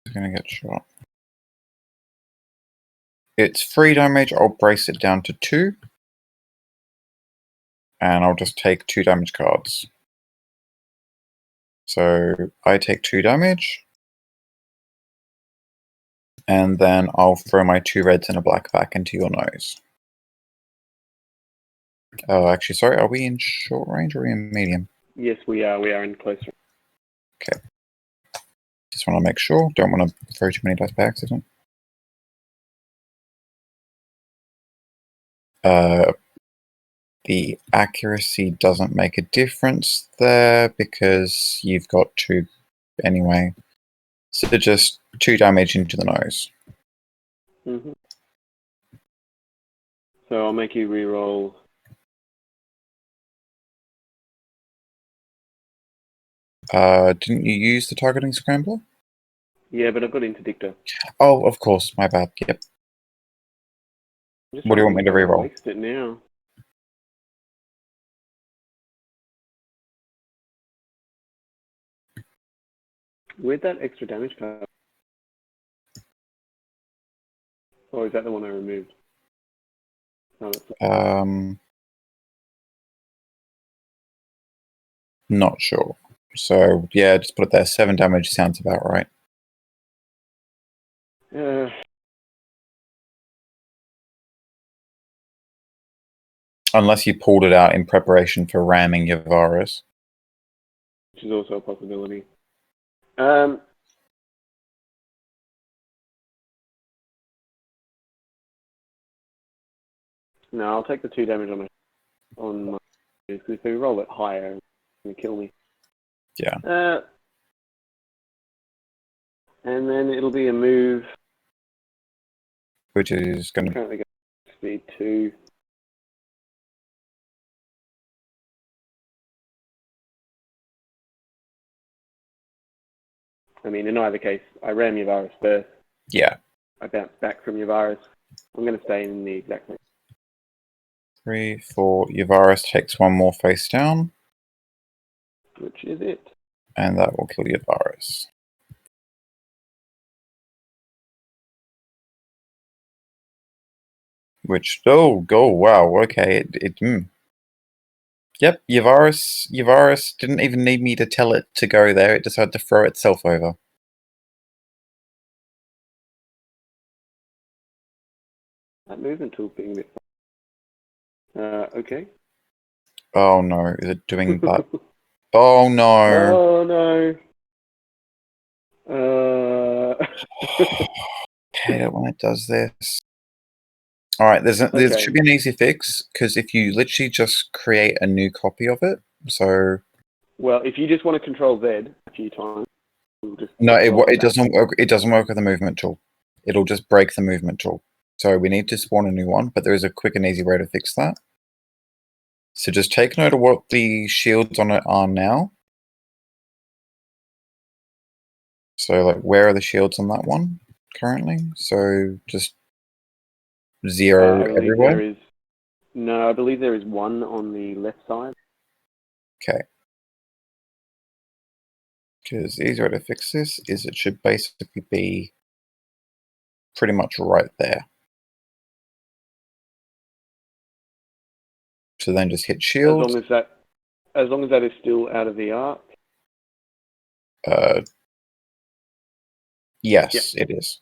He's gonna get shot. It's 3 damage. I'll brace it down to 2. And I'll just take 2 damage cards. So I take 2 damage. And then I'll throw my 2 reds and a black back into your nose. Oh, actually, sorry. Are we in short range or are we in medium? Yes, we are. We are in close range. Okay. Just want to make sure. Don't want to throw too many dice by accident. The accuracy doesn't make a difference there because you've got 2 anyway. So just 2 damage into the nose. Mm-hmm. So I'll make you re-roll. Didn't you use the targeting scrambler? Yeah, but I've got interdictor. Oh, of course. My bad. Yep. What do you want me to re-roll? Waste it now. Where'd that extra damage card? Or is that the one I removed? Oh, not sure. So yeah, just put it there. 7 damage sounds about right. Unless you pulled it out in preparation for ramming your virus. Which is also a possibility. No, I'll take the 2 damage on my because if we roll it higher, it's going to kill me. Yeah. And then it'll be a move. Which is going to... Currently go speed 2. I mean, in either case, I ram your virus first. Yeah. I bounce back from your virus. I'm going to stay in the exact same. 3, 4. Your virus takes 1 more face down. Which is it. And that will kill your virus. Which, oh, wow, okay, Yep, your virus didn't even need me to tell it to go there, it decided to throw itself over. That movement tool being a bit okay. Oh no, is it doing that? Oh no. Oh no. I hate it when it does this. Alright, there should be an easy fix, because if you literally just create a new copy of it, so... Well, if you just want to control Z a few times, we'll just... No, it doesn't work. It doesn't work with the movement tool. It'll just break the movement tool. So we need to spawn a new one, but there is a quick and easy way to fix that. So just take note of what the shields on it are now. So like, where are the shields on that one currently? So just 0 everywhere. No, I believe there is 1 on the left side. Okay. Because the easier way to fix this is it should basically be pretty much right there. to then just hit As shield. long as that is still out of the arc. Yes, it is.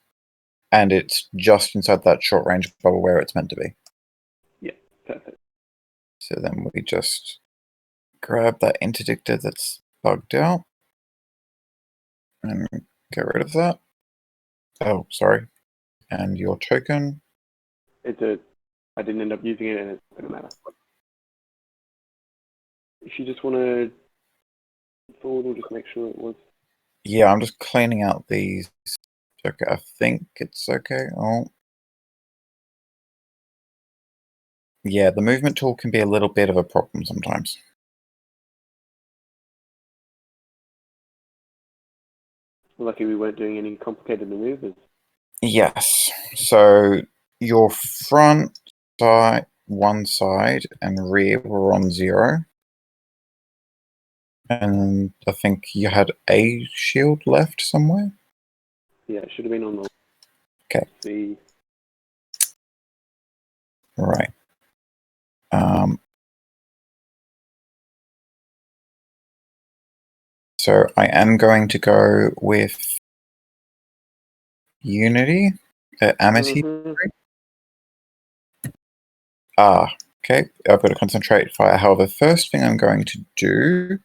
And it's just inside that short range bubble where it's meant to be. Yeah, perfect. So then we just grab that interdictor that's bugged out and get rid of that. Oh, sorry. And your token. I didn't end up using it, and it's not going to matter. If you just want to forward, we'll just make sure it was. Yeah, I'm just cleaning out these. Okay, I think it's okay. Oh. Yeah, the movement tool can be a little bit of a problem sometimes. Lucky we weren't doing any complicated maneuvers. Yes. So your front side, one side, and rear were on 0. And I think you had a shield left somewhere. Yeah, it should have been on the. Okay. See. Right. So I am going to go with Unity, Amity. Mhm. Okay. I've got to concentrate fire. However, the first thing I'm going to do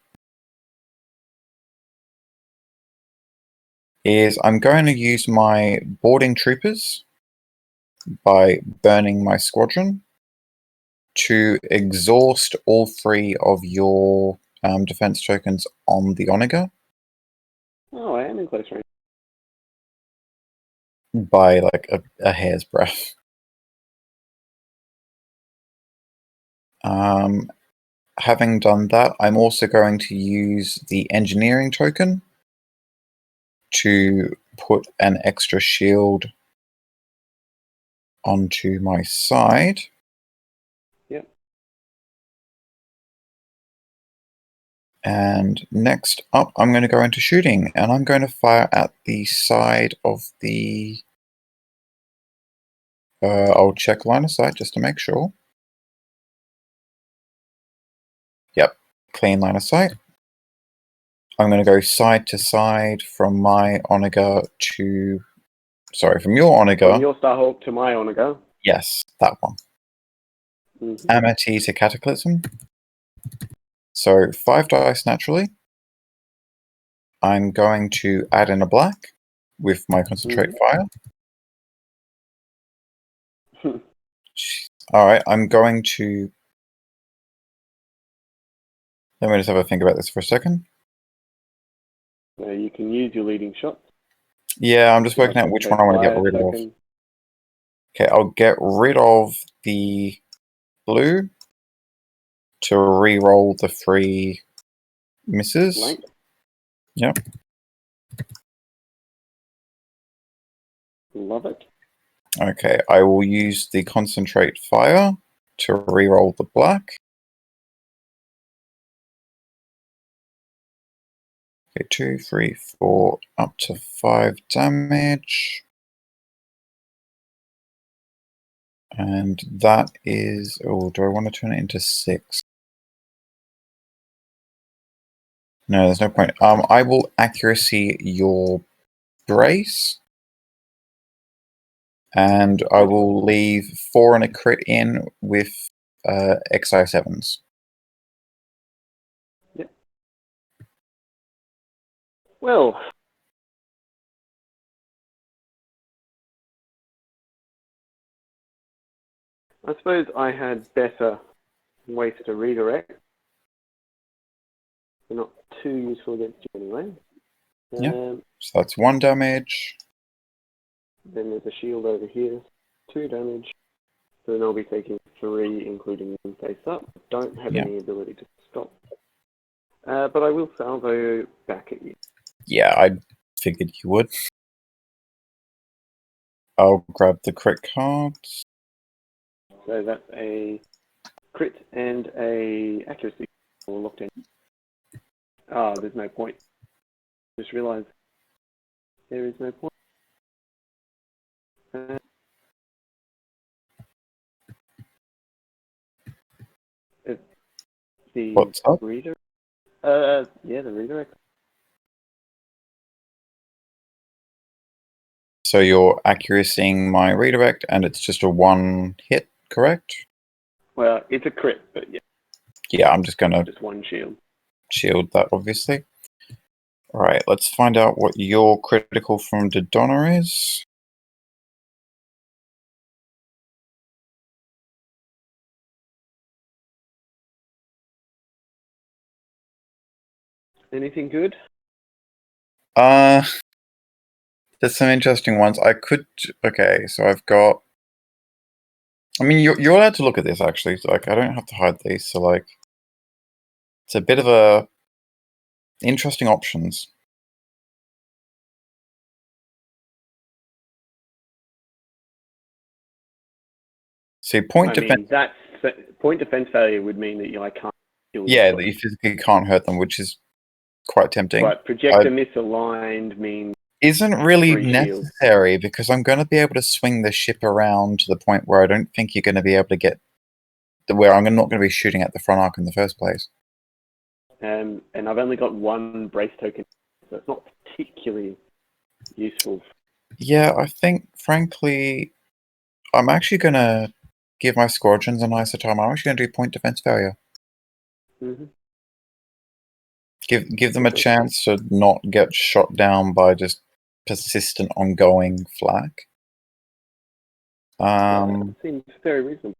is I'm going to use my boarding troopers by burning my squadron to exhaust all 3 of your defense tokens on the Onager Oh, I am in close range. by like a hair's breadth. Having done that, I'm also going to use the engineering token to put an extra shield onto my side. Yep. And next up, I'm going to go into shooting, and I'm going to fire at the side of the... I'll check line of sight just to make sure. Yep, clean line of sight. I'm going to go side to side from my Onager to... Sorry, from your Onager. From your Starhawk to my Onager. Yes, that one. Mm-hmm. Amity to Cataclysm. So 5 dice naturally. I'm going to add in a black with my concentrate fire. Alright, I'm going to... Let me just have a think about this for a second. You can use your leading shot. Yeah, I'm just working out which one I want to get rid of. Okay, I'll get rid of the blue to re-roll the 3 misses. Blank. Yep. Love it. Okay, I will use the concentrate fire to re-roll the black. Okay, 2, 3, 4, up to 5 damage. And that is... Oh, do I want to turn it into 6? No, there's no point. I will accuracy your brace. And I will leave 4 and a crit in with XI7s. Yep. Well, I suppose I had better ways to redirect. They're not too useful against you anyway. Yeah. So that's 1 damage. Then there's a shield over here, 2 damage. So then I'll be taking 3, including one face up. Don't have any ability to stop. But I will salvo back at you. Yeah, I figured you would. I'll grab the crit cards. So that's a crit and a accuracy all locked in. There's no point. Just realised there is no point. The What's up? redirect? Yeah, the redirect. So you're accuracying my redirect, and it's just a 1 hit, correct? Well, it's a crit, but yeah, Yeah, I'm just gonna just 1 shield. shield that, obviously. Alright, let's find out what your critical from Dodonna is. Anything good? There's some interesting ones. Okay, so I've got... I mean, you're allowed to look at this, actually. Like, I don't have to hide these, so, like... It's a bit of a... interesting options. See, point defense... that's point defense failure would mean that I can't kill Yeah, them. that you physically can't hurt them, which is quite tempting. But projector misaligned means Isn't really 3 shields. necessary, because I'm going to be able to swing the ship around to the point where I don't think you're going to be able to get... where I'm not going to be shooting at the front arc in the first place. and I've only got 1 brace token, so it's not particularly useful. Yeah, I think, frankly, I'm actually going to give my squadrons a nicer time. I'm actually going to do point defense failure. Mm-hmm. Give them a chance to not get shot down by just persistent, ongoing flak. Seems very reasonable.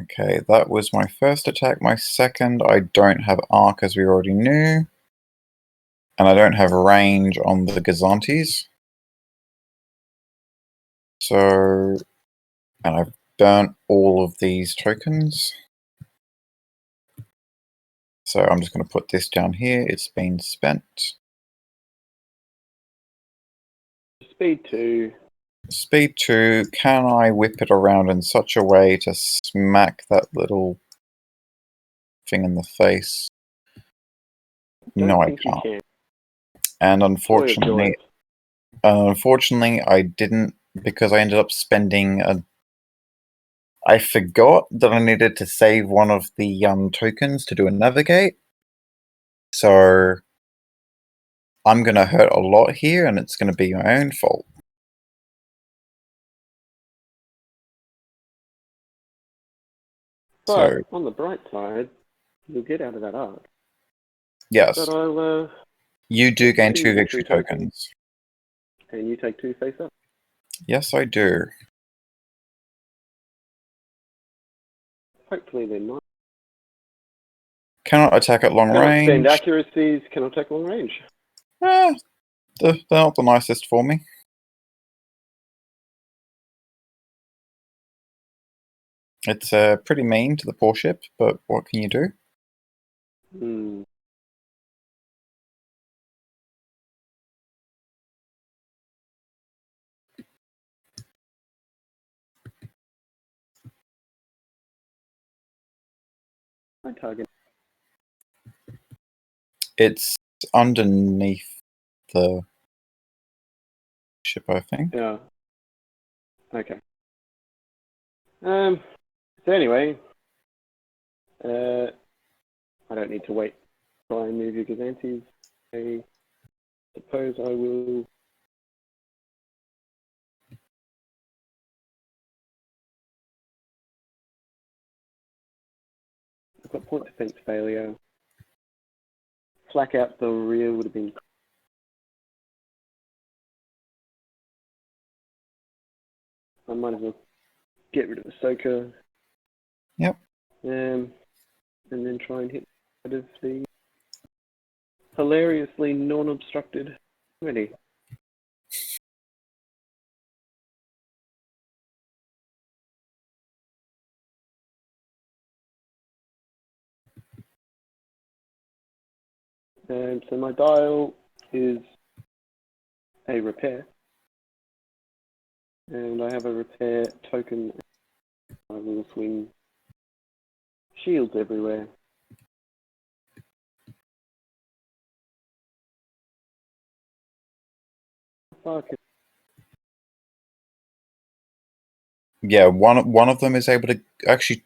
Okay, that was my first attack. My second, I don't have arc, as we already knew. And I don't have range on the Gazantes. So, and I've burnt all of these tokens. So I'm just going to put this down here. It's been spent. Speed 2. Speed 2. Can I whip it around in such a way to smack that little thing in the face? No, I can't. Can. And unfortunately, I didn't, because I ended up spending a... I forgot that I needed to save one of the tokens to do a navigate. So I'm going to hurt a lot here, and it's going to be my own fault. But So, on the bright side, you'll get out of that arc. yes. But I'll... You do gain 2 two victory victory tokens. And you take 2 face up. Yes, I do. Hopefully they're not. Cannot attack at long Cannot range. spend accuracies, cannot attack long range. They're not the nicest for me. It's pretty mean to the poor ship, but what can you do? Hmm. My target. It's underneath the ship, I think. Yeah. Okay. So anyway, I don't need to wait. Try and move your Gazantes. I suppose I will. I've got point defense failure. Flak out the rear would have been. I might as well get rid of the Soaker. Yep. And then try and hit out of the hilariously non-obstructed ready. So my dial is a repair. And I have a repair token. I will swing shields everywhere. Fuck. Yeah, one of them is able to actually...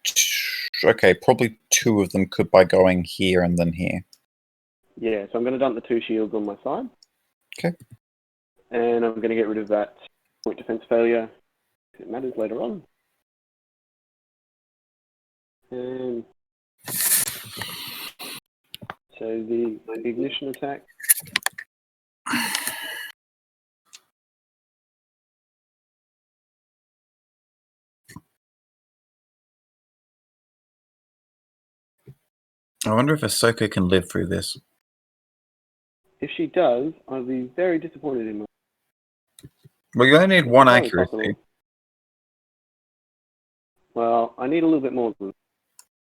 Okay, probably 2 of them could by going here and then here. Yeah, so I'm going to dump the 2 shields on my side. Okay. And I'm going to get rid of that point defense failure. It matters later on. And so the ignition attack. I wonder if Ahsoka can live through this. If she does, I'll be very disappointed in her. Well, you only need 1 Entirely accuracy. possible. Well, I need a little bit more than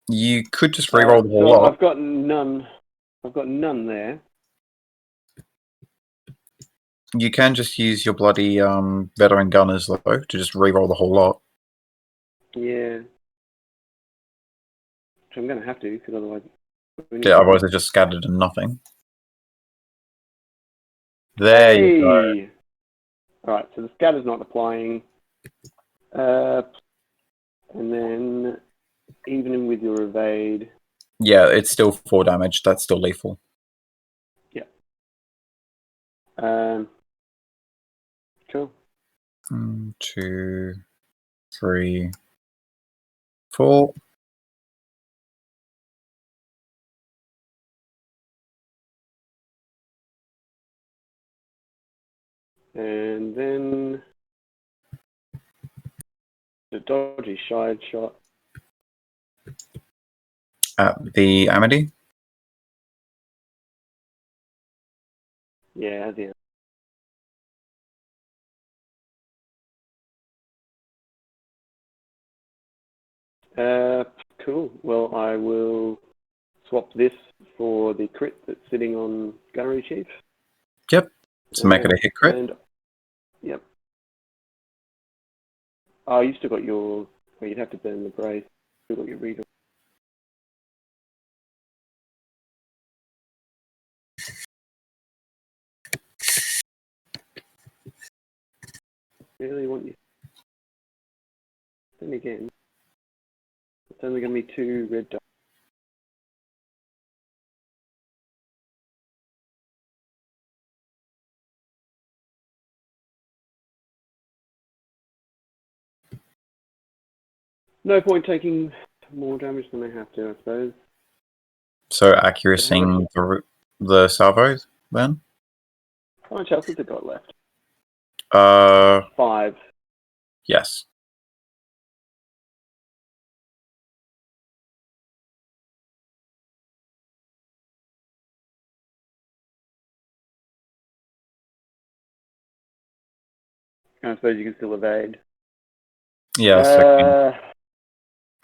You could just reroll the whole so lot. I've got none. I've got none there. You can just use your bloody veteran gunners though to just reroll the whole lot. Yeah. Which I'm going to have to, because otherwise... Yeah, otherwise they're just scattered and nothing. There you go. Alright, so the scatter's not applying. And then, even with your evade... Yeah, it's still 4 damage. That's still lethal. Yeah. Cool. 1, 2, 3, 4. And then... the dodgy side shot. At the Amity. Yeah, at the end. Cool. Well, I will swap this for the crit that's sitting on Gunnery Chief. Yep. So make it a hit crit. And, yep. Oh, you still got your... Well, you'd have to burn the brace. Still got your reader. Really want you... Then again, it's only going to be 2 red dots. No point taking more damage than I have to, I suppose. So accuracying the salvos then? How much else has it got left? 5. Yes. I suppose you can still evade. Yeah, so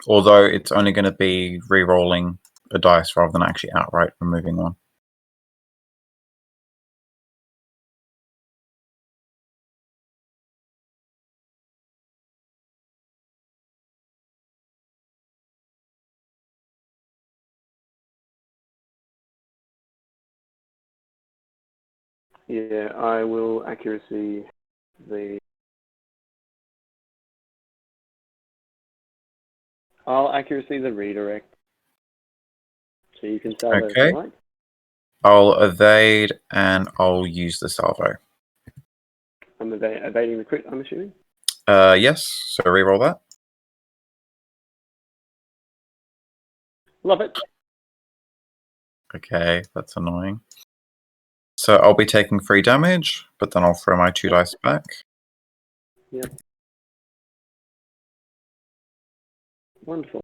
although it's only going to be re-rolling a dice rather than actually outright removing one. Yeah, I will accuracy the... I'll accuracy the redirect. So you can salvo if Okay. you like. I'll evade and I'll use the salvo. I'm evading the crit, I'm assuming. Yes, so re-roll that. Love it. Okay, that's annoying. So I'll be taking 3 damage, but then I'll throw my 2 dice back. Yep. Wonderful.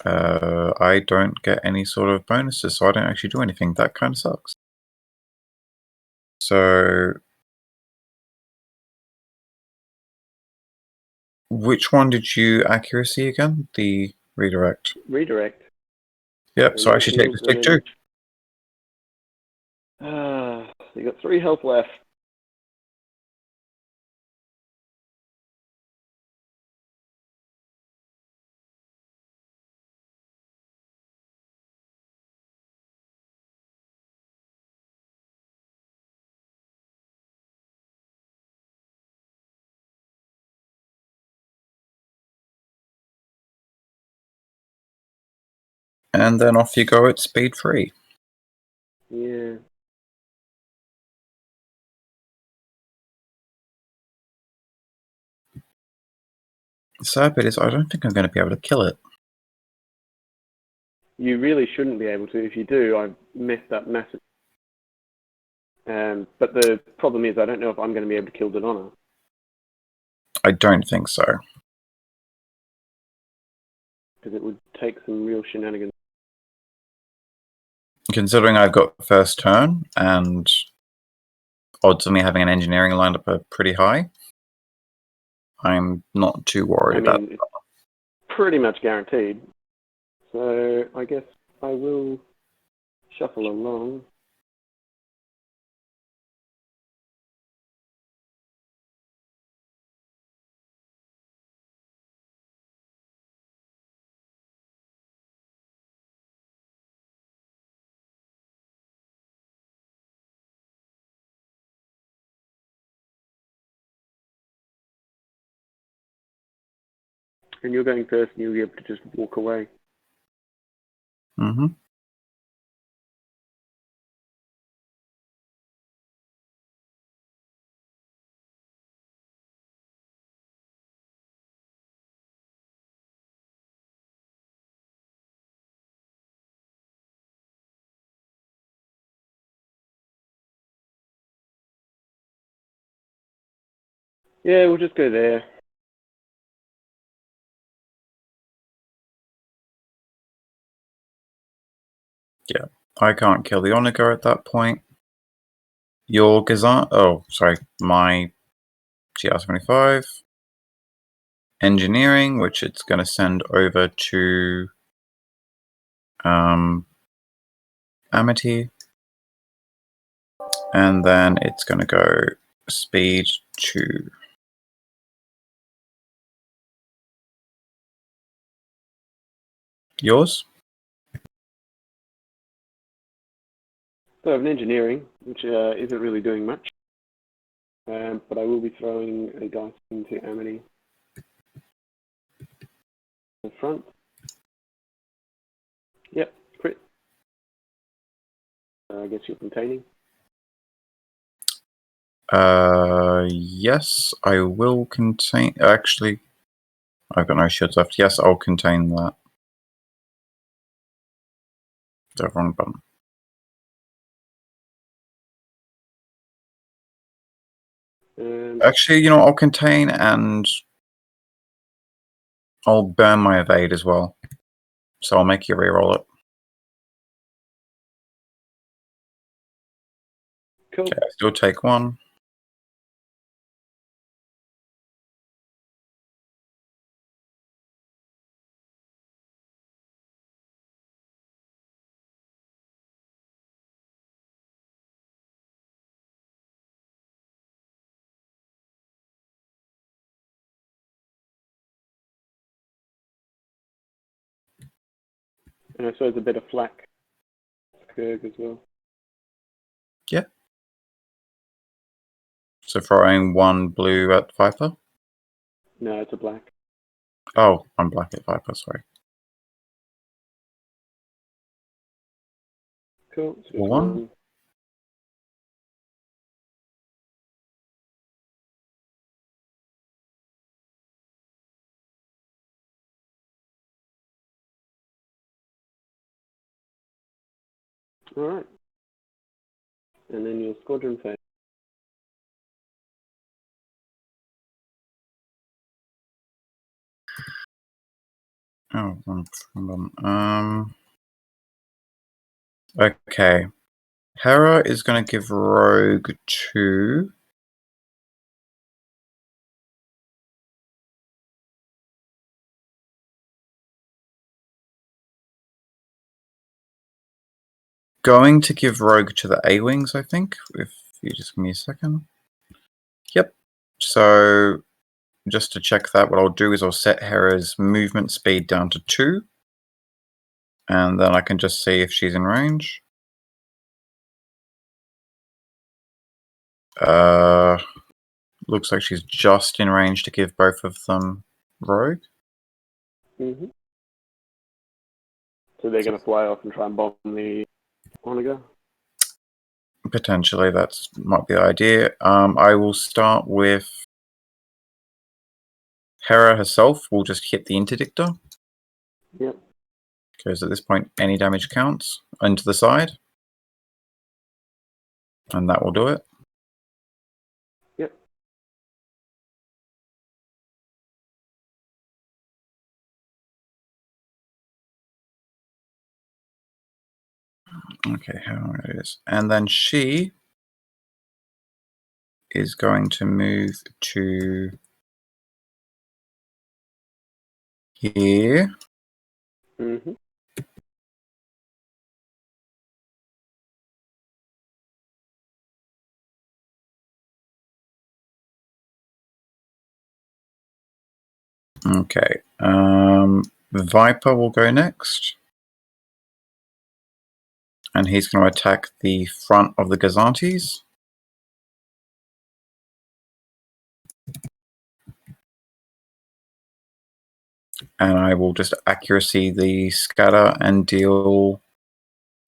I don't get any sort of bonuses, so I don't actually do anything. That kind of sucks. So which one did you accuracy again? The redirect. Redirect. Yep, so I actually take this take 2. So you got 3 health left. And then off you go at speed 3. Yeah. The sad bit is I don't think I'm going to be able to kill it. You really shouldn't be able to. If you do, I've messed up massively. But the problem is I don't know if I'm going to be able to kill Dodonna. I don't think so. Because it would take some real shenanigans. Considering I've got first turn and odds of me having an engineering lined up are pretty high, I'm not too worried about it. It's pretty much guaranteed. So I guess I will shuffle along. And you're going first and you'll be able to just walk away. Mm-hmm. Yeah, we'll just go there. Yeah, I can't kill the Onager at that point. Your Gazan... Oh, sorry. My GR75. Engineering, which it's going to send over to Amity. And then it's going to go speed 2. Yours? So I have an engineering, which isn't really doing much. But I will be throwing a dice into Amity. The front. Yep, crit. I guess you're containing. Yes, I will contain... Actually, I've got no shields left. Yes, I'll contain that. The wrong button. Actually, you know, I'll contain and I'll burn my evade as well. So I'll make you reroll it. Cool. Okay, I still take 1. And I suppose a bit of flak Skurg as well. Yeah. So throwing 1 blue at Viper? No, it's a black. Oh, I'm black at Viper, sorry. Cool. So Well, 1. All right. And then your squadron phase. Oh, okay. Hera is going to give Rogue 2. Going to give Rogue to the A-Wings, I think, if you just give me a second. Yep. So, just to check that, what I'll do is I'll set Hera's movement speed down to 2. And then I can just see if she's in range. Looks like she's just in range to give both of them Rogue. Mm-hmm. So they're going to fly off and try and bomb the Onager? Potentially, that might be the idea. I will start with Hera herself. Will just hit the interdictor. Yep. Because at this point, any damage counts into the side. And that will do it. Yep. Okay, how it is. And then she is going to move to here. Mm-hmm. Okay. Viper will go next. And he's going to attack the front of the Gazantes. And I will just accuracy the scatter and deal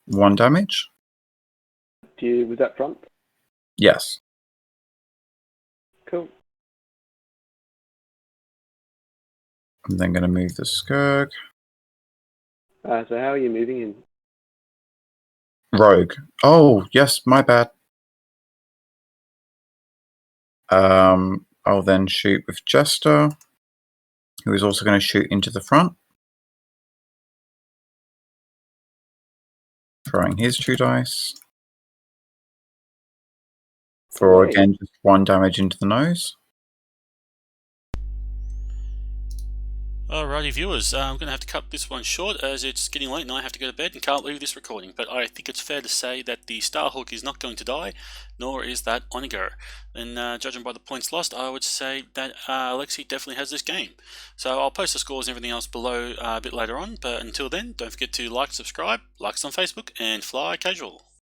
1 damage. Was that front? Yes. Cool. I'm then going to move the Skurg. So how are you moving in? Rogue. Oh, yes, my bad. I'll then shoot with Jester, who is also going to shoot into the front. Throwing his 2 dice. For, Yay. again, just 1 damage into the nose. Alrighty, viewers, I'm going to have to cut this one short as it's getting late and I have to go to bed and can't leave this recording. But I think it's fair to say that the Starhawk is not going to die, nor is that Onager. And judging by the points lost, I would say that Alexi definitely has this game. So I'll post the scores and everything else below a bit later on. But until then, don't forget to like, subscribe, like us on Facebook, and fly casual.